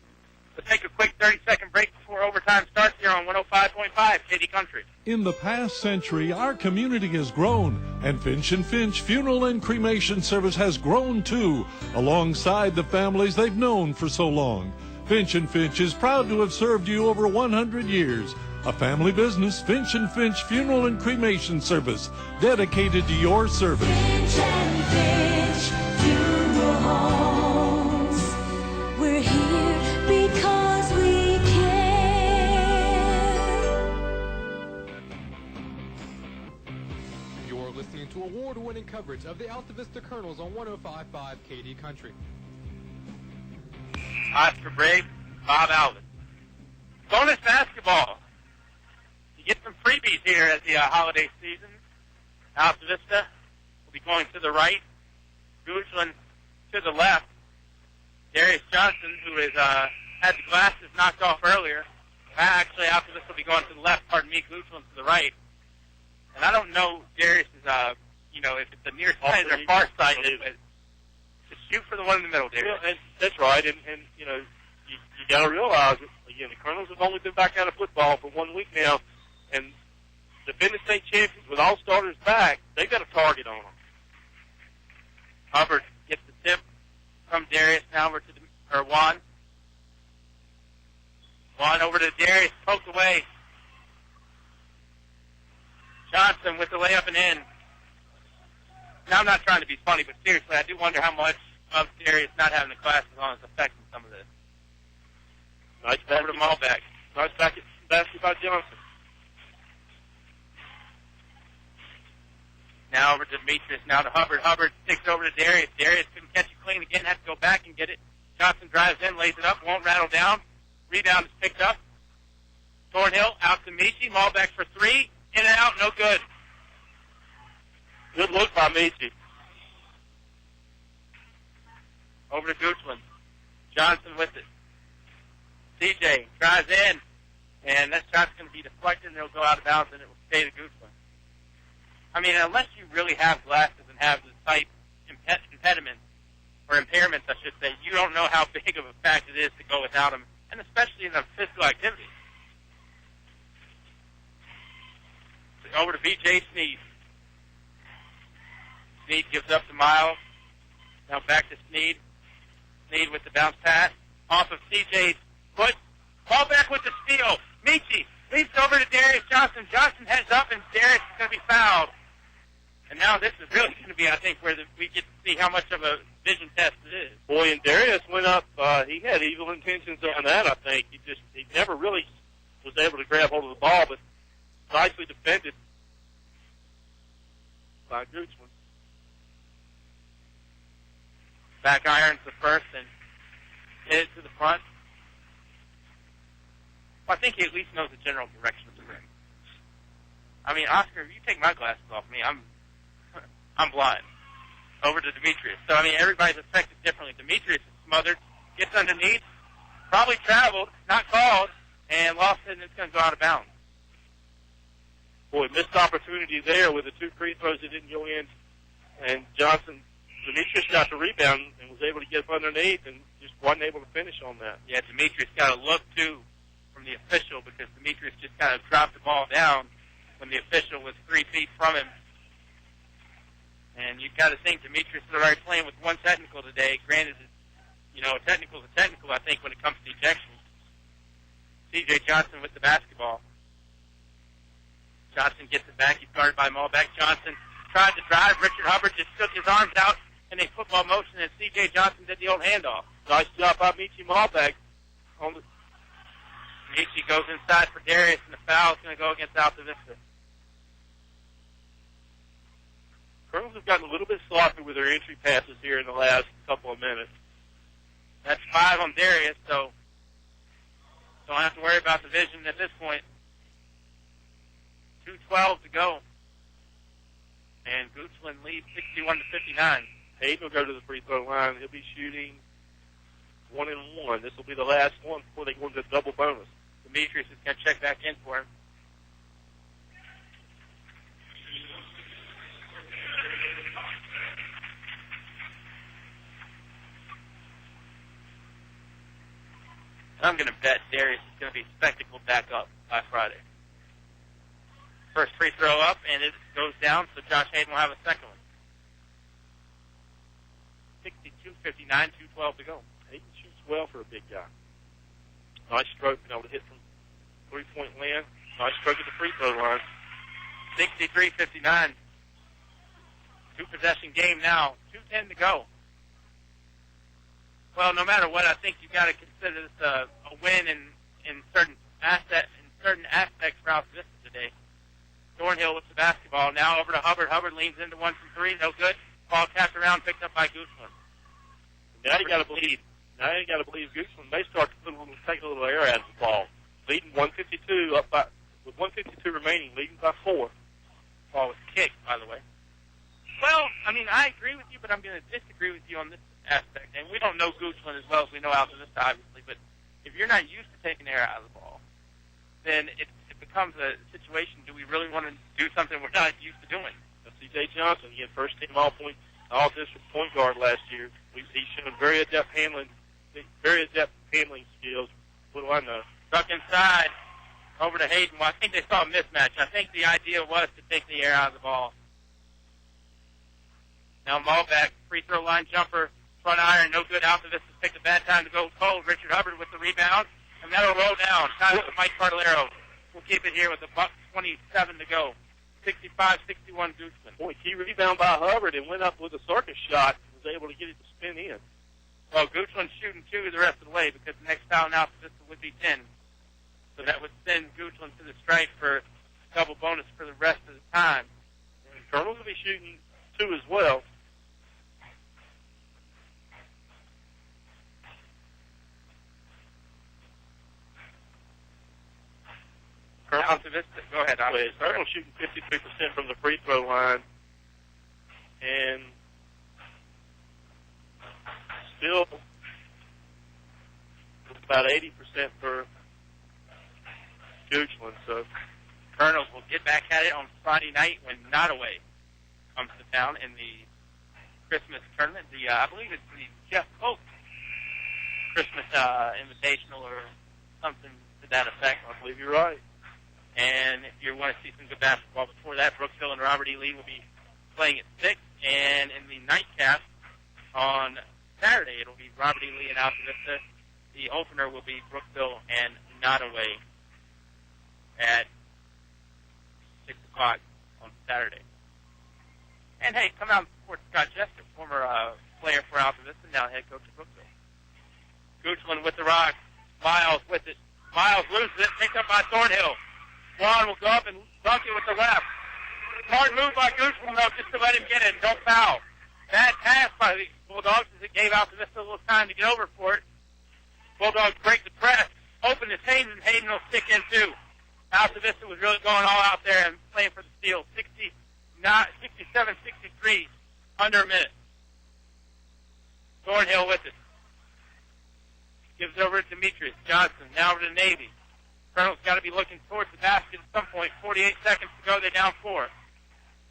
Let's take a quick 30-second break before overtime starts here on 105.5 KD Country. In the past century, our community has grown, and Finch & Finch Funeral and Cremation Service has grown too, alongside the families they've known for so long. Finch & Finch is proud to have served you over 100 years. A family business, Finch & Finch Funeral and Cremation Service, dedicated to your service. Finch & Finch Funeral Homes. We're here because we care. You're listening to award-winning coverage of the Altavista Colonels on 105.5 KD Country. Oscar Briggs, Bob Alvin. Bonus basketball. You get some freebies here at the holiday season. Altavista will be going to the right. Goochland to the left. Darius Johnson, who has had the glasses knocked off earlier. Actually, Altavista will be going to the left. Pardon me, Goochland to the right. And I don't know Darius is, if it's the near side or far side. Just shoot for the one in the middle, Darius. Yeah, that's right. And you got to realize, again, the Colonels have only been back out of football for 1 week now. And defending state champions with all starters back, they've got a target on them. Hubbard gets the tip from Darius now over to Juan. Juan over to Darius, poked away. Johnson with the layup and in. Now, I'm not trying to be funny, but seriously, I do wonder how much of Darius not having the glasses on is affecting some of this. Nice over to Malbeck. Nice basket by Johnson. Now over to Demetrius, now to Hubbard. Hubbard sticks over to Darius. Darius couldn't catch it clean again, has to go back and get it. Johnson drives in, lays it up, won't rattle down. Rebound is picked up. Thornhill out to Michi. Malbeck for 3. In and out, no good. Good look by Michi. Over to Goochland. Johnson with it. CJ drives in, and that shot's going to be deflected, and it'll go out of bounds, and it will stay to Goochland. I mean, unless you really have glasses and have the sight impediments, or impairments, I should say, you don't know how big of a fact it is to go without them, and especially in a physical activity. Over to B.J. Sneed. Sneed gives up to Miles. Now back to Sneed. Sneed with the bounce pass. Off of C.J.'s foot. Ball back with the steal. Michi leaps over to Darius Johnson. Johnson heads up, and Darius is going to be fouled. And now this is really going to be, I think, where we get to see how much of a vision test it is. Boy, and Darius went up. He had evil intentions on that, I think. He never really was able to grab hold of the ball, but nicely defended by Goochland. back irons the first and hit it to the front. Well, I think he at least knows the general direction of the rim. I mean, Oscar, if you take my glasses off me, I'm blind. Over to Demetrius. So, I mean, everybody's affected differently. Demetrius is smothered, gets underneath, probably traveled, not called, and lost it, and it's going to go out of bounds. Boy, missed opportunity there with the two free throws that didn't go in. And Demetrius got the rebound and was able to get up underneath and just wasn't able to finish on that. Yeah, Demetrius got a look, too, from the official because Demetrius just kind of dropped the ball down when the official was 3 feet from him. And you've got to think Demetrius is already playing with one technical today. Granted, a technical is a technical, I think, when it comes to ejection. C.J. Johnson with the basketball. Johnson gets it back. He's guarded by Malbeck. Johnson tried to drive. Richard Hubbard just took his arms out in a football motion, and C.J. Johnson did the old handoff. Nice job by Michi Malbeck. Michi goes inside for Darius, and the foul is going to go against Altavista. Colonels have gotten a little bit sloppy with their entry passes here in the last couple of minutes. That's 5 on Darius, so don't have to worry about the vision at this point. 2:12 to go. And Goochland leads 61-59. Hoehne will go to the free throw line. He'll be shooting 1 and 1. This will be the last one before they go into double bonus. Demetrius is going to check back in for him. I'm going to bet Darius is going to be spectacled back up by Friday. First free throw up, and it goes down, so Josh Hoehne will have a second one. 62-59, 2:12 to go. Hoehne shoots well for a big guy. Nice stroke, being able to hit from three-point land. Nice stroke at the free throw line. 63-59. Two-possession game now. 2:10 to go. Well, no matter what, I think you've got to consider this a win in certain aspects for Altavista today. Thornhill with the basketball. Now over to Hubbard. Hubbard leans into 1 from 3. No good. Ball tapped around, picked up by Goochland. Now you got to believe Goochland may start to take a little air out of the ball. Leading 152 with 152 remaining, leading by 4. Ball was kicked, by the way. Well, I mean, I agree with you, but I'm going to disagree with you on this aspect. And we don't know Goochland as well as we know Altavista, obviously. But if you're not used to taking air out of the ball, then it becomes a situation, do we really want to do something we're not used to doing? C.J. Johnson, again, first team all-district point guard last year. He's shown very adept handling skills. What do I know? Stuck inside, over to Hoehne. Well, I think they saw a mismatch. I think the idea was to take the air out of the ball. Now Malbeck, free throw line jumper, front iron, no good. Altavista picked a bad time to go cold. Richard Hubbard with the rebound, and that'll roll down. Time for Mike Cardellaro. We'll keep it here with $1:27 to go. 65-61 Goochland. Boy, key rebound by Hubbard and went up with a circus shot and was able to get it to spin in. Well, Goochland's shooting 2 the rest of the way because the next foul now would be 10. So that would send Goochland to the stripe for double bonus for the rest of the time. And Colonel's will be shooting 2 as well. Go ahead. Colonel shooting 53% from the free throw line, and still about 80% for Goochland. So Colonels will get back at it on Friday night when Nottoway comes to town in the Christmas tournament. I believe it's the Jeff Polk Christmas Invitational or something to that effect. I believe you're right. And if you want to see some good basketball before that, Brooksville and Robert E. Lee will be playing at 6. And in the nightcap on Saturday, it'll be Robert E. Lee and Altavista. The opener will be Brooksville and Nottoway at 6 o'clock on Saturday. And hey, come out and support Scott Jester, former player for Altavista, now head coach of Brooksville. Goochland with the rock. Miles with it. Miles loses it, picked up by Thornhill. Swan will go up and dunk it with the left. Hard move by Goochland, though, just to let him get it. Don't foul. Bad pass by Bulldogs as it gave Altavista a little time to get over for it. Bulldogs break the press. Open to Hayden, and Hayden will stick in too. Altavista was really going all out there and playing for the steal. 67-63, under a minute. Thornhill with it. Gives over to Demetrius Johnson. Now over to Navy. Colonel's got to be looking towards the basket at some point. 48 seconds to go. They're down 4.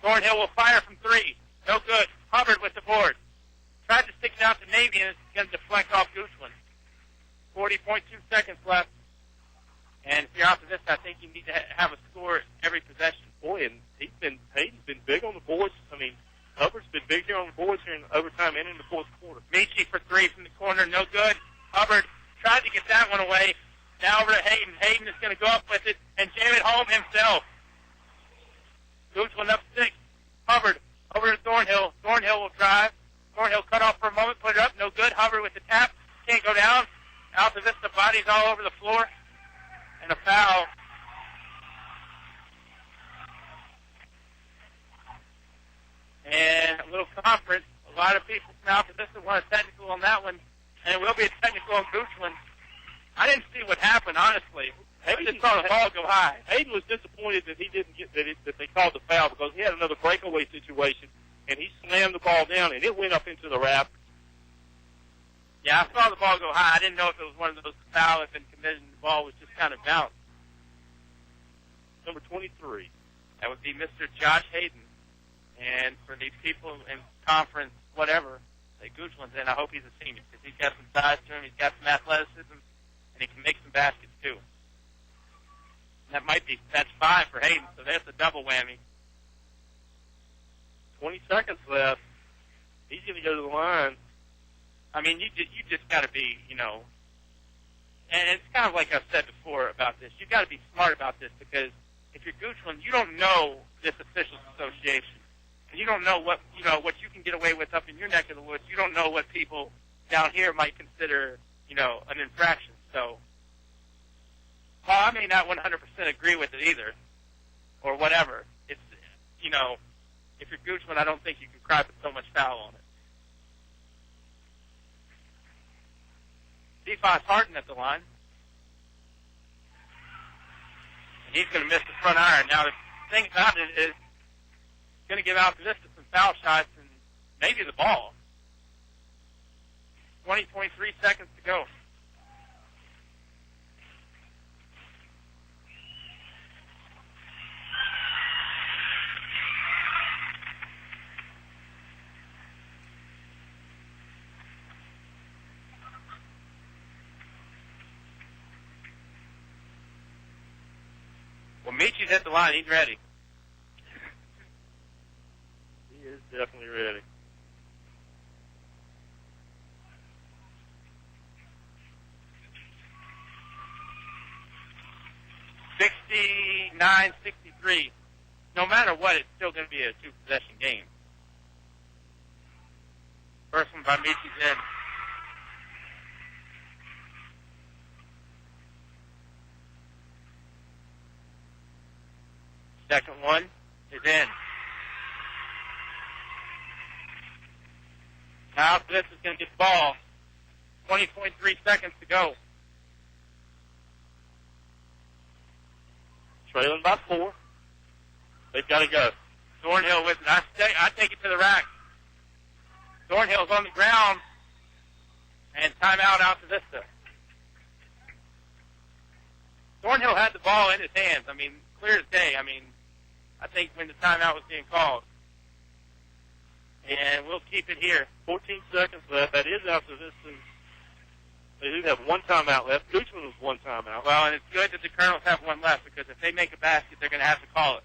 Thornhill will fire from 3. No good. Hubbard with the board. Tried to stick it out to Navy, and it's going to deflect off Goochland. 40.2 seconds left. And if you're out to this, I think you need to have a score every possession. Boy, and Hayden's been big on the boards. I mean, Hubbard's been big here on the boards here in overtime and in the fourth quarter. Michi for 3 from the corner. No good. Hubbard tried to get that one away. Now over to Hayden. Hayden is going to go up with it and jam it home himself. Goochland up 6. Hubbard over to Thornhill. Thornhill will drive. Thornhill cut off for a moment, put it up. No good. Hubbard with the tap. Can't go down. Altavista bodies all over the floor. And a foul. And a little conference. A lot of people from Altavista want a technical on that one. And it will be a technical on Goochland. I didn't see what happened, honestly. I just saw the ball go high. Hayden was disappointed that he didn't get that they called the foul because he had another breakaway situation, and he slammed the ball down, and it went up into the rafters. Yeah, I saw the ball go high. I didn't know if it was one of those foul had been committed and the ball was just kind of bounced. Number 23. That would be Mr. Josh Hayden. And for these people in conference, whatever, say Goochland's in, I hope he's a senior because he's got some size to him, he's got some athleticism, and he can make some baskets too. That's 5 for Hayden, so that's a double whammy. 20 seconds left. He's going to go to the line. I mean, you just got to be, and it's kind of like I've said before about this. You've got to be smart about this because if you're Goochland, you don't know this officials association, and you don't know what you can get away with up in your neck of the woods. You don't know what people down here might consider, an infraction. So, well, I may not 100% agree with it either, or whatever. It's, if you're Goochland, I don't think you can cry with so much foul on it. Cephas Harden at the line. And he's going to miss the front iron. Now, the thing about it is he's going to give Altavista some foul shots and maybe the ball. 20.3 seconds to go. Well, Michi's at the line. He's ready. He is definitely ready. $69-63. No matter what, it's still going to be a 2-possession game. First one by Michi's in. Second one is in. Now this is going to get the ball. 20.3 seconds to go. Trailing by 4. They've got to go. Thornhill with it. I take it to the rack. Thornhill's on the ground. And timeout Altavista. Thornhill had the ball in his hands. I mean, clear as day. I mean, I think when the timeout was being called. And we'll keep it here. 14 seconds left. That is Altavista. They do have one timeout left. Goochland was one timeout. Well, and it's good that the Colonels have one left because if they make a basket, they're going to have to call it.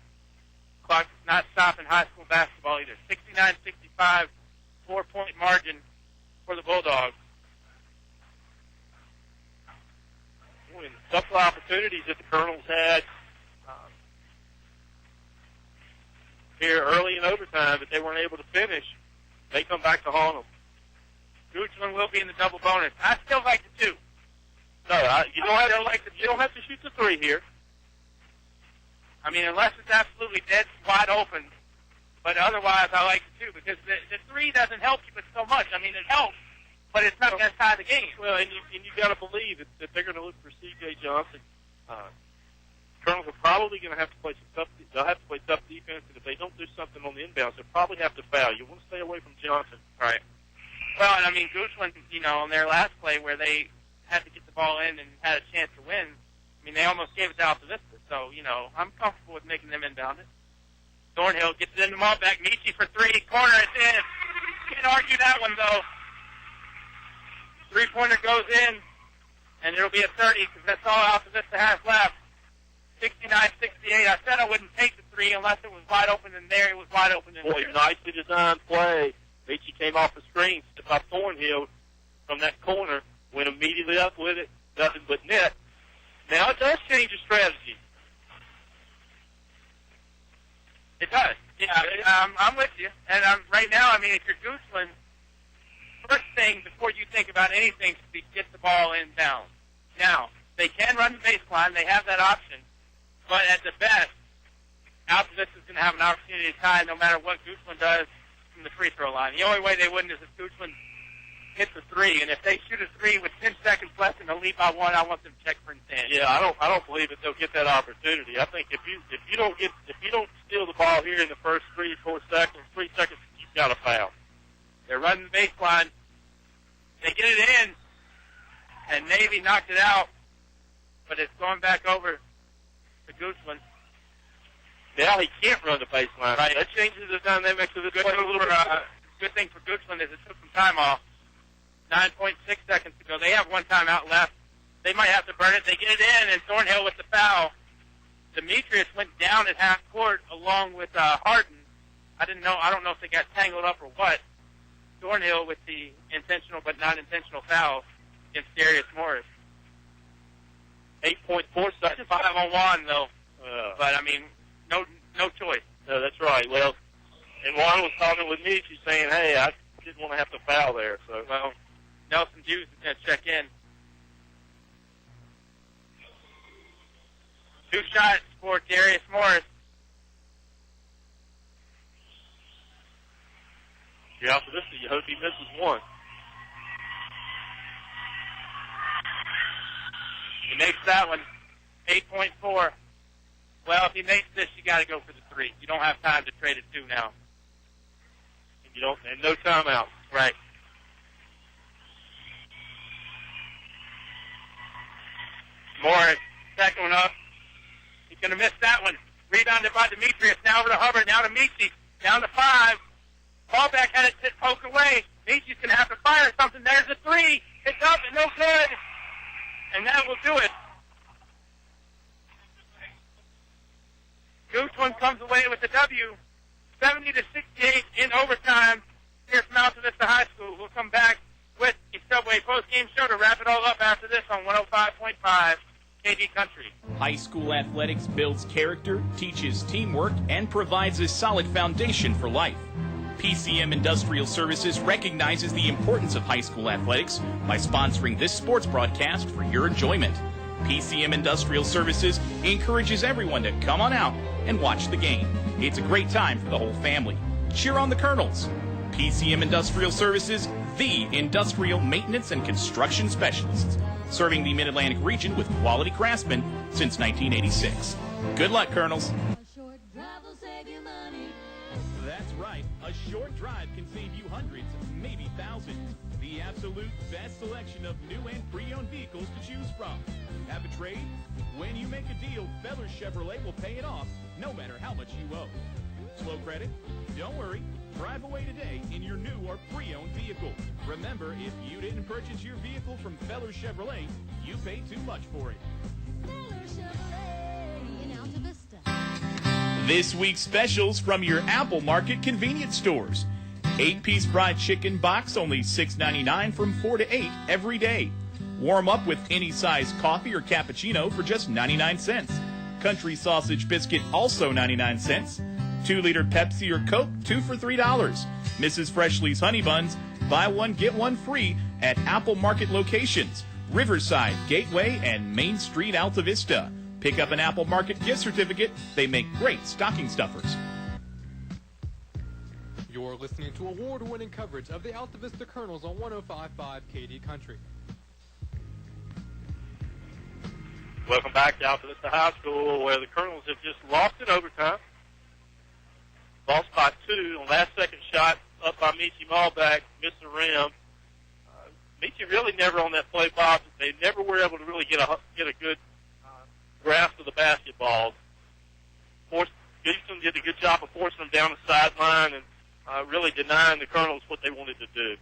Clock's not stopping high school basketball either. 69-65, 4-point margin for the Bulldogs. Boy, and a couple of opportunities that the Colonels had here early in overtime that they weren't able to finish. They come back to haunt them. Goochland will be in the double bonus. I still like the 2. No, you don't have to shoot the 3 here. I mean, unless it's absolutely dead wide open. But otherwise, I like it too because the three doesn't help you but so much. I mean, it helps, but it's not going to tie the game. Well, and you got to believe that they're going to look for C.J. Johnson. Colonels are probably going to have to play some tough. They'll have to play tough defense, and if they don't do something on the inbounds, they'll probably have to foul. You want to stay away from Johnson. Right. Well, and I mean, Goochland, on their last play where they had to get the ball in and had a chance to win, I mean, they almost gave it to Altavista. So, I'm comfortable with making them inbound it. Thornhill gets it in the ball back. Michi for three. Corner, it's in. Can't argue that one, though. Three-pointer goes in, and it'll be a 30 because that's all Altavista has left. 69-68. I said I wouldn't take the three unless it was wide open in there. It was wide open in there. Boy, nicely designed play. Michi came off the screen, stepped by Thornhill from that corner, went immediately up with it, nothing but net. Now it does change your strategy. It does. Yeah, I'm with you. And right now, I mean, if you're Goochland, first thing before you think about anything should be get the ball inbound. Now, they can run the baseline. They have that option. But at the best, Altavista is going to have an opportunity to tie no matter what Goochland does from the free throw line. The only way they wouldn't is if Goochland hits a three. And if they shoot a three with 10 seconds left and they lead by one, I want them to check for intent. Yeah, I don't believe that they'll get that opportunity. I think if you don't steal the ball here in the first 3 seconds, you've got a foul. They're running the baseline. They get it in, and Navy knocked it out, but it's going back over to Goochland. Now he can't run the baseline. Right. That changes the dynamics of the play a little bit. Good thing for Goochland is it took some time off. 9.6 seconds to go. They have one timeout left. They might have to burn it. They get it in, and Thornhill with the foul. Demetrius went down at half court along with Harden. I don't know if they got tangled up or what. Thornhill with the intentional but not intentional foul against Darius Morris. 8.4 seconds. 5-on-1 though. But I mean, no choice. No, that's right. Well, and Juan was talking with me. She's saying, "Hey, I didn't want to have to foul there." So, well, Nelson Hughes is going to check in. 2 shots for Darius Morris. Yeah, after this, you hope he misses one. He makes that one. 8.4. Well, if he makes this, you got to go for the 3. You don't have time to trade it 2 now. And no timeout. Right. Morris, second one up. He's going to miss that one. Rebounded by Demetrius. Now over to Hubbard. Now to Michi. Down to 5. Ballback had it poked away. Michi's going to have to fire something. There's a 3. It's up and no good. And that will do it. Goochland comes away with the W. 70-68 in overtime here from Altavista High School. We'll come back with the Subway post-game show to wrap it all up after this on 105.5 KD Country. High school athletics builds character, teaches teamwork, and provides a solid foundation for life. PCM Industrial Services recognizes the importance of high school athletics by sponsoring this sports broadcast for your enjoyment. PCM Industrial Services encourages everyone to come on out and watch the game. It's a great time for the whole family. Cheer on the Colonels. PCM Industrial Services, the industrial maintenance and construction specialists, serving the Mid-Atlantic region with quality craftsmen since 1986. Good luck, Colonels. That's right. A short drive can save you hundreds, maybe thousands. The absolute best selection of new and pre-owned vehicles to choose from. Have a trade? When you make a deal, Feller Chevrolet will pay it off, no matter how much you owe. Slow credit? Don't worry. Drive away today in your new or pre-owned vehicle. Remember, if you didn't purchase your vehicle from Feller Chevrolet, you paid too much for it. Feller Chevrolet in Altavista. This week's specials from your Apple Market convenience stores. 8-piece fried chicken box, only $6.99 from 4 to 8 every day. Warm up with any size coffee or cappuccino for just 99 cents. Country sausage biscuit, also 99 cents. 2-liter Pepsi or Coke, 2 for $3. Mrs. Freshly's Honey Buns, buy one, get one free at Apple Market locations. Riverside, Gateway, and Main Street, Altavista. Pick up an Apple Market gift certificate. They make great stocking stuffers. You're listening to award-winning coverage of the Altavista Colonels on 105.5 KD Country. Welcome back to Altavista High School, where the Colonels have just lost in overtime. Lost by 2 on last-second shot up by Michi Malbeck, missed the rim. Michi really never on that play box. They never were able to really get a good grasp of the basketball. Goochland did a good job of forcing them down the sideline and really denying the Colonels what they wanted to do.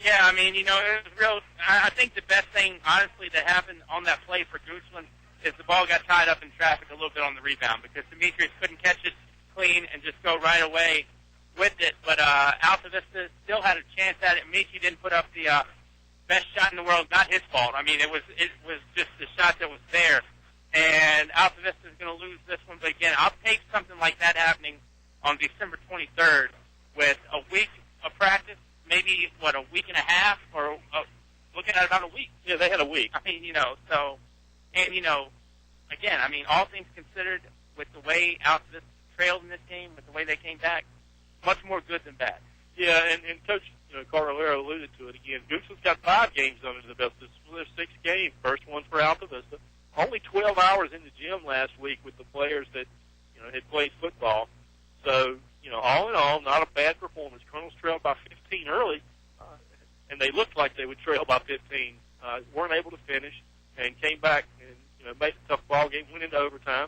Yeah, I mean, it was real. I think the best thing, honestly, that happened on that play for Goochland is the ball got tied up in traffic a little bit on the rebound because Demetrius couldn't catch it clean and just go right away with it. But Altavista still had a chance at it. Michi didn't put up the best shot in the world. Not his fault. I mean, it was just the shot that was there. And Altavista is going to lose this one. But again, I'll take something like that happening on December 23rd with a week of practice, maybe, a week and a half, or looking at about a week. Yeah, they had a week. I mean, again, I mean, all things considered, with the way Altavista trailed in this game, with the way they came back, much more good than bad. Yeah, and Coach Carolero alluded to it again. Goochland's got 5 games under the belt. This was their 6th game, first one for Altavista. Only 12 hours in the gym last week with the players that, had played football. So, all in all, not a bad performance. Colonels trailed by 15 early, and they looked like they would trail by 15. Weren't able to finish and came back and, made a tough ball game, went into overtime,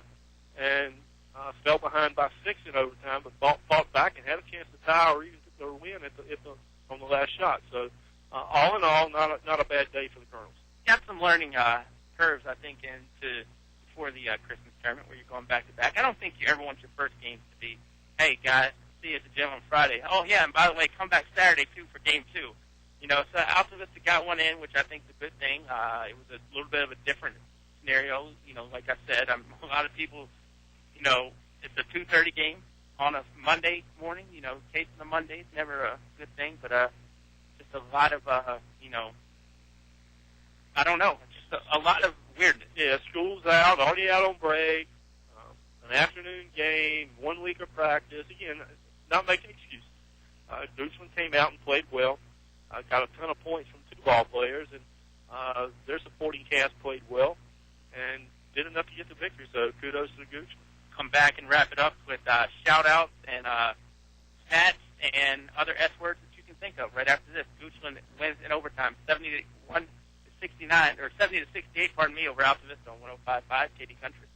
and fell behind by 6 in overtime, but fought back and had a chance to tie or even or win on the last shot. So, all in all, not a bad day for the Colonels. Got some learning curves, I think, before the Christmas tournament where you're going back to back. I don't think you ever want your first game to be, hey, guys, see you at the gym on Friday. Oh, yeah, and by the way, come back Saturday, too, for game 2. So Altavista got one in, which I think is a good thing. It was a little bit of a different scenario. Like I said, a lot of people, it's a 2:30 game on a Monday morning. Case on a Monday is never a good thing, but just a lot of, I don't know, just a lot of weirdness. Yeah, school's out, already out on break, an afternoon game, 1 week of practice. Again, not making excuses. Goochland came out and played well, got a ton of points from 2 ball players, and their supporting cast played well and did enough to get the victory. So kudos to the Goochland. Come back and wrap it up with shout-outs and stats and other S words that you can think of right after this. Goochland wins in overtime, 71 to 69, or 70 to 68, pardon me, over Altavista on 105.5 KD Country.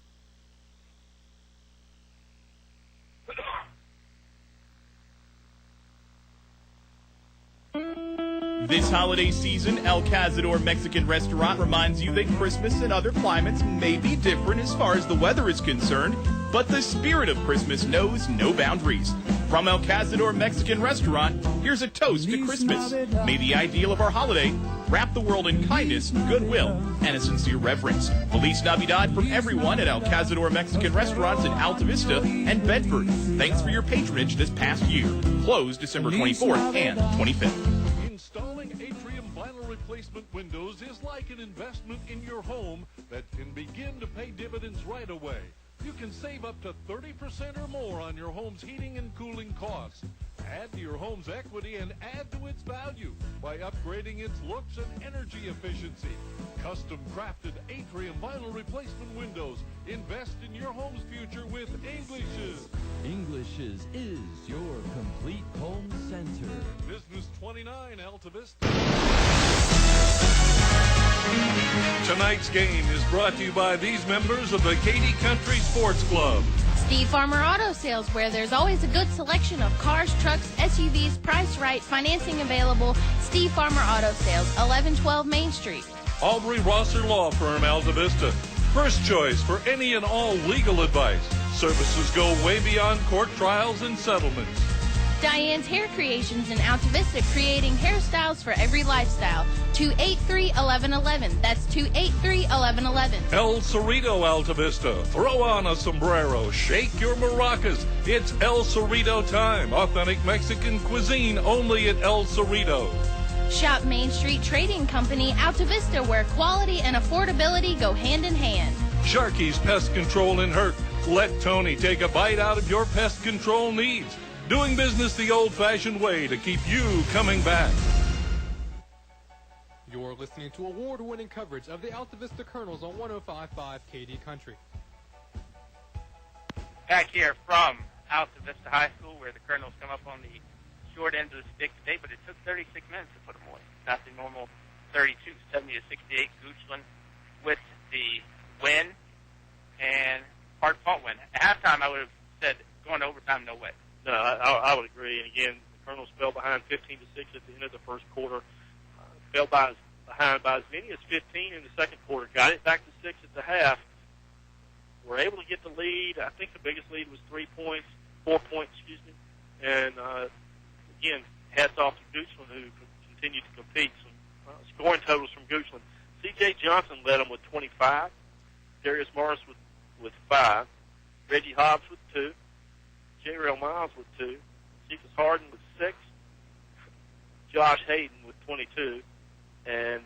This holiday season, El Cazador Mexican Restaurant reminds you that Christmas in other climates may be different as far as the weather is concerned, but the spirit of Christmas knows no boundaries. From El Cazador Mexican Restaurant, here's a toast to Christmas. May the ideal of our holiday wrap the world in kindness, goodwill, and a sincere reverence. Feliz Navidad from everyone at El Cazador Mexican Restaurants in Altavista and Bedford. Thanks for your patronage this past year. Closed December 24th and 25th. Installing atrium vinyl replacement windows is like an investment in your home that can begin to pay dividends right away. You can save up to 30% or more on your home's heating and cooling costs. Add to your home's equity and add to its value by upgrading its looks and energy efficiency. Custom crafted atrium vinyl replacement windows. Invest in your home's future with English's. English's is your complete home center. Business 29, Altavista. Tonight's game is brought to you by these members of the KD Country Sports Club. Steve Farmer Auto Sales, where there's always a good selection of cars, trucks, SUVs, priced right, financing available. Steve Farmer Auto Sales, 1112 Main Street. Aubrey Rosser Law Firm, Altavista. First choice for any and all legal advice. Services go way beyond court trials and settlements. Diane's Hair Creations in Altavista, creating hairstyles for every lifestyle. 283-1111. That's 283-1111. El Cerrito, Altavista. Throw on a sombrero. Shake your maracas. It's El Cerrito time. Authentic Mexican cuisine only at El Cerrito. Shop Main Street Trading Company, Altavista, where quality and affordability go hand in hand. Sharky's Pest Control in Hurt. Let Tony take a bite out of your pest control needs. Doing business the old-fashioned way to keep you coming back. You're listening to award-winning coverage of the Altavista Colonels on 105.5 KD Country. Back here from Altavista High School, where the Colonels come up on the short end of the stick today, but it took 36 minutes to put them away. Not the normal 32, 70-68. Goochland with the win, and hard-fought win. At halftime, I would have said going to overtime, no way. No, I would agree. And again, the Colonels fell behind 15-6 at the end of the first quarter. Fell behind by as many as 15 in the second quarter. Got it back to 6 at the half. Were able to get the lead. I think the biggest lead was 4 points, And again, hats off to Goochland, who continued to compete. Some scoring totals from Goochland. C.J. Johnson led them with 25. Darius Morris with 5. Reggie Hobbs with 2. J-Rail Miles with 2. Cephas Harden with 6. Josh Hayden with 22. And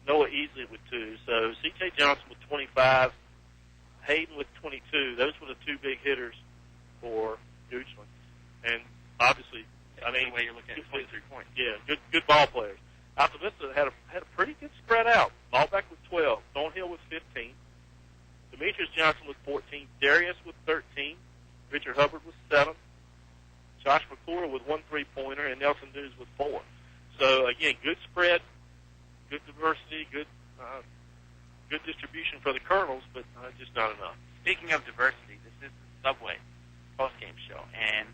Noah Easley with 2. So C.J. Johnson with 25. Hayden with 22. Those were the two big hitters for Goochland. And obviously, I mean, the way you're looking at 23 points. Yeah, good ball players. Altavista had a pretty good spread out. Ballback with 12. Thornhill with 15. Demetrius Johnson with 14. Darius with 13. Richard Hubbard with 7. Josh McClure with 1 3-pointer, and Nelson News with 4. So again, good spread, good diversity, good distribution for the Colonels, but just not enough. Speaking of diversity, this is the Subway postgame show, and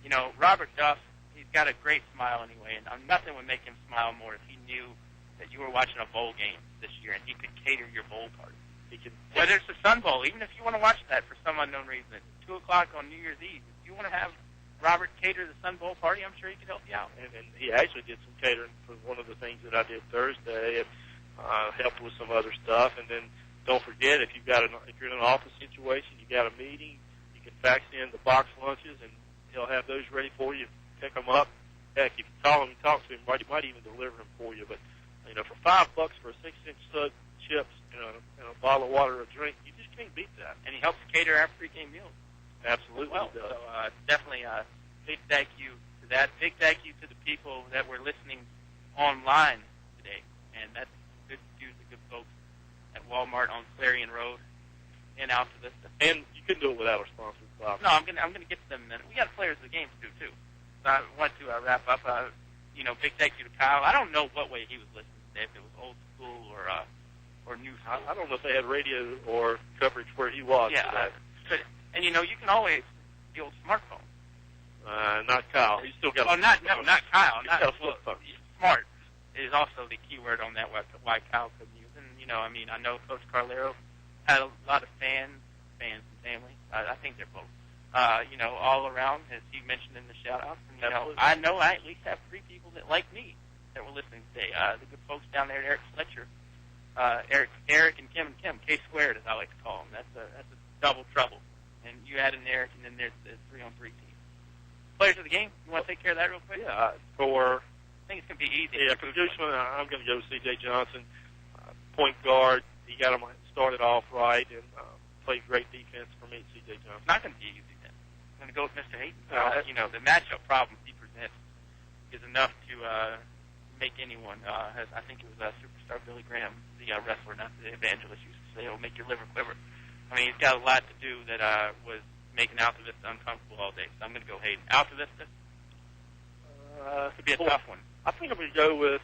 you know Robert Duff, he's got a great smile anyway, and nothing would make him smile more if he knew that you were watching a bowl game this year, and he could cater your bowl party. He can, whether it's the Sun Bowl, even if you want to watch that for some unknown reason, at 2 o'clock on New Year's Eve, if you want to have Robert cater the Sun Bowl party, I'm sure he could help you out. And he actually did some catering for one of the things that I did Thursday, and helped with some other stuff. And then don't forget, if you're in an office situation, you got a meeting, you can fax in the box lunches, and he'll have those ready for you. Pick them up. Heck, if you call him and talk to him, he might even deliver them for you. But you know, for $5 for a 6-inch stud, chips, and a bottle of water or a drink, you just can't beat that. And he helps cater our pregame meals. Absolutely. Well, he does. so definitely big thank you to that. Big thank you to the people that were listening online today, and that's good to the good folks at Walmart on Clarion Road in Altavista. And you couldn't do it without our sponsors, Bob. No, I'm gonna get to them in a minute. We got players of the game to do too. So I want to wrap up. Big thank you to Kyle. I don't know what way he was listening today, if it was old school or new school. I don't know if they had radio or coverage where he was. Yeah, and you can always the old smartphone. Not Kyle. He's still got. Not Kyle. He's got a flip phone. Smart is also the key word on that website. Why Kyle couldn't use. And I know Coach Carlero had a lot of fans and family. I think they're both. All around, as he mentioned in the shout-outs. And, I know I at least have 3 people that like me that were listening today. The good folks down there at Eric Fletcher, Eric and Kim, K squared as I like to call them. That's a double trouble. And you add an Eric, and then there's the 3-on-3 team. Players of the game, you want to take care of that real quick? Yeah, I think it's going to be easy. Yeah, for Goochland, I'm going to go with C.J. Johnson, point guard. He got him started off right and played great defense for me, C.J. Johnson. It's not going to be easy then. I'm going to go with Mr. Hayden. The matchup problems he presents is enough to make anyone. I think it was superstar Billy Graham, the wrestler, not the evangelist, used to say, "It'll make your liver quiver." I mean, he's got a lot to do that was making Altavista uncomfortable all day. So I'm going to go Hayden. Altavista? Could be a tough one. I think I'm going to go with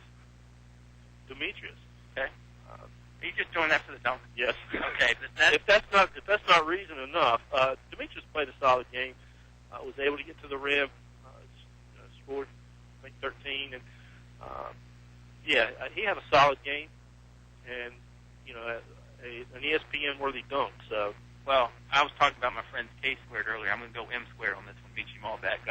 Demetrius. Okay. Are you just doing that for the dunk? Yes. Okay. If that's not reason enough, Demetrius played a solid game. Was able to get to the rim. Scored, I think, 13, and he had a solid game, and an ESPN-worthy dunk. So, well, I was talking about my friend's K squared earlier. I'm going to go M squared on this one. Meet you all back.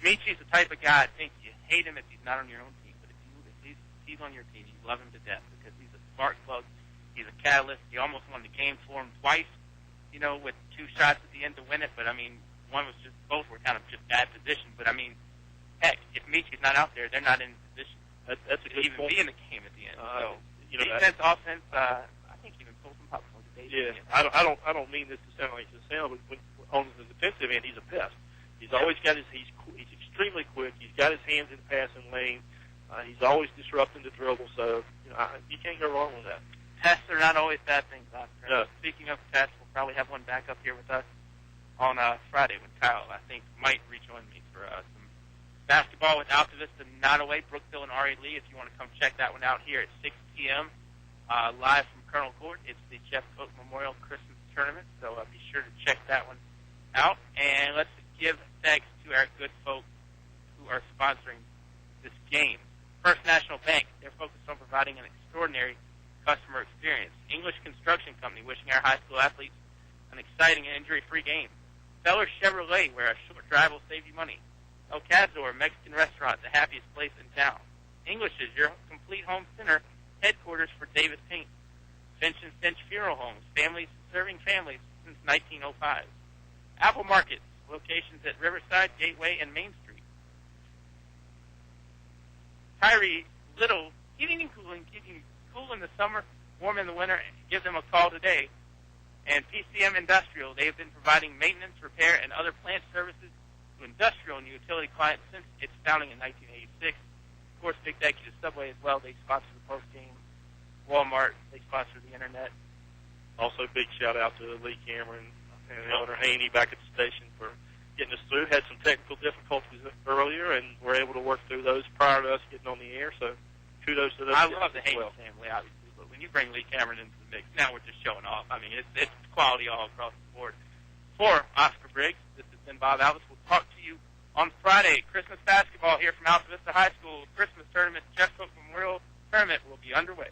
Demetrius the type of guy. I think you hate him if he's not on your own team, but if he's on your team, you love him to death because he's a smart plug. He's a catalyst. He almost won the game for him twice. With 2 shots at the end to win it. But I mean, both were kind of just bad position. But I mean, heck, if Demetrius not out there, they're not in position. That's a good even point. be in the game at the end. Defense, offense. I think even pull some popcorn today. Yeah, I don't mean this to sound like it sounds, but on the defensive end, he's a pest. He's always got he's extremely quick. He's got his hands in the passing lane. He's always disrupting the dribble, so you can't go wrong with that. Tests are not always bad things, Oscar. No. Speaking of tests, we'll probably have one back up here with us on Friday with Kyle. I think might rejoin me for some basketball with Altavista, Nottoway, Brookville, and R.A. Lee. If you want to come check that one out here at 6 p.m. Live from Colonel Court. It's the Jeff Cook Memorial Christmas Tournament, so be sure to check that one out. And let's give thanks to our good folks who are sponsoring this game. First National Bank, they're focused on providing an extraordinary customer experience. English Construction Company, wishing our high school athletes an exciting and injury-free game. Feller Chevrolet, where a short drive will save you money. El Cazor Mexican Restaurant, the happiest place in town. English's, your complete home center, headquarters for Davis Paint. Finch and Finch Funeral Homes, families serving families since 1905. Apple Markets, locations at Riverside, Gateway, and Main Street. Tyree Little, heating and cooling, keeping you cool in the summer, warm in the winter. Give them a call today. And PCM Industrial, they have been providing maintenance, repair, and other plant services to industrial and utility clients since its founding in 1986. Of course, big thank you to Subway as well. They sponsor the post-game. Walmart, they sponsor the internet. Also, big shout-out to Lee Cameron and Eleanor Hoehne back at the station for getting us through. Had some technical difficulties earlier, and we're able to work through those prior to us getting on the air, so kudos to those. I love the Hoehne family, obviously, but when you bring Lee Cameron into the mix, now we're just showing off. I mean, it's quality all across the board. For Oscar Briggs, this has been Bob Alvis. We'll talk to you on Friday. Christmas basketball here from Altavista High School. Christmas tournament, Jeff Cook Memorial Tournament will be underway.